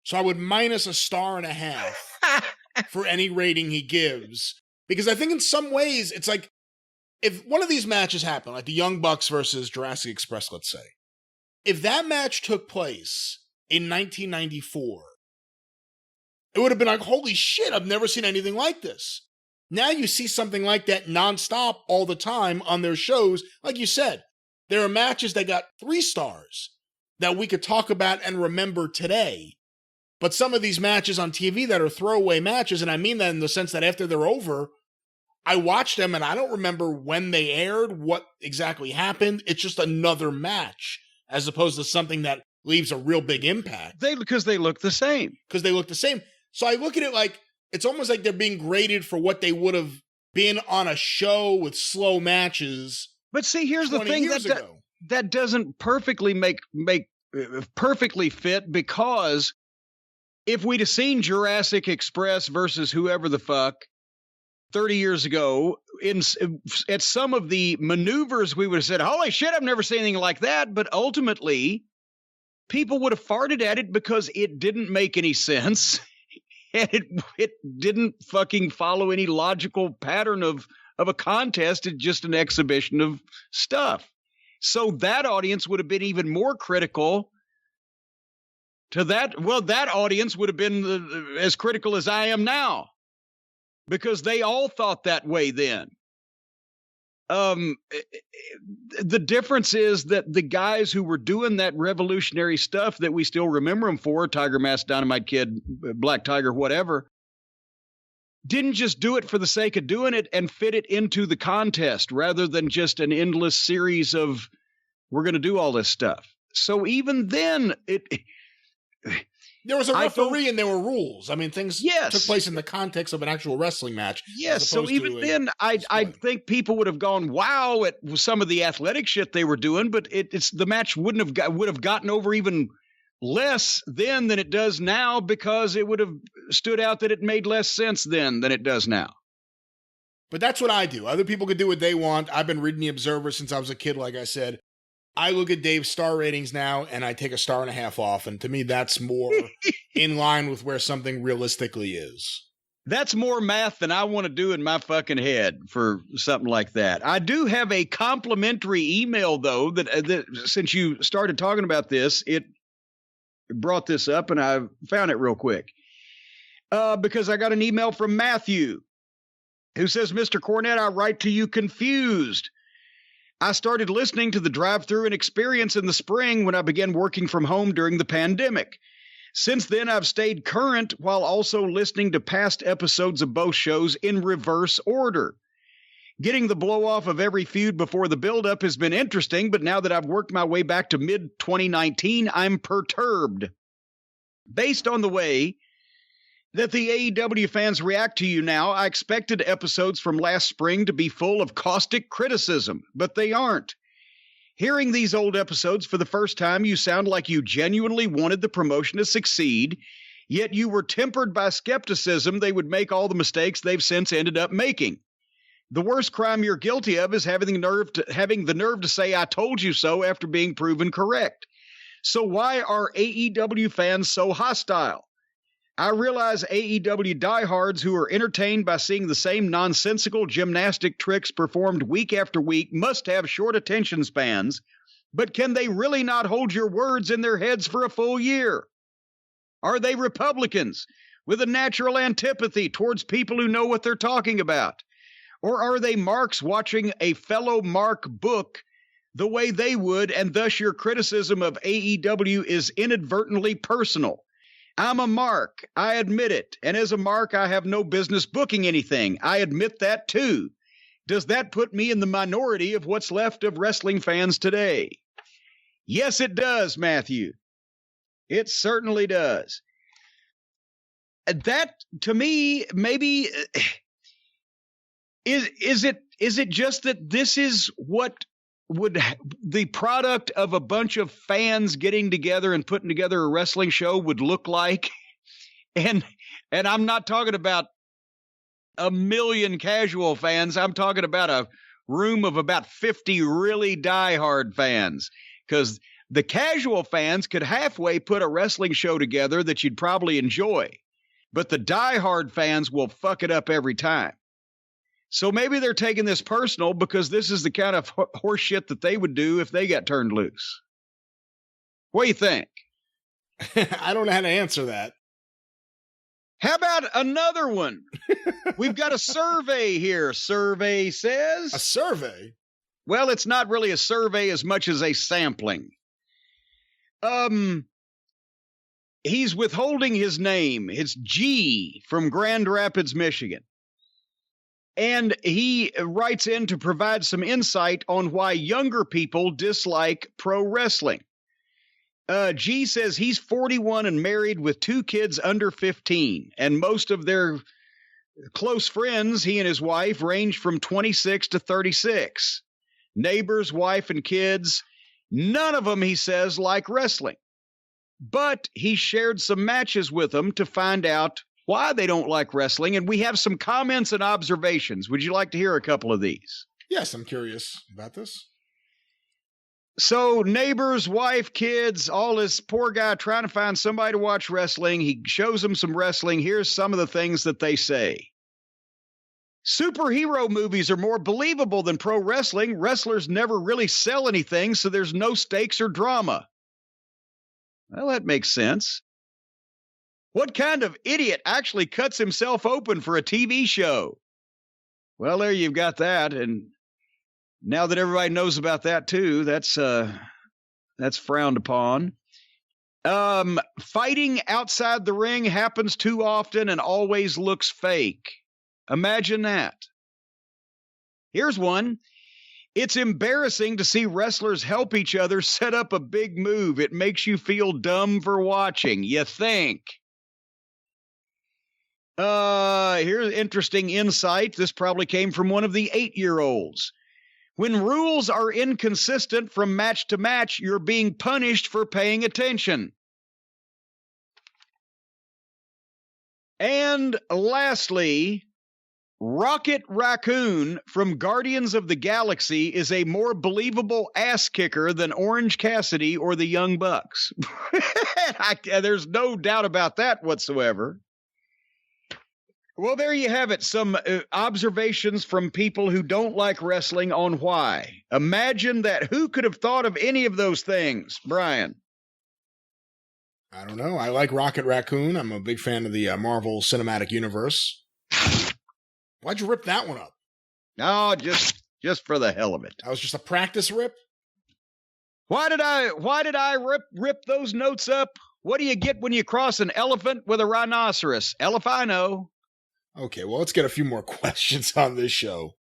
So I would minus 1.5 stars for any rating he gives. Because I think in some ways, it's like, if one of these matches happened, like the Young Bucks versus Jurassic Express, let's say, if that match took place in 1994, it would have been like, holy shit, I've never seen anything like this. Now you see something like that nonstop all the time on their shows. Like you said, there are matches that got 3 stars that we could talk about and remember today. But some of these matches on TV that are throwaway matches, and I mean that in the sense that after they're over, I watch them and I don't remember when they aired, what exactly happened. It's just another match as opposed to something that leaves a real big impact. Because they look the same. So I look at it like, it's almost like they're being graded for what they would have been on a show with slow matches. But see, here's the thing that doesn't perfectly perfectly fit, because if we'd have seen Jurassic Express versus whoever the fuck 30 years ago, at some of the maneuvers, we would have said, holy shit, I've never seen anything like that. But ultimately, people would have farted at it because it didn't make any sense. And it didn't fucking follow any logical pattern of a contest. It's just an exhibition of stuff. So that audience would have been even more critical to that. Well, that audience would have been as critical as I am now, because they all thought that way then. The difference is that the guys who were doing that revolutionary stuff that we still remember them for, Tiger Mask, Dynamite Kid, Black Tiger, whatever, didn't just do it for the sake of doing it and fit it into the contest rather than just an endless series of, we're going to do all this stuff. So even then, there was a referee and there were rules. I mean, things took place in the context of an actual wrestling match. Yes, so even then, I think people would have gone wow at some of the athletic shit they were doing, but the match would have gotten over even less then than it does now, because it would have stood out that it made less sense then than it does now. But that's what I do. Other people can do what they want. I've been reading The Observer since I was a kid, like I said. I look at Dave's star ratings now and I take 1.5 stars off. And to me, that's more in line with where something realistically is. That's more math than I want to do in my fucking head for something like that. I do have a complimentary email, though, that since you started talking about this, it brought this up and I found it real quick. Because I got an email from Matthew who says, Mr. Cornette, I write to you confused. I started listening to the Drive Thru and Experience in the spring when I began working from home during the pandemic. Since then, I've stayed current while also listening to past episodes of both shows in reverse order. Getting the blow-off of every feud before the build-up has been interesting, but now that I've worked my way back to mid-2019, I'm perturbed. Based on the way that the AEW fans react to you now. I expected episodes from last spring to be full of caustic criticism, but they aren't. Hearing these old episodes for the first time, you sound like you genuinely wanted the promotion to succeed, yet you were tempered by skepticism they would make all the mistakes they've since ended up making. The worst crime you're guilty of is having the nerve to say, "I told you so," after being proven correct. So why are AEW fans so hostile? I realize AEW diehards who are entertained by seeing the same nonsensical gymnastic tricks performed week after week must have short attention spans, but can they really not hold your words in their heads for a full year? Are they Republicans with a natural antipathy towards people who know what they're talking about? Or are they Marks watching a fellow Mark book the way they would, and thus your criticism of AEW is inadvertently personal? I'm a Mark, I admit it, and as a Mark, I have no business booking anything. I admit that too. Does that put me in the minority of what's left of wrestling fans today? Yes, it does, Matthew. It certainly does. That, to me, maybe, is it just that this is what would the product of a bunch of fans getting together and putting together a wrestling show would look like? And I'm not talking about a million casual fans. I'm talking about a room of about 50 really diehard fans, because the casual fans could halfway put a wrestling show together that you'd probably enjoy, but the diehard fans will fuck it up every time. So maybe they're taking this personal because this is the kind of horse shit that they would do if they got turned loose. What do you think? I don't know how to answer that. How about another one? We've got a survey here. Survey says... A survey? Well, it's not really a survey as much as a sampling. He's withholding his name. It's G from Grand Rapids, Michigan. And he writes in to provide some insight on why younger people dislike pro wrestling. G says he's 41 and married with 2 kids under 15, and most of their close friends, he and his wife, range from 26 to 36. Neighbors, wife, and kids, none of them, he says, like wrestling. But he shared some matches with them to find out why they don't like wrestling, and we have some comments and observations. Would you like to hear a couple of these? Yes, I'm curious about this. So, neighbors, wife, kids, all this poor guy trying to find somebody to watch wrestling. He shows them some wrestling. Here's some of the things that they say. Superhero movies are more believable than pro wrestling. Wrestlers never really sell anything, so there's no stakes or drama. Well, that makes sense. What kind of idiot actually cuts himself open for a TV show? Well, there you've got that, and now that everybody knows about that too, that's frowned upon. Fighting outside the ring happens too often and always looks fake. Imagine that. Here's one. It's embarrassing to see wrestlers help each other set up a big move. It makes you feel dumb for watching. You think? Here's interesting insight. This probably came from one of the 8-year-olds. When rules are inconsistent from match to match, you're being punished for paying attention. And lastly, Rocket Raccoon from Guardians of the Galaxy is a more believable ass kicker than Orange Cassidy or the Young Bucks. There's no doubt about that whatsoever. Well, there you have it. Some observations from people who don't like wrestling on why. Imagine that. Who could have thought of any of those things, Brian? I don't know. I like Rocket Raccoon. I'm a big fan of the Marvel Cinematic Universe. Why'd you rip that one up? No, just for the hell of it. That was just a practice rip? Why did I rip those notes up? What do you get when you cross an elephant with a rhinoceros? Elephino. Okay, well, let's get a few more questions on this show.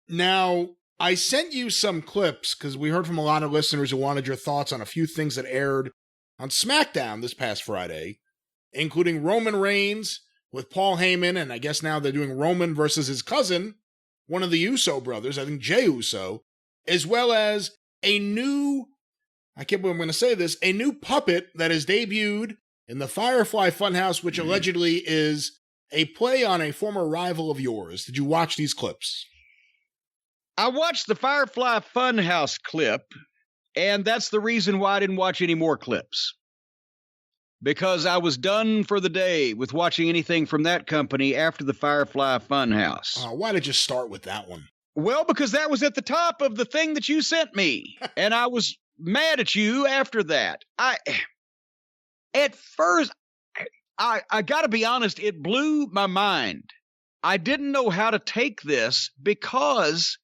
Now, I sent you some clips because we heard from a lot of listeners who wanted your thoughts on a few things that aired on SmackDown this past Friday. including Roman Reigns with Paul Heyman, and I guess now they're doing Roman versus his cousin, one of the Uso brothers, I think Jey Uso, as well as a new, I can't believe I'm going to say this, a new puppet that is debuted in the Firefly Fun House, which allegedly is a play on a former rival of yours. Did you watch these clips? I watched the Firefly Fun House clip, and that's the reason why I didn't watch any more clips. Because I was done for the day with watching anything from that company after the Firefly Fun House. Why did you start with that one? Well, because that was at the top of the thing that you sent me, and I was mad at you after that. At first, I got to be honest, it blew my mind. I didn't know how to take this because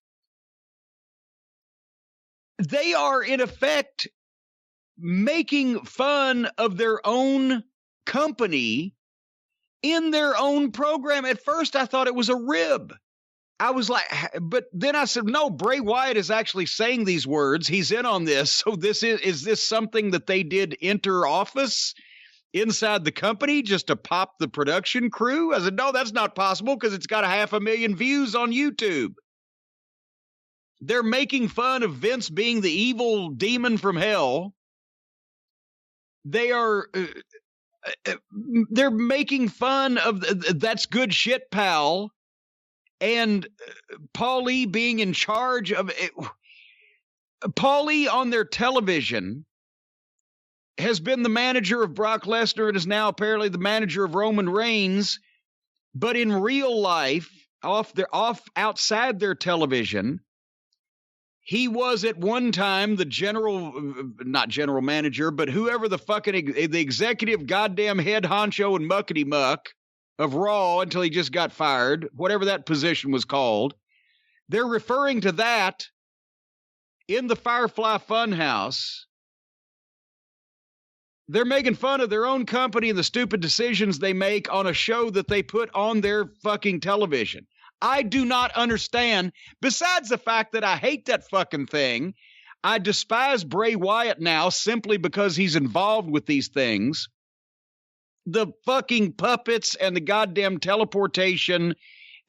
they are, in effect, making fun of their own company in their own program. At first, I thought it was a rib. I was like, but then I said, no, Bray Wyatt is actually saying these words. He's in on this. So is this something that they did inter-office inside the company just to pop the production crew? I said, no, that's not possible because it's got 500,000 views on YouTube. They're making fun of Vince being the evil demon from hell. They're making fun of That's Good Shit, Pal, and Paulie being in charge of it. Paulie on their television has been the manager of Brock Lesnar and is now apparently the manager of Roman Reigns, but in real life, outside their television, he was at one time the not general manager, but whoever the executive goddamn head honcho and muckety muck of Raw until he just got fired, whatever that position was called. They're referring to that in the Firefly Fun House. They're making fun of their own company and the stupid decisions they make on a show that they put on their fucking television. I do not understand. Besides the fact that I hate that fucking thing, I despise Bray Wyatt now simply because he's involved with these things. The fucking puppets and the goddamn teleportation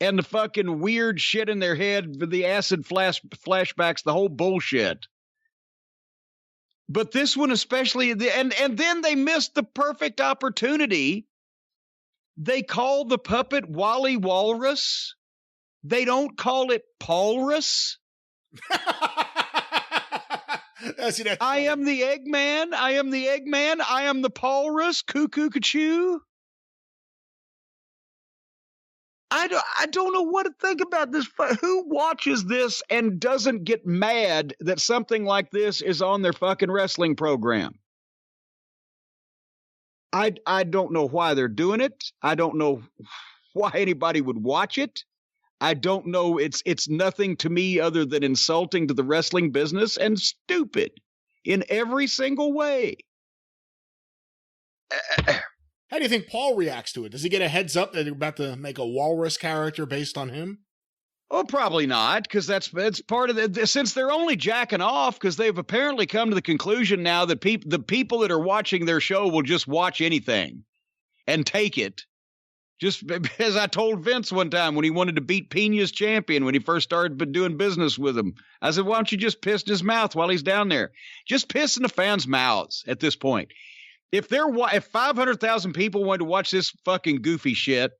and the fucking weird shit in their head, the acid flashbacks, the whole bullshit. But this one especially, and then they missed the perfect opportunity. They call the puppet Wally Walrus. They don't call it Paulrus. I am the Eggman. I am the Eggman. I am the Paulrus. Cuckoo, cachoo. I don't know what to think about this. Who watches this and doesn't get mad that something like this is on their fucking wrestling program? I don't know why they're doing it. I don't know why anybody would watch it. I don't know. It's nothing to me other than insulting to the wrestling business and stupid in every single way. How do you think Paul reacts to it? Does he get a heads up that they're about to make a walrus character based on him? Oh, probably not, because that's part of the. Since they're only jacking off, because they've apparently come to the conclusion now that the people that are watching their show will just watch anything and take it. Just as I told Vince one time when he wanted to beat Pena's champion when he first started doing business with him, I said, "Why don't you just piss in his mouth while he's down there? Just piss in the fans' mouths at this point." If 500,000 people want to watch this fucking goofy shit,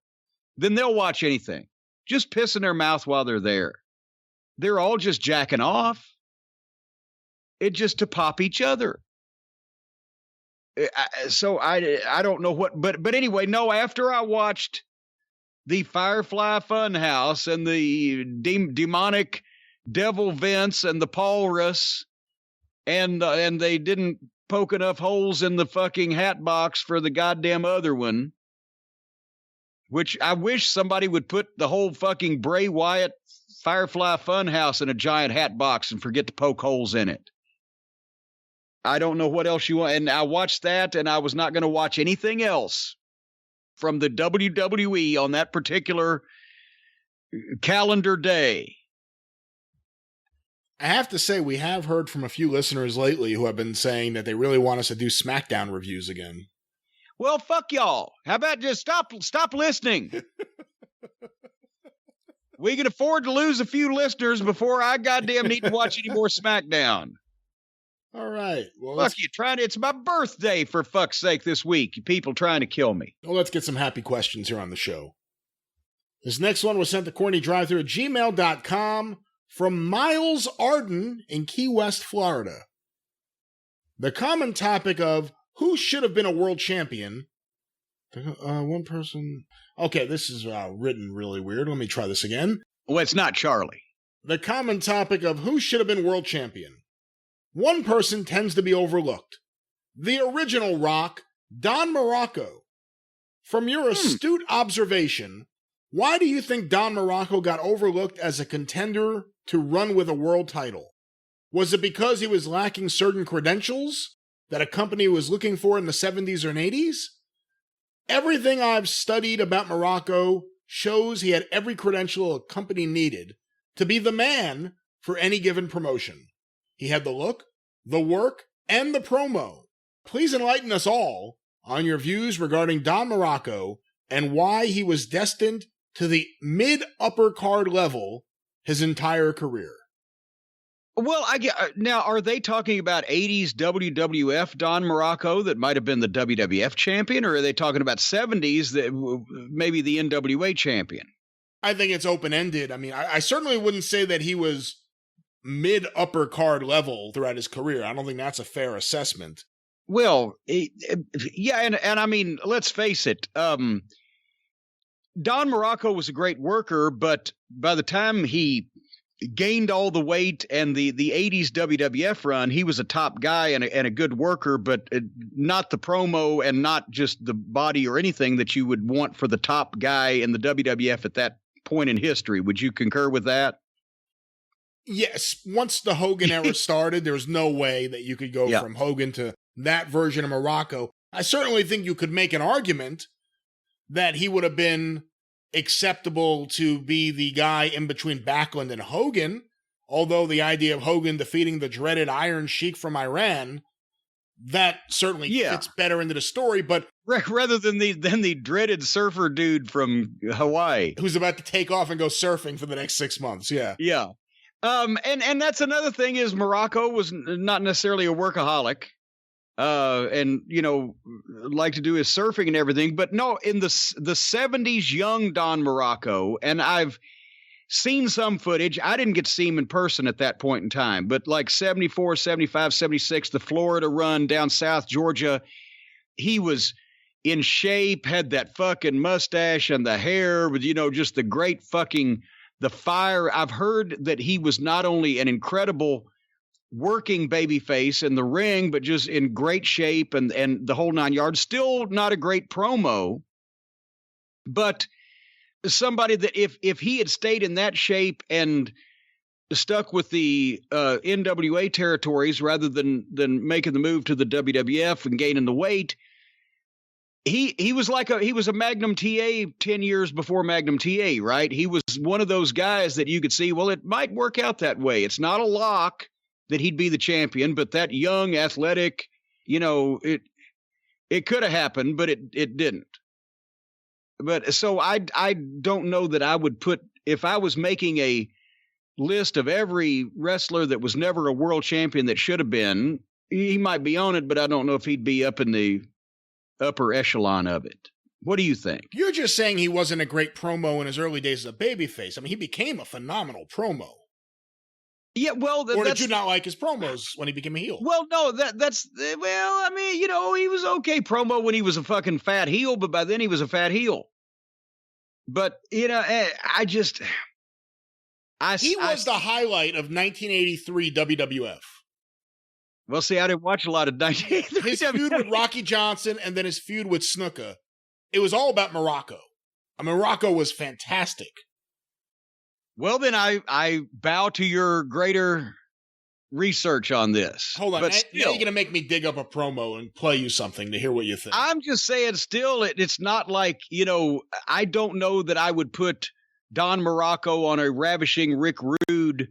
then they'll watch anything. Just piss in their mouth while they're there. They're all just jacking off. It just to pop each other. So I don't know what, but anyway, no, after I watched the Firefly Fun House and the demonic devil Vince and the Paulrus, and they didn't poke enough holes in the fucking hat box for the goddamn other one, which I wish somebody would put the whole fucking Bray Wyatt Firefly Fun House in a giant hat box and forget to poke holes in it. I don't know what else you want. And I watched that, and I was not going to watch anything else from the WWE on that particular calendar day. I have to say, we have heard from a few listeners lately who have been saying that they really want us to do SmackDown reviews again. Well, fuck y'all. How about just stop listening? We can afford to lose a few listeners before I goddamn need to watch any more SmackDown. All right. Well, Fuck you, it's my birthday, for fuck's sake, this week. You people trying to kill me. Well, let's get some happy questions here on the show. This next one was sent to CornyDriveThru at gmail.com from Miles Arden in Key West, Florida. The common topic of who should have been a world champion. One person. Okay, this is written really weird. Let me try this again. Well, it's not Charlie. The common topic of who should have been world champion. One person tends to be overlooked. The original Rock, Don Muraco. From your astute observation, why do you think Don Muraco got overlooked as a contender to run with a world title? Was it because he was lacking certain credentials that a company was looking for in the 70s or 80s? Everything I've studied about Muraco shows he had every credential a company needed to be the man for any given promotion. He had the look, the work, and the promo. Please enlighten us all on your views regarding Don Muraco and why he was destined to the mid-upper card level his entire career. Well, now, are they talking about 80s WWF Don Muraco that might have been the WWF champion, or are they talking about 70s that maybe the NWA champion? I think it's open-ended. I mean, I certainly wouldn't say that he was mid-upper card level throughout his career. I don't think that's a fair assessment. Well, yeah, and I mean, let's face it. Don Muraco was a great worker, but by the time he gained all the weight and the 80s WWF run, he was a top guy and a good worker, but not the promo and not just the body or anything that you would want for the top guy in the WWF at that point in history. Would you concur with that? Yes. Once the Hogan era started, there was no way that you could go from Hogan to that version of Muraco. I certainly think you could make an argument that he would have been acceptable to be the guy in between Backlund and Hogan, although the idea of Hogan defeating the dreaded Iron Sheik from Iran, that certainly fits better into the story, but rather than the dreaded surfer dude from Hawaii who's about to take off and go surfing for the next 6 months. Yeah. And that's another thing is Muraco was not necessarily a workaholic. And like to do his surfing and everything, but no, in the 70s, young Don Muraco, and I've seen some footage. I didn't get to see him in person at that point in time, but like 74, 75, 76, the Florida run down South Georgia, he was in shape, had that fucking mustache and the hair with, just the great fucking, the fire. I've heard that he was not only an incredible working babyface in the ring, but just in great shape and the whole 9 yards. Still not a great promo, but somebody that if he had stayed in that shape and stuck with the NWA territories rather than making the move to the WWF and gaining the weight, he was a Magnum TA 10 years before Magnum TA, right? He was one of those guys that you could see, well, it might work out that way. It's not a lock that he'd be the champion, but that young, athletic, it could have happened, but it didn't. But so I don't know that I would put, if I was making a list of every wrestler that was never a world champion that should have been, he might be on it, but I don't know if he'd be up in the upper echelon of it. What do you think? You're just saying he wasn't a great promo in his early days as a babyface. I mean, he became a phenomenal promo. Yeah, well, or did you not like his promos when he became a heel? Well, no, he was okay promo when he was a fucking fat heel, but by then he was a fat heel. But he was the highlight of 1983 WWF. Well, see, I didn't watch a lot of 1983. His feud with Rocky Johnson and then his feud with Snuka. It was all about Muraco. Muraco was fantastic. Well, then I bow to your greater research on this. Hold on. Now you're going to make me dig up a promo and play you something to hear what you think. I'm just saying still, it's not like, I don't know that I would put Don Muraco on a ravishing Rick Rude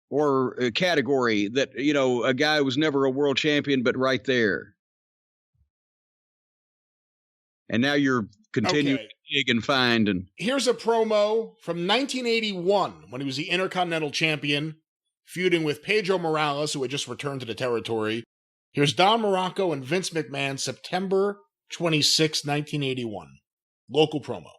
or a category that, a guy who was never a world champion, but right there. And now you're continuing to dig and find. And here's a promo from 1981 when he was the Intercontinental Champion, feuding with Pedro Morales, who had just returned to the territory. Here's Don Muraco and Vince McMahon, September 26, 1981. Local promo.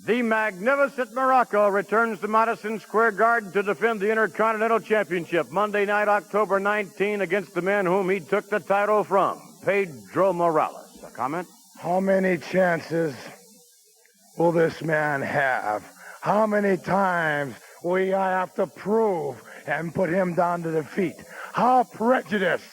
The magnificent Morocco returns to Madison Square Garden to defend the Intercontinental Championship Monday night, October 19, against the man whom he took the title from, Pedro Morales. A comment? How many chances will this man have? How many times will I have to prove and put him down to defeat? How prejudiced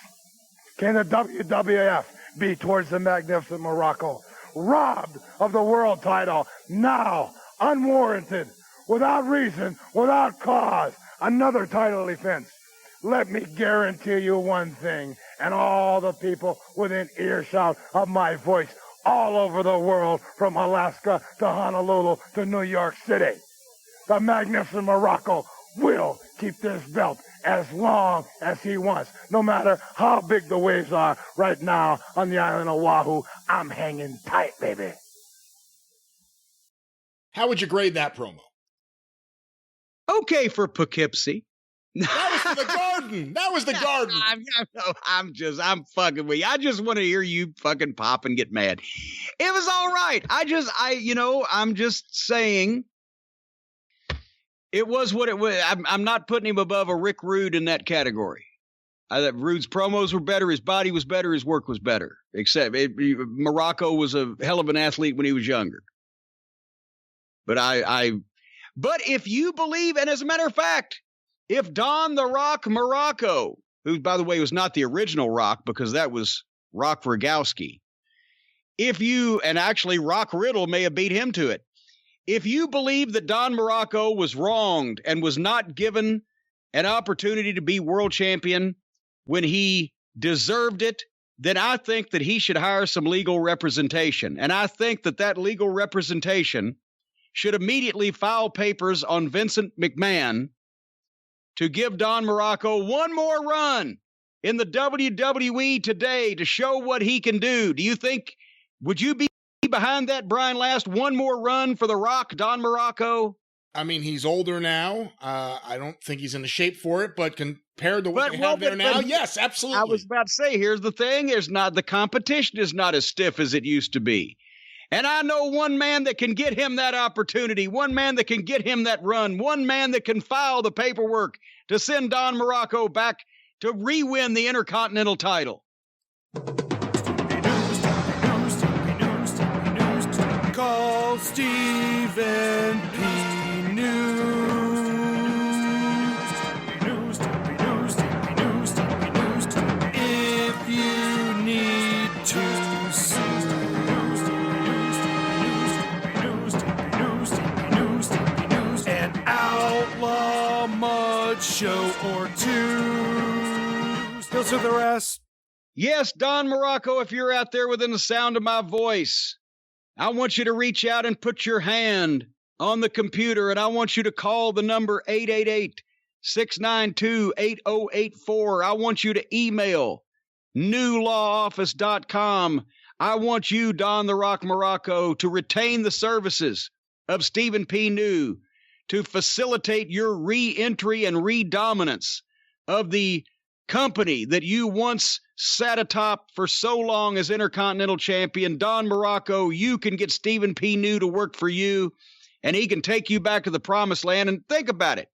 can the WWF be towards the magnificent Morocco? Robbed of the world title, now, unwarranted, without reason, without cause, another title defense. Let me guarantee you one thing, and all the people within earshot of my voice all over the world, from Alaska to Honolulu to New York City. The magnificent Morocco will keep this belt as long as he wants. No matter how big the waves are right now on the island of Oahu, I'm hanging tight, baby. How would you grade that promo? Okay for Poughkeepsie. That was for the Garden. That was the Garden. I'm fucking with you. I just want to hear you fucking pop and get mad. It was all right. I'm just saying it was what it was. I'm not putting him above a Rick Rude in that category. I thought Rude's promos were better. His body was better. His work was better. Except Morocco was a hell of an athlete when he was younger. But but if you believe, and as a matter of fact, if Don the Rock Muraco, who, by the way, was not the original Rock because that was Rock Rogowski, and actually Rock Riddle may have beat him to it. If you believe that Don Muraco was wronged and was not given an opportunity to be world champion when he deserved it, then I think that he should hire some legal representation. And I think that legal representation should immediately file papers on Vincent McMahon to give Don Muraco one more run in the WWE today to show what he can do. Would you be behind that, Brian Last? One more run for The Rock, Don Muraco? I mean, he's older now. I don't think he's in the shape for it, but compared to what they have there now, yes, absolutely. I was about to say, here's the thing. The competition is not as stiff as it used to be. And I know one man that can get him that opportunity, one man that can get him that run, one man that can file the paperwork to send Don Muraco back to re-win the Intercontinental title. Call Stephen P. News. If you need to sue. An outlaw mud show or two. Still to the rest. Yes, Don Muraco, if you're out there within the sound of my voice, I want you to reach out and put your hand on the computer, and I want you to call the number 888-692-8084. I want you to email newlawoffice.com. I want you, Don the Rock Muraco, to retain the services of Stephen P. New to facilitate your re-entry and redominance of the company that you once sat atop for so long as Intercontinental Champion. Don Muraco, you can get Stephen P. New to work for you, and he can take you back to the promised land. And think about it.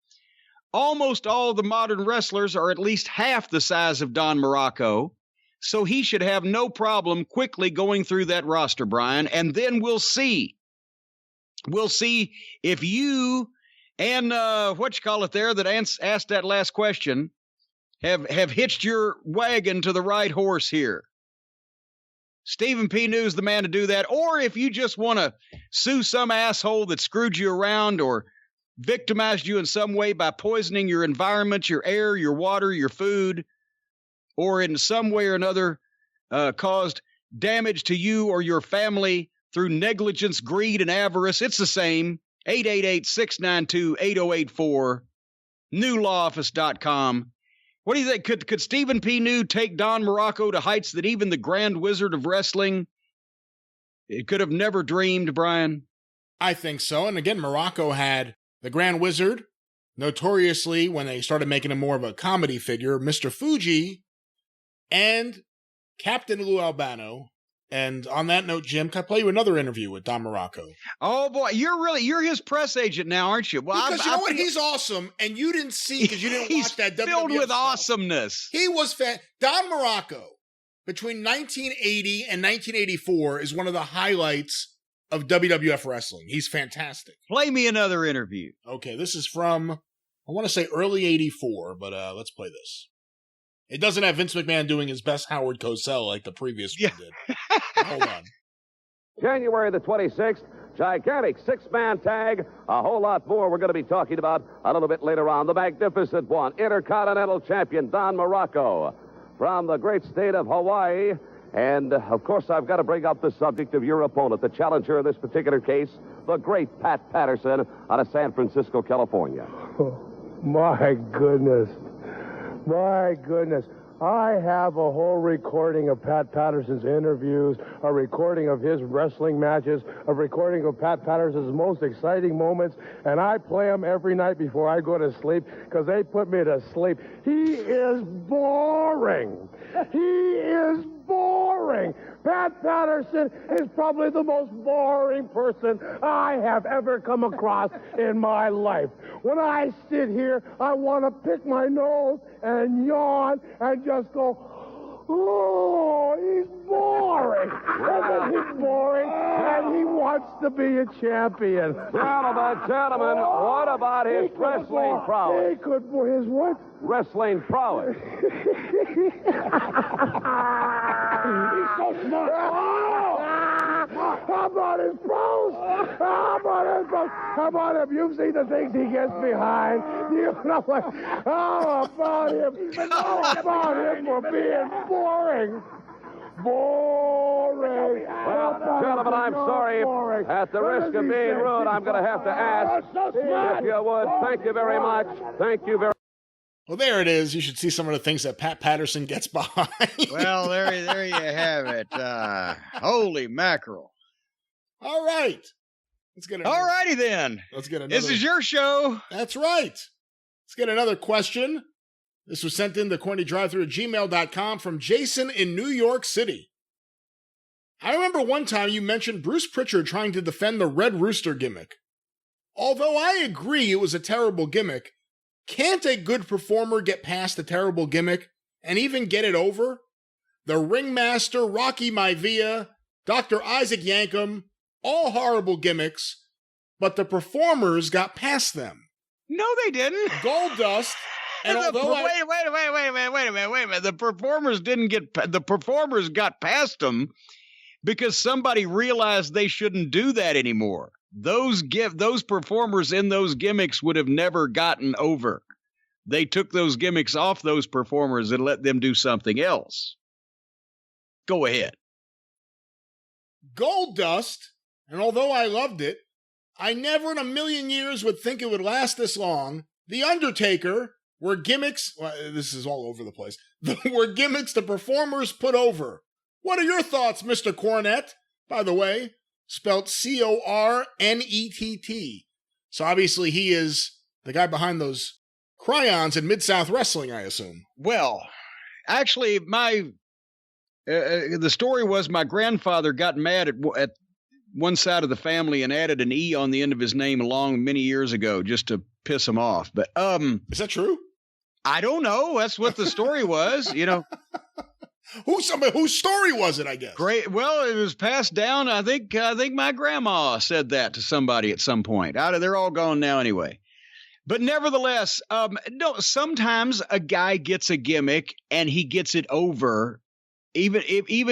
Almost all of the modern wrestlers are at least half the size of Don Muraco, so he should have no problem quickly going through that roster, Brian, and then we'll see. We'll see if you and that asked that last question have hitched your wagon to the right horse here. Stephen P. New is the man to do that. Or if you just want to sue some asshole that screwed you around or victimized you in some way by poisoning your environment, your air, your water, your food, or in some way or another caused damage to you or your family through negligence, greed, and avarice, it's the same. 888-692-8084, newlawoffice.com. What do you think? Could Stephen P. New take Don Muraco to heights that even the Grand Wizard of Wrestling It could have never dreamed, Brian. I think so. And again, Morocco had the Grand Wizard, notoriously, when they started making him more of a comedy figure, Mr. Fuji, and Captain Lou Albano. And on that note, Jim, can I play you another interview with Don Morocco? Oh boy, you're his press agent now, aren't you? Well, because you know what? He's awesome, and you didn't see because you didn't watch that WWF filled with stuff. awesomeness. He was Don Morocco, between 1980 and 1984, is one of the highlights of WWF wrestling. He's fantastic. Play me another interview. Okay, this is from, I want to say early 84, but let's play this. It doesn't have Vince McMahon doing his best Howard Cosell like the previous one did. Hold on. January the 26th, gigantic six-man tag. A whole lot more we're going to be talking about a little bit later on. The magnificent one, Intercontinental Champion Don Morocco from the great state of Hawaii. And, of course, I've got to bring up the subject of your opponent, the challenger in this particular case, the great Pat Patterson out of San Francisco, California. Oh, my goodness. My goodness. I have a whole recording of Pat Patterson's interviews, a recording of his wrestling matches, a recording of Pat Patterson's most exciting moments, and I play them every night before I go to sleep because they put me to sleep. He is boring. He is boring. Pat Patterson is probably the most boring person I have ever come across in my life. When I sit here, I want to pick my nose and yawn and just go, oh, he's boring. Isn't he boring? And he wants to be a champion. Gentlemen, what about his wrestling prowess? He could, his what? Wrestling prowess. He's so smart. Oh! How about his pros? How about his pros? How about him? You've seen the things he gets behind. You know what? How about him? How about him for being boring? Boring. Well, gentlemen, I'm sorry. Boring. At the risk of being rude, I'm going to have to ask if you would. Thank you very much. Thank you very much. Well, there it is. You should see some of the things that Pat Patterson gets behind. Well, there you have it. Holy mackerel. All right. Let's get All righty then. Let's get another. This is your show. That's right. Let's get another question. This was sent in to CornyDriveThru@gmail.com from Jason in New York City. I remember one time you mentioned Bruce Pritchard trying to defend the Red Rooster gimmick. Although I agree it was a terrible gimmick, can't a good performer get past a terrible gimmick and even get it over? The Ringmaster, Rocky Maivia, Dr. Isaac Yankem, all horrible gimmicks, but the performers got past them. No, they didn't. Goldust. And wait a minute. The performers got past them because somebody realized they shouldn't do that anymore. Those performers in those gimmicks would have never gotten over. They took those gimmicks off those performers and let them do something else. Go ahead. Goldust, and although I loved it, I never in a million years would think it would last this long. The Undertaker were gimmicks, well, this is all over the place, were gimmicks the performers put over. What are your thoughts, Mr. Cornette? By the way, spelled Cornett. So obviously he is the guy behind those Cryons in Mid-South Wrestling, I assume. Well, actually, the story was my grandfather got mad at one side of the family and added an E on the end of his name many years ago just to piss him off. But is that true? I don't know. That's what the story was, you know. Whose story was it, I guess? Great. Well, it was passed down. I think my grandma said that to somebody at some point. They're all gone now anyway. But nevertheless, no, sometimes a guy gets a gimmick and he gets it over. Even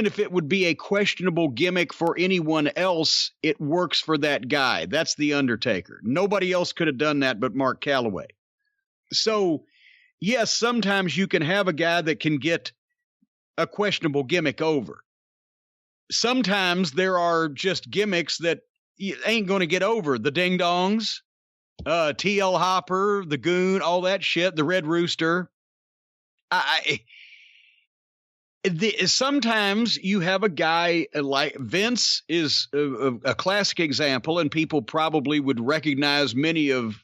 if it would be a questionable gimmick for anyone else, it works for that guy. That's The Undertaker. Nobody else could have done that but Mark Calloway. So, yes, sometimes you can have a guy that can get a questionable gimmick over. Sometimes there are just gimmicks that ain't going to get over. The Ding Dongs, T.L. Hopper, the Goon, all that shit, the Red Rooster. Sometimes you have a guy like Vince is a classic example, and people probably would recognize many of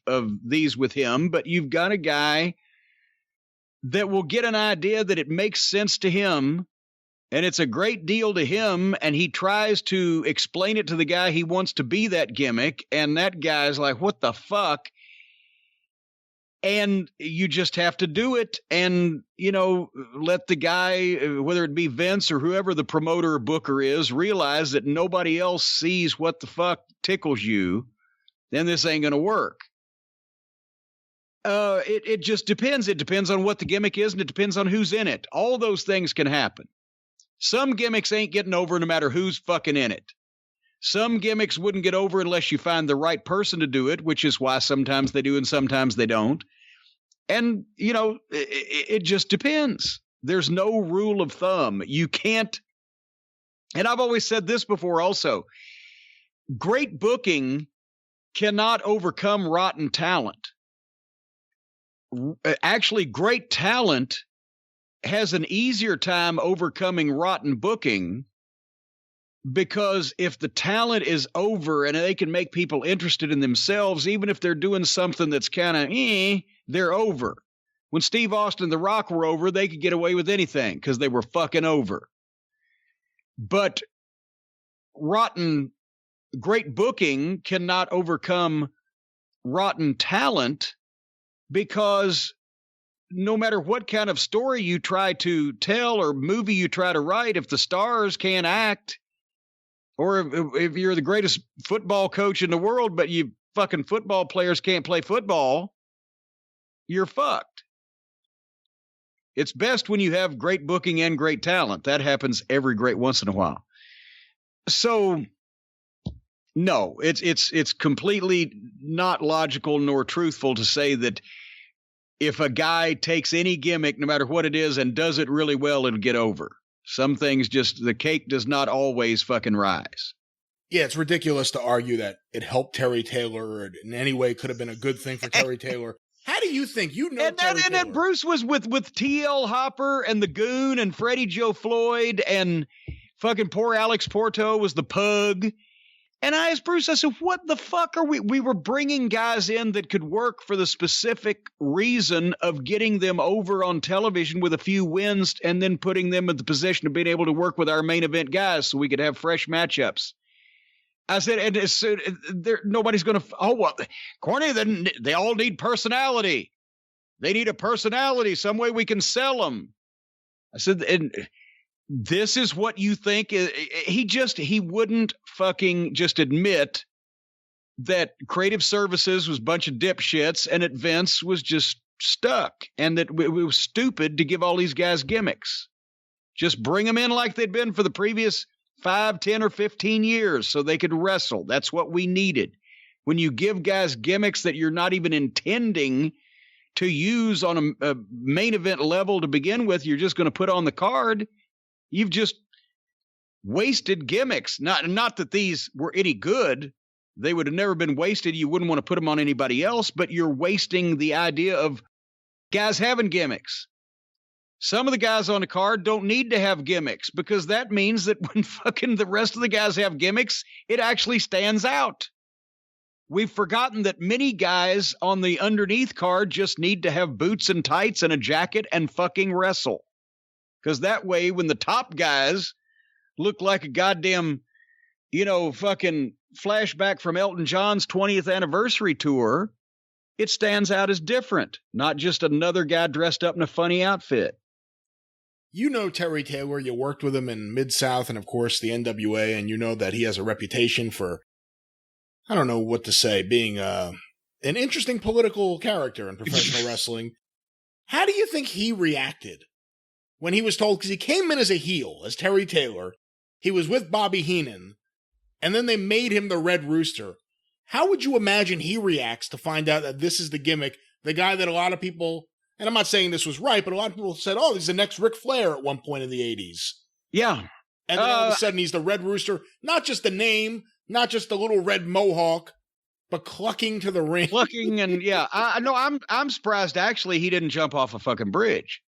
these with him, but you've got a guy that will get an idea that it makes sense to him, and it's a great deal to him, and he tries to explain it to the guy he wants to be that gimmick, and that guy's like, what the fuck? And you just have to do it and, let the guy, whether it be Vince or whoever the promoter or booker is, realize that nobody else sees what the fuck tickles you. Then this ain't going to work. It just depends. It depends on what the gimmick is, and it depends on who's in it. All those things can happen. Some gimmicks ain't getting over no matter who's fucking in it. Some gimmicks wouldn't get over unless you find the right person to do it, which is why sometimes they do and sometimes they don't. And, it just depends. There's no rule of thumb. You can't. And I've always said this before also. Great booking cannot overcome rotten talent. Actually, great talent has an easier time overcoming rotten booking, because if the talent is over and they can make people interested in themselves, even if they're doing something that's kind of they're over. When Steve Austin and The Rock were over, they could get away with anything because they were fucking over. But great booking cannot overcome rotten talent, because no matter what kind of story you try to tell or movie you try to write, if the stars can't act, or if you're the greatest football coach in the world, but you fucking football players can't play football, you're fucked. It's best when you have great booking and great talent. That happens every great once in a while. So, no, it's completely not logical nor truthful to say that if a guy takes any gimmick, no matter what it is, and does it really well, it'll get over. Some things the cake does not always fucking rise. Yeah, it's ridiculous to argue that it helped Terry Taylor or in any way could have been a good thing for Terry Taylor. How do you think? And then Bruce was with T.L. Hopper and the Goon and Freddie Joe Floyd, and fucking poor Alex Porto was the Pug. And I asked Bruce, I said, what the fuck are we? We were bringing guys in that could work for the specific reason of getting them over on television with a few wins, and then putting them in the position of being able to work with our main event guys so we could have fresh matchups. I said, and nobody's going to, Corny, they all need personality. They need a personality, some way we can sell them. I said, and this is what you think. He wouldn't fucking just admit that creative services was a bunch of dipshits and that Vince was just stuck, and that it was stupid to give all these guys gimmicks. Just bring them in like they'd been for the previous 5, 10, or 15 years so they could wrestle. That's what we needed. When you give guys gimmicks that you're not even intending to use on a main event level to begin with, you're just going to put on the card. You've just wasted gimmicks. Not that these were any good. They would have never been wasted. You wouldn't want to put them on anybody else, but you're wasting the idea of guys having gimmicks. Some of the guys on the card don't need to have gimmicks, because that means that when fucking the rest of the guys have gimmicks, it actually stands out. We've forgotten that many guys on the underneath card just need to have boots and tights and a jacket and fucking wrestle. Because that way, when the top guys look like a goddamn, fucking flashback from Elton John's 20th anniversary tour, it stands out as different, not just another guy dressed up in a funny outfit. You know Terry Taylor, you worked with him in Mid-South and, of course, the NWA, and you know that he has a reputation for, I don't know what to say, being an interesting political character in professional wrestling. How do you think he reacted when he was told, because he came in as a heel, as Terry Taylor, he was with Bobby Heenan, and then they made him the Red Rooster. How would you imagine he reacts to find out that this is the gimmick, the guy that a lot of people, and I'm not saying this was right, but a lot of people said, oh, he's the next Ric Flair at one point in the 80s. Yeah. And then all of a sudden he's the Red Rooster, not just the name, not just the little red mohawk, but clucking to the ring. Clucking, and yeah. I'm surprised actually he didn't jump off a fucking bridge.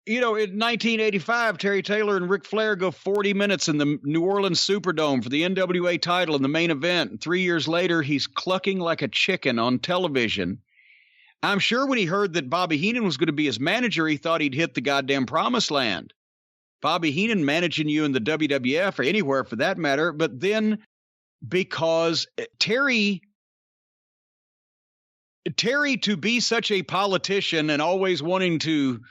in 1985, Terry Taylor and Ric Flair go 40 minutes in the New Orleans Superdome for the NWA title in the main event. And 3 years later, he's clucking like a chicken on television. I'm sure when he heard that Bobby Heenan was going to be his manager, he thought he'd hit the goddamn promised land. Bobby Heenan managing you in the WWF or anywhere for that matter. But then because Terry to be such a politician and always wanting to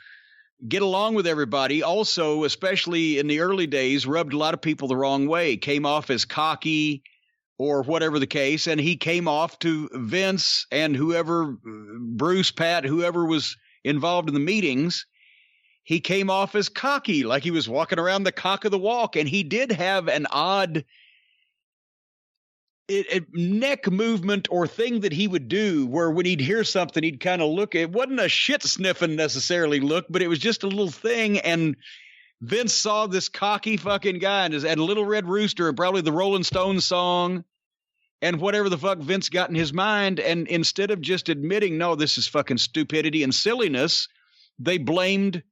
get along with everybody, also, especially in the early days, rubbed a lot of people the wrong way, came off as cocky or whatever the case. And he came off to Vince and whoever, Bruce, Pat, whoever was involved in the meetings, he came off as cocky, like he was walking around the cock of the walk. And he did have an odd neck movement or thing that he would do where when he'd hear something, he'd kind of look. It wasn't a shit sniffing necessarily look, but it was just a little thing. And Vince saw this cocky fucking guy and had a Little Red Rooster and probably the Rolling Stones song and whatever the fuck Vince got in his mind. And instead of just admitting, no, this is fucking stupidity and silliness, they blamed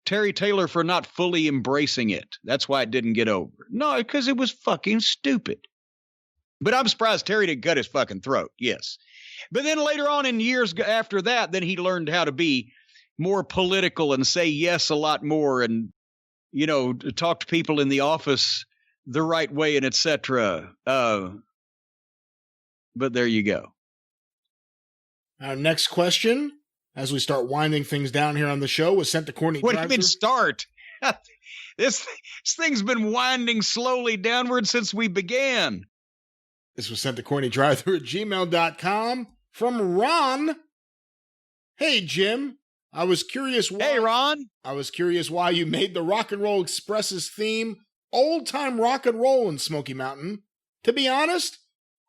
Terry Taylor for not fully embracing it. That's why it didn't get over. No, because it was fucking stupid. But I'm surprised Terry didn't cut his fucking throat. Yes. But then later on in years after that, then he learned how to be more political and say yes a lot more and, talk to people in the office the right way and etc. But there you go. Our next question, as we start winding things down here on the show, was sent to CornyDriveThru. What do you mean start? This thing's been winding slowly downward since we began. This was sent to CornyDriveThru@gmail.com from Ron. Hey, Jim. I was curious why. Hey, Ron. I was curious why you made the Rock and Roll Express's theme old-time rock and roll in Smoky Mountain. To be honest,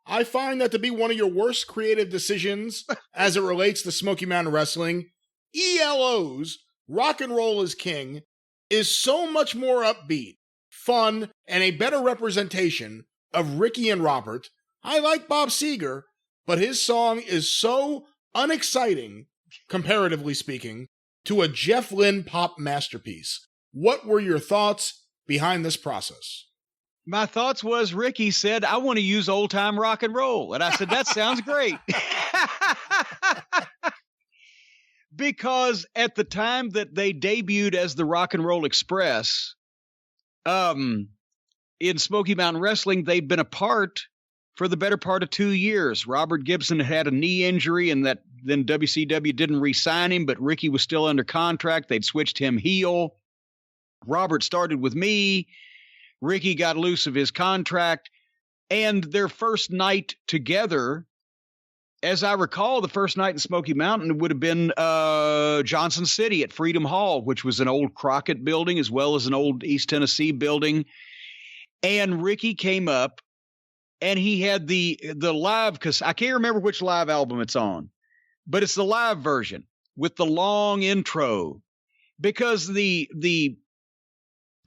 I find that to be one of your worst creative decisions as it relates to Smoky Mountain Wrestling. ELO's Rock and Roll is King is so much more upbeat, fun, and a better representation of Ricky and Robert. I like Bob Seger, but his song is so unexciting, comparatively speaking, to a Jeff Lynne pop masterpiece. What were your thoughts behind this process? My thoughts was Ricky said, I want to use old time rock and roll. And I said, that sounds great. Because at the time that they debuted as the Rock and Roll Express, in Smoky Mountain Wrestling, they'd been apart for the better part of 2 years. Robert Gibson had a knee injury and that then WCW didn't re-sign him, but Ricky was still under contract. They'd switched him heel. Robert started with me. Ricky got loose of his contract. And their first night together, as I recall, the first night in Smoky Mountain would have been Johnson City at Freedom Hall, which was an old Crockett building as well as an old East Tennessee building. And Ricky came up and he had the live, because I can't remember which live album it's on, but it's the live version with the long intro, because the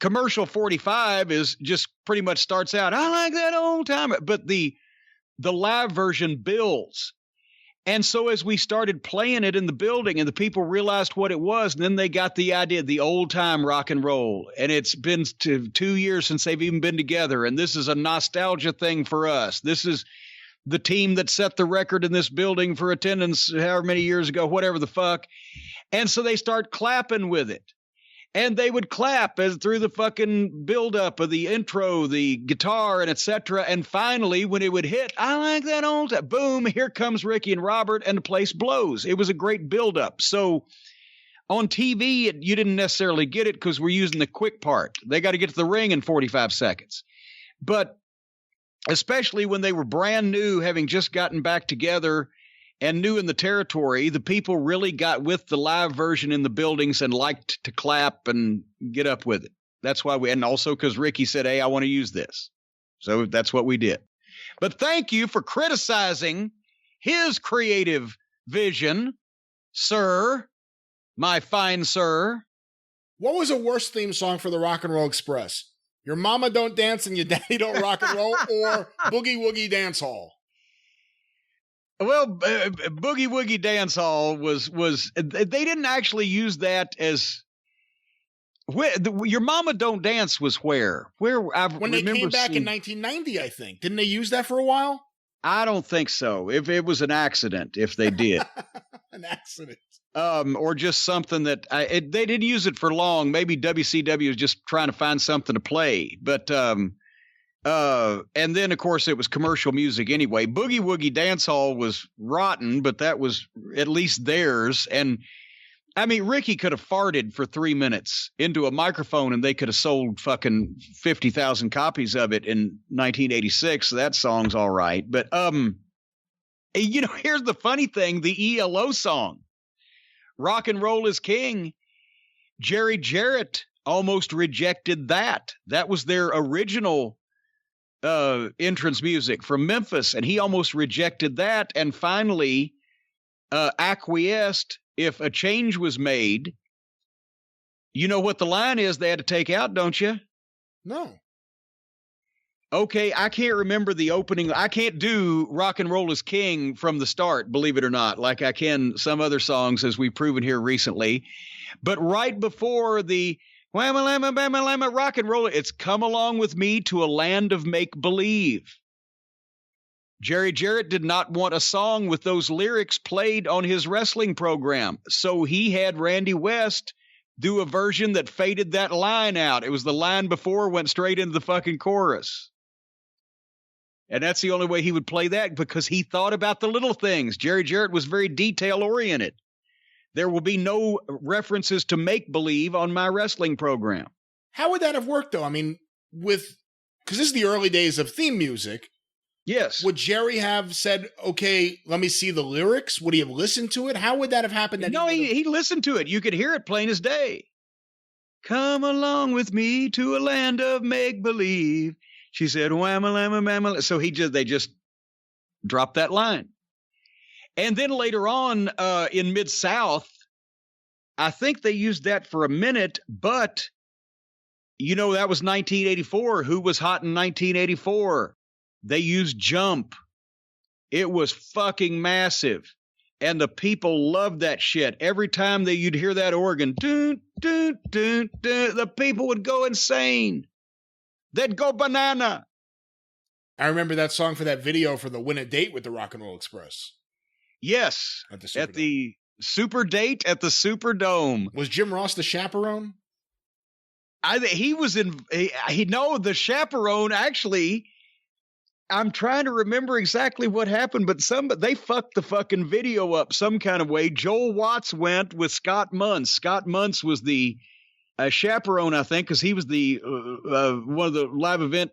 commercial 45 is just pretty much starts out, I like that old time, but the live version builds. And so as we started playing it in the building and the people realized what it was, and then they got the idea, the old time rock and roll. And it's been 2 years since they've even been together. And this is a nostalgia thing for us. This is the team that set the record in this building for attendance however many years ago, whatever the fuck. And so they start clapping with it. And they would clap as through the fucking buildup of the intro, the guitar, and etc. And finally, when it would hit, I like that old time. Boom, here comes Ricky and Robert, and the place blows. It was a great buildup. So on TV, you didn't necessarily get it because we're using the quick part. They got to get to the ring in 45 seconds. But especially when they were brand new, having just gotten back together and new in the territory, the people really got with the live version in the buildings and liked to clap and get up with it. That's why and also because Ricky said, hey, I want to use this. So that's what we did. But thank you for criticizing his creative vision, sir, my fine sir. What was a worse theme song for the Rock and Roll Express? Your Mama Don't Dance and Your Daddy Don't Rock and Roll, or Boogie Woogie Dance Hall? Well, Boogie Woogie Dance Hall was they didn't actually use that as Your Mama Don't Dance was where? When they came back in 1990, I think. Didn't they use that for a while? I don't think so. If it was an accident, if they did. An accident. Or just something that they didn't use it for long. Maybe WCW was just trying to find something to play. But and then of course it was commercial music anyway. Boogie Woogie Dance Hall was rotten, but that was at least theirs. And I mean, Ricky could have farted for 3 minutes into a microphone and they could have sold fucking 50,000 copies of it in 1986. So that song's all right. But here's the funny thing, the ELO song. Rock and Roll is King. Jerry Jarrett almost rejected that. That was their original entrance music from Memphis, and he almost rejected that and finally acquiesced if a change was made. You know what the line is they had to take out, don't you? No. Okay, I can't remember the opening. I can't do Rock and Roll is King from the start, believe it or not, like I can some other songs, as we've proven here recently. But right before the Whamma Lamma Bamma Lamma Rock and Roll, it's Come Along With Me to a Land of Make-Believe. Jerry Jarrett did not want a song with those lyrics played on his wrestling program, so he had Randy West do a version that faded that line out. It was the line before, went straight into the fucking chorus. And that's the only way he would play that, because he thought about the little things. Jerry Jarrett was very detail-oriented. There will be no references to make-believe on my wrestling program. How would that have worked, though? I mean, because this is the early days of theme music. Yes. Would Jerry have said, okay, let me see the lyrics? Would he have listened to it? How would that have happened? No, he listened to it. You could hear it plain as day. Come along with me to a land of make-believe. She said, whamma, lamma, mamma. So they just dropped that line. And then later on in Mid-South, I think they used that for a minute, but, that was 1984. Who was hot in 1984? They used Jump. It was fucking massive. And the people loved that shit. Every time you'd hear that organ, dun, dun, dun, dun, the people would go insane. They'd go banana. I remember that song for that video for the Win a Date with the Rock and Roll Express. Yes. At the Super Date at the Superdome. Was Jim Ross the chaperone? He was the chaperone actually. I'm trying to remember exactly what happened, but they fucked the fucking video up some kind of way. Joel Watts went with Scott Muntz. Scott Muntz was the chaperone, I think, because he was the one of the live event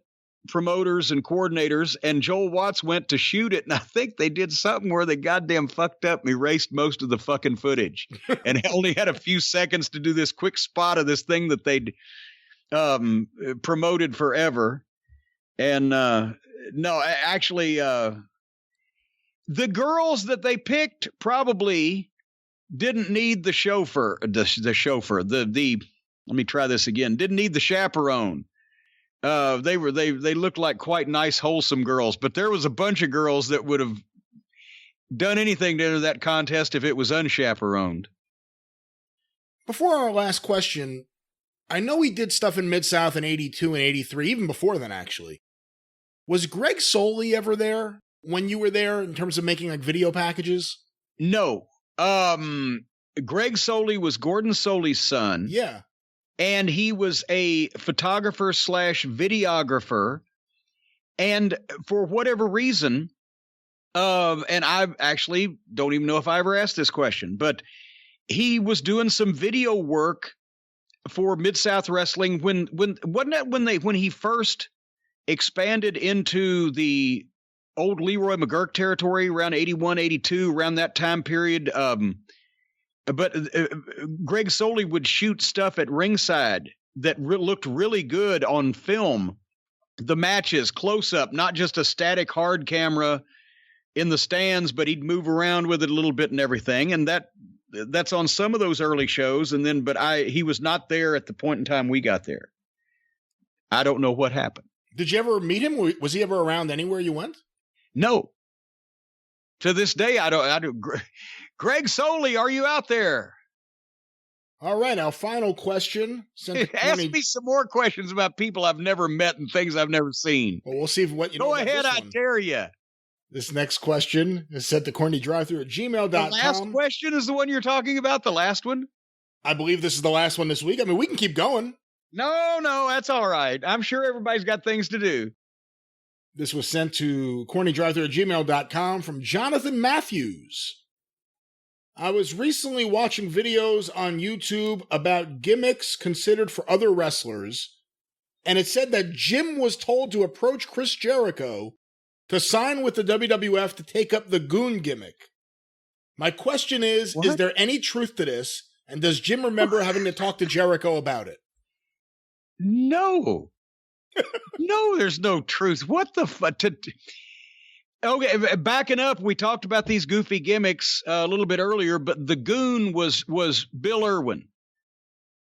promoters and coordinators, and Joel Watts went to shoot it, and I think they did something where they goddamn fucked up and erased most of the fucking footage and only had a few seconds to do this quick spot of this thing that they'd promoted forever. And no, actually, the girls that they picked probably didn't need the chauffeur. Let me try this again. Didn't need the chaperone. They looked like quite nice, wholesome girls, but there was a bunch of girls that would have done anything to enter that contest if it was unchaperoned. Before our last question, I know he did stuff in Mid-South in 82 and 83, even before then, actually. Was Greg Soley ever there when you were there in terms of making like video packages? No. Greg Soley was Gordon Soley's son. Yeah. And he was a photographer / videographer. And for whatever reason, and I actually don't even know if I ever asked this question, but he was doing some video work for Mid-South Wrestling when wasn't that when he first expanded into the old Leroy McGurk territory around 81, 82, around that time period. But Greg Soley would shoot stuff at ringside that looked really good on film. The matches close up, not just a static hard camera in the stands, but he'd move around with it a little bit and everything. And that's on some of those early shows. And then, he was not there at the point in time we got there. I don't know what happened. Did you ever meet him? Was he ever around anywhere you went? No. To this day, I don't. Greg Soley, are you out there? All right, our final question. Ask me some more questions about people I've never met and things I've never seen. Well, we'll see what you know. Go about ahead, this I one. dare you. This next question is sent to CornyDriveThru@gmail.com. The last question is the one you're talking about, the last one? I believe this is the last one this week. I mean, we can keep going. No, that's all right. I'm sure everybody's got things to do. This was sent to CornyDriveThru@gmail.com from Jonathan Matthews. I was recently watching videos on YouTube about gimmicks considered for other wrestlers, and it said that Jim was told to approach Chris Jericho to sign with the WWF to take up the Goon gimmick. My question is there any truth to this, and does Jim remember having to talk to Jericho about it? No. No, there's no truth. What the fuck? Okay, backing up, we talked about these goofy gimmicks a little bit earlier, but the Goon was Bill Irwin.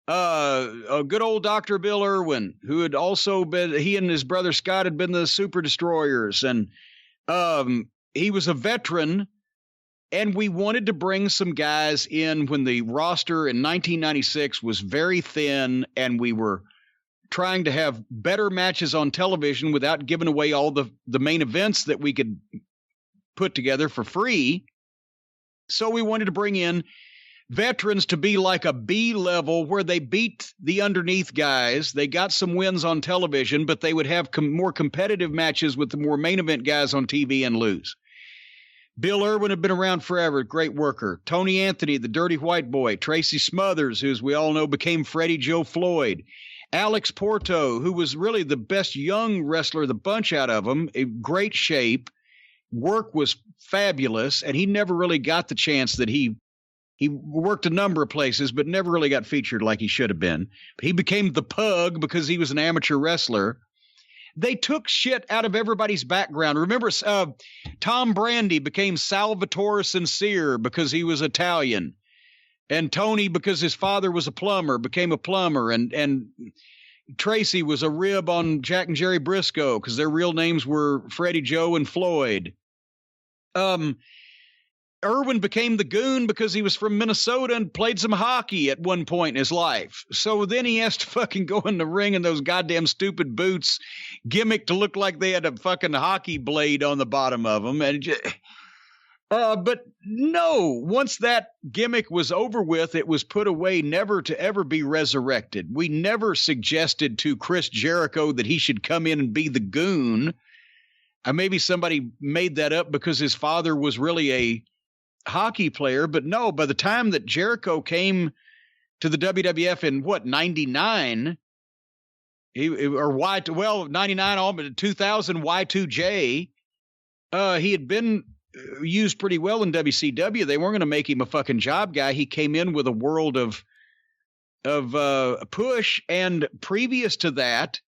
A good old Dr. Bill Irwin, who had also been, he and his brother Scott had been the Super Destroyers, and he was a veteran, and we wanted to bring some guys in when the roster in 1996 was very thin, and we were trying to have better matches on television without giving away all the main events that we could put together for free. So we wanted to bring in veterans to be like a B level where they beat the underneath guys. They got some wins on television, but they would have more competitive matches with the more main event guys on TV and lose. Bill Irwin had been around forever, great worker. Tony Anthony, the Dirty White Boy. Tracy Smothers, who, as we all know, became Freddie Joe Floyd. Alex Porto, who was really the best young wrestler of the bunch out of them, in great shape. Work was fabulous, and he never really got the chance that he worked a number of places, but never really got featured like he should have been. He became the Pug because he was an amateur wrestler. They took shit out of everybody's background. Remember, Tom Brandy became Salvatore Sincere because he was Italian. And Tony, because his father was a plumber, became a plumber. And Tracy was a rib on Jack and Jerry Briscoe because their real names were Freddie Joe and Floyd. Irwin became the Goon because he was from Minnesota and played some hockey at one point in his life. So then he has to fucking go in the ring in those goddamn stupid boots, gimmick to look like they had a fucking hockey blade on the bottom of them. And but no, once that gimmick was over with, it was put away, never to ever be resurrected. We never suggested to Chris Jericho that he should come in and be the Goon. Maybe somebody made that up because his father was really a hockey player, but no, by the time that Jericho came to the WWF in 99, 99, all but 2000 Y2J, he had been used pretty well in WCW. They weren't going to make him a fucking job guy. He came in with a world of push, and previous to that,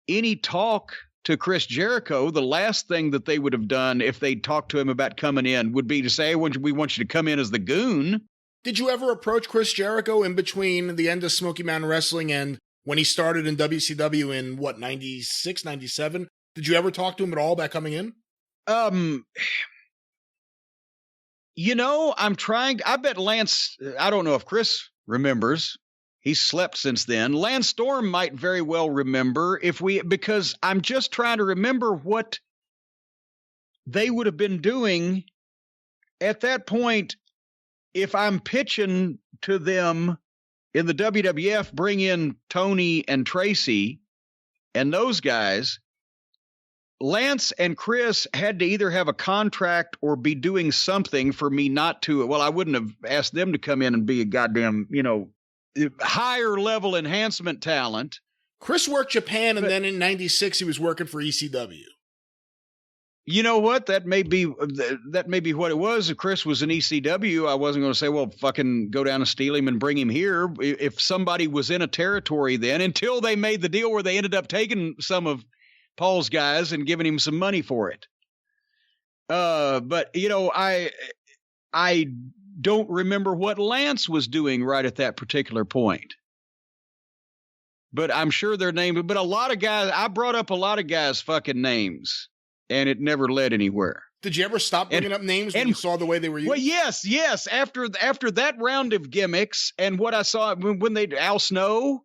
any talk to Chris Jericho, the last thing that they would have done if they talked to him about coming in would be to say, we want you to come in as the Goon. Did you ever approach Chris Jericho in between the end of Smoky Mountain Wrestling and when he started in WCW in 96, 97? Did you ever talk to him at all about coming in? I'm trying. I bet Lance, I don't know if Chris remembers. He's slept since then. Lance Storm might very well remember because I'm just trying to remember what they would have been doing at that point. If I'm pitching to them in the WWF, bring in Tony and Tracy and those guys, Lance and Chris had to either have a contract or be doing something for me not to. Well, I wouldn't have asked them to come in and be a goddamn, higher level enhancement talent. Chris worked Japan, and then in 96 he was working for ECW. You know what? That may be what it was. If Chris was in ECW, I wasn't going to say, well, fucking go down and steal him and bring him here. If somebody was in a territory then, until they made the deal where they ended up taking some of Paul's guys and giving him some money for it. But I don't remember what Lance was doing right at that particular point. But I'm sure their name, but a lot of guys, I brought up a lot of guys' fucking names, and it never led anywhere. Did you ever stop bringing up names when you saw the way they were used? Well, yes. After that round of gimmicks and what I saw when Al Snow,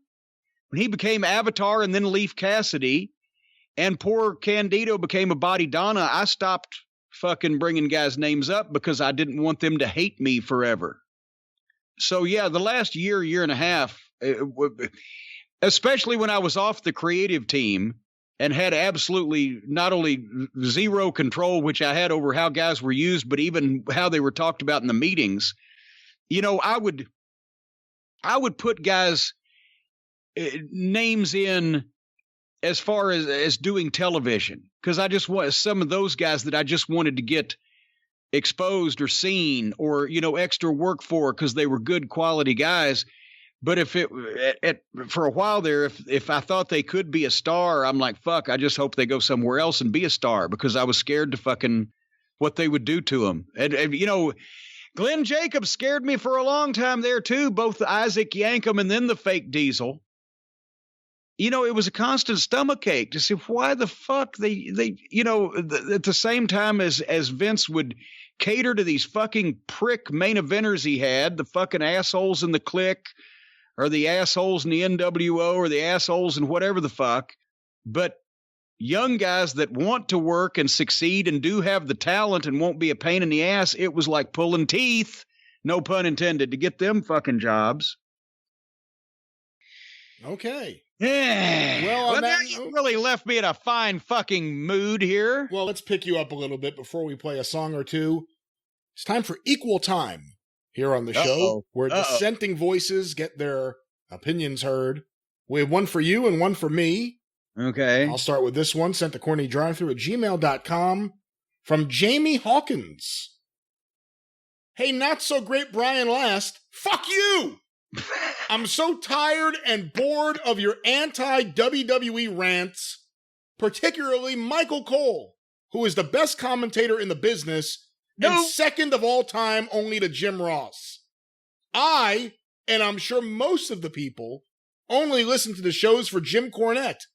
when he became Avatar and then Leaf Cassidy, and poor Candido became a Body Donna, I stopped fucking bringing guys' names up because I didn't want them to hate me forever. So yeah, the last year and a half, especially when I was off the creative team and had absolutely not only zero control, which I had over how guys were used, but even how they were talked about in the meetings. You know, I would put guys' names in as far as doing television, because I just want some of those guys that I just wanted to get exposed or seen or, you know, extra work for because they were good quality guys. But if for a while there, if I thought they could be a star, I'm like, fuck, I just hope they go somewhere else and be a star, because I was scared to fucking what they would do to them. And you know, Glenn Jacobs scared me for a long time there too, both Isaac Yankem and then the fake Diesel. You know, it was a constant stomachache to see why the fuck they you know, at the same time as Vince would cater to these fucking prick main eventers he had, the fucking assholes in the Clique, or the assholes in the NWO, or the assholes in whatever the fuck. But young guys that want to work and succeed and do have the talent and won't be a pain in the ass, it was like pulling teeth, no pun intended, to get them fucking jobs. Okay. Yeah. Well, now you really left me in a fine fucking mood here. Well, let's pick you up a little bit before we play a song or two. It's time for Equal Time here on the show, where dissenting voices get their opinions heard. We have one for you and one for me. Okay. I'll start with this one, sent to CornyDriveThru@gmail.com from Jamie Hawkins. Hey, not so great Brian Last. Fuck you! I'm so tired and bored of your anti-WWE rants, particularly Michael Cole, who is the best commentator in the business and second of all time only to Jim Ross. I, and I'm sure most of the people, only listen to the shows for Jim Cornette,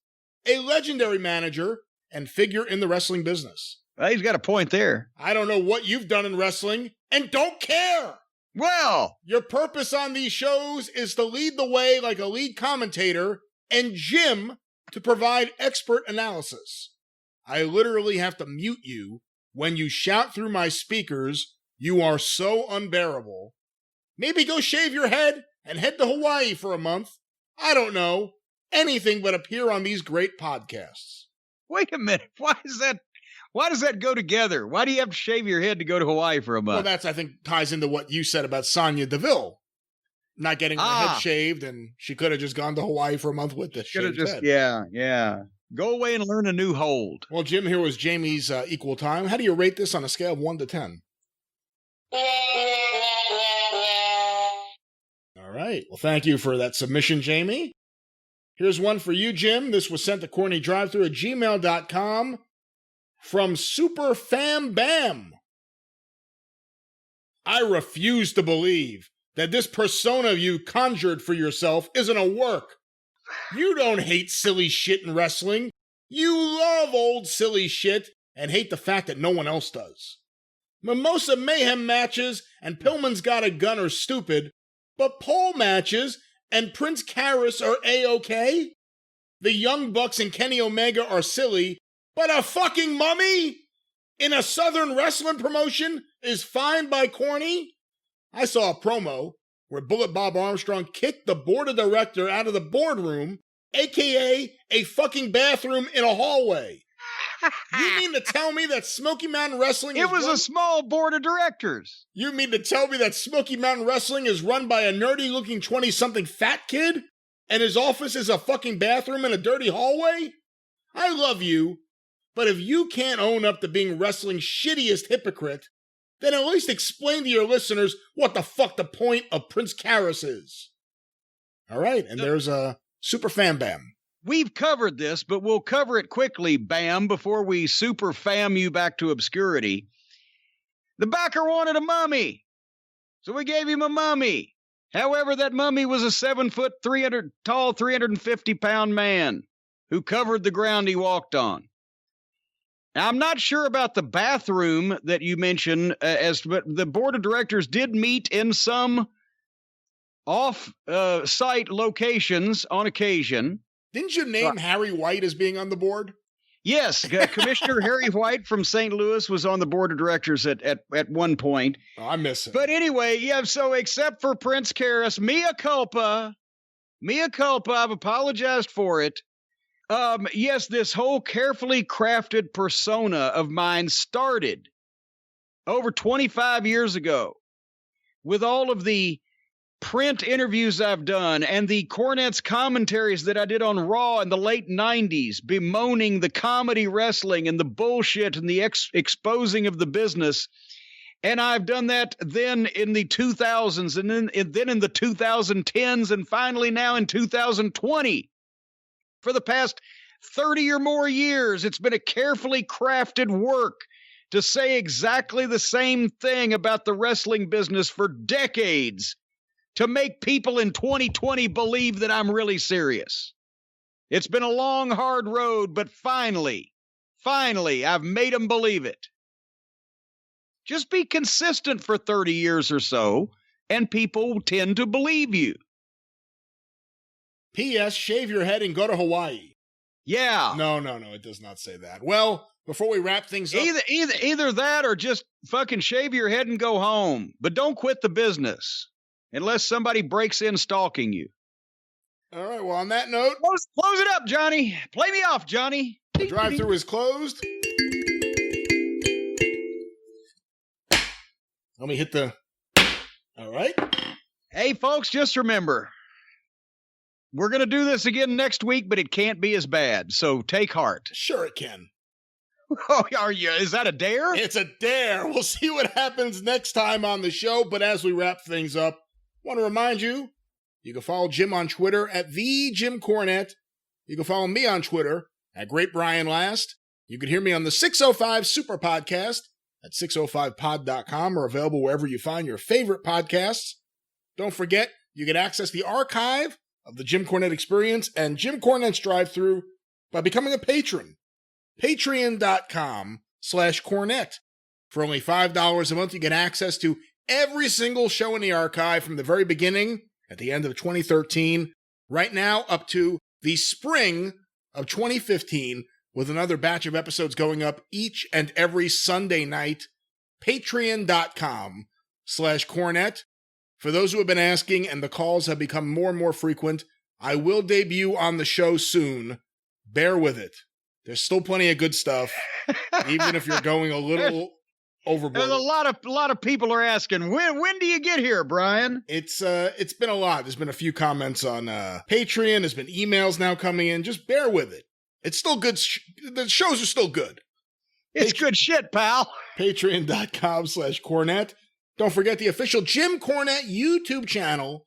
a legendary manager and figure in the wrestling business. Well, he's got a point there. I don't know what you've done in wrestling and don't care. Well, your purpose on these shows is to lead the way like a lead commentator and Jim to provide expert analysis. I literally have to mute you when you shout through my speakers. You are so unbearable. Maybe go shave your head and head to Hawaii for a month. I don't know. Anything but appear on these great podcasts. Wait a minute. Why does that go together? Why do you have to shave your head to go to Hawaii for a month? Well, that's, I think, ties into what you said about Sonya Deville. Not getting her head shaved, and she could have just gone to Hawaii for a month with this shaved head. Yeah. Go away and learn a new hold. Well, Jim, here was Jamie's Equal Time. How do you rate this on a scale of 1 to 10? All right. Well, thank you for that submission, Jamie. Here's one for you, Jim. This was sent to CornyDriveThru@gmail.com. From Super Fam Bam. I refuse to believe that this persona you conjured for yourself isn't a work. You don't hate silly shit in wrestling. You love old silly shit and hate the fact that no one else does. Mimosa Mayhem matches and Pillman's Got a Gun are stupid, but pole matches and Prince Karis are A-OK? The Young Bucks and Kenny Omega are silly, but a fucking mummy in a Southern wrestling promotion is fine by Corny? I saw a promo where Bullet Bob Armstrong kicked the board of director out of the boardroom, a.k.a. a fucking bathroom in a hallway. You mean to tell me that Smoky Mountain Wrestling It was a small board of directors. You mean to tell me that Smoky Mountain Wrestling is run by a nerdy-looking 20-something fat kid? And his office is a fucking bathroom in a dirty hallway? I love you. But if you can't own up to being wrestling's shittiest hypocrite, then at least explain to your listeners what the fuck the point of Prince Karis is. All right, and there's a Super Fan Bam. We've covered this, but we'll cover it quickly, Bam, before we super fam you back to obscurity. The backer wanted a mummy, so we gave him a mummy. However, that mummy was a 7-foot, 350-pound man who covered the ground he walked on. I'm not sure about the bathroom that you mentioned, but the board of directors did meet in some off-site locations on occasion. Didn't you name Harry White as being on the board? Yes, Commissioner Harry White from St. Louis was on the board of directors at one point. Oh, I miss him. But anyway, yeah, so except for Prince Karras, mea culpa, I've apologized for it. Yes, this whole carefully crafted persona of mine started over 25 years ago with all of the print interviews I've done and the Cornette's commentaries that I did on Raw in the late 90s, bemoaning the comedy wrestling and the bullshit and the exposing of the business. And I've done that then in the 2000s and then in the 2010s and finally now in 2020. For the past 30 or more years, it's been a carefully crafted work to say exactly the same thing about the wrestling business for decades, to make people in 2020 believe that I'm really serious. It's been a long, hard road, but finally, I've made them believe it. Just be consistent for 30 years or so, and people tend to believe you. P.S. Shave your head and go to Hawaii. Yeah. No, it does not say that. Well, before we wrap things up... Either that or just fucking shave your head and go home. But don't quit the business. Unless somebody breaks in stalking you. All right, well, on that note... Close it up, Johnny. Play me off, Johnny. The drive-thru is closed. Let me hit the... All right. Hey, folks, just remember, we're going to do this again next week, but it can't be as bad, so take heart. Sure it can. Oh, are you? Is that a dare? It's a dare. We'll see what happens next time on the show, but as we wrap things up, I want to remind you, you can follow Jim on Twitter at @TheJimCornette. You can follow me on Twitter at GreatBrianLast. You can hear me on the 605 Superpodcast at 605pod.com or available wherever you find your favorite podcasts. Don't forget, you can access the archive of the Jim Cornette Experience and Jim Cornette's Drive Thru by becoming a patron. Patreon.com/Cornette. For only $5 a month, you get access to every single show in the archive from the very beginning at the end of 2013, right now up to the spring of 2015, with another batch of episodes going up each and every Sunday night. Patreon.com/Cornette. For those who have been asking and the calls have become more and more frequent, I will debut on the show soon. Bear with it. There's still plenty of good stuff, even if you're going a little overboard. There's a lot of people are asking, when do you get here, Brian? It's been a lot. There's been a few comments on Patreon. There's been emails now coming in. Just bear with it. It's still good. The shows are still good. It's good shit, pal. Patreon.com/Cornette. Don't forget the official Jim Cornette YouTube channel,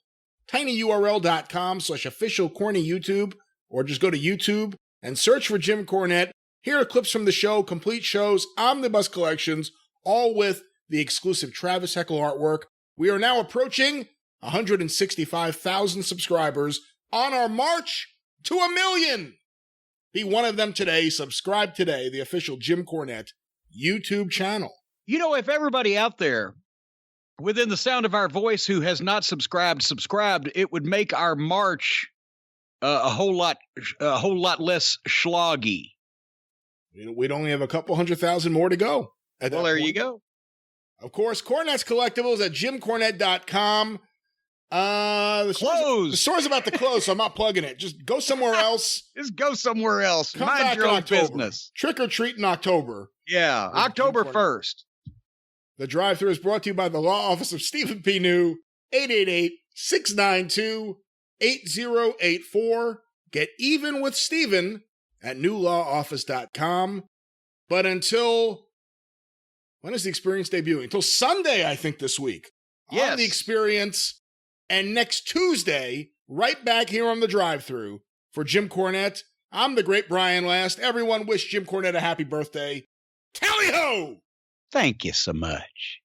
tinyurl.com/officialcornyyoutube, or just go to YouTube and search for Jim Cornette. Here are clips from the show, complete shows, omnibus collections, all with the exclusive Travis Heckle artwork. We are now approaching 165,000 subscribers on our march to 1 million. Be one of them today. Subscribe today, the official Jim Cornette YouTube channel. You know, if everybody out there within the sound of our voice who has not subscribed, it would make our march a whole lot less schloggy. We'd only have a couple 100,000 more to go. Well, there you go. Of course, Cornette's Collectibles at JimCornette.com. The store's about to close, so I'm not plugging it. Just go somewhere else. Just go somewhere else. Come Mind back your in own October. business. Trick or treat in October. Yeah, October 1st. The drive-thru is brought to you by the law office of Stephen P. New, 888-692-8084. Get even with Stephen at newlawoffice.com. But until, when is the Experience debuting? Until Sunday, I think, this week. Yes. On the Experience. And next Tuesday, right back here on the drive-thru for Jim Cornette. I'm the great Brian Last. Everyone wish Jim Cornette a happy birthday. Tally-ho! Thank you so much.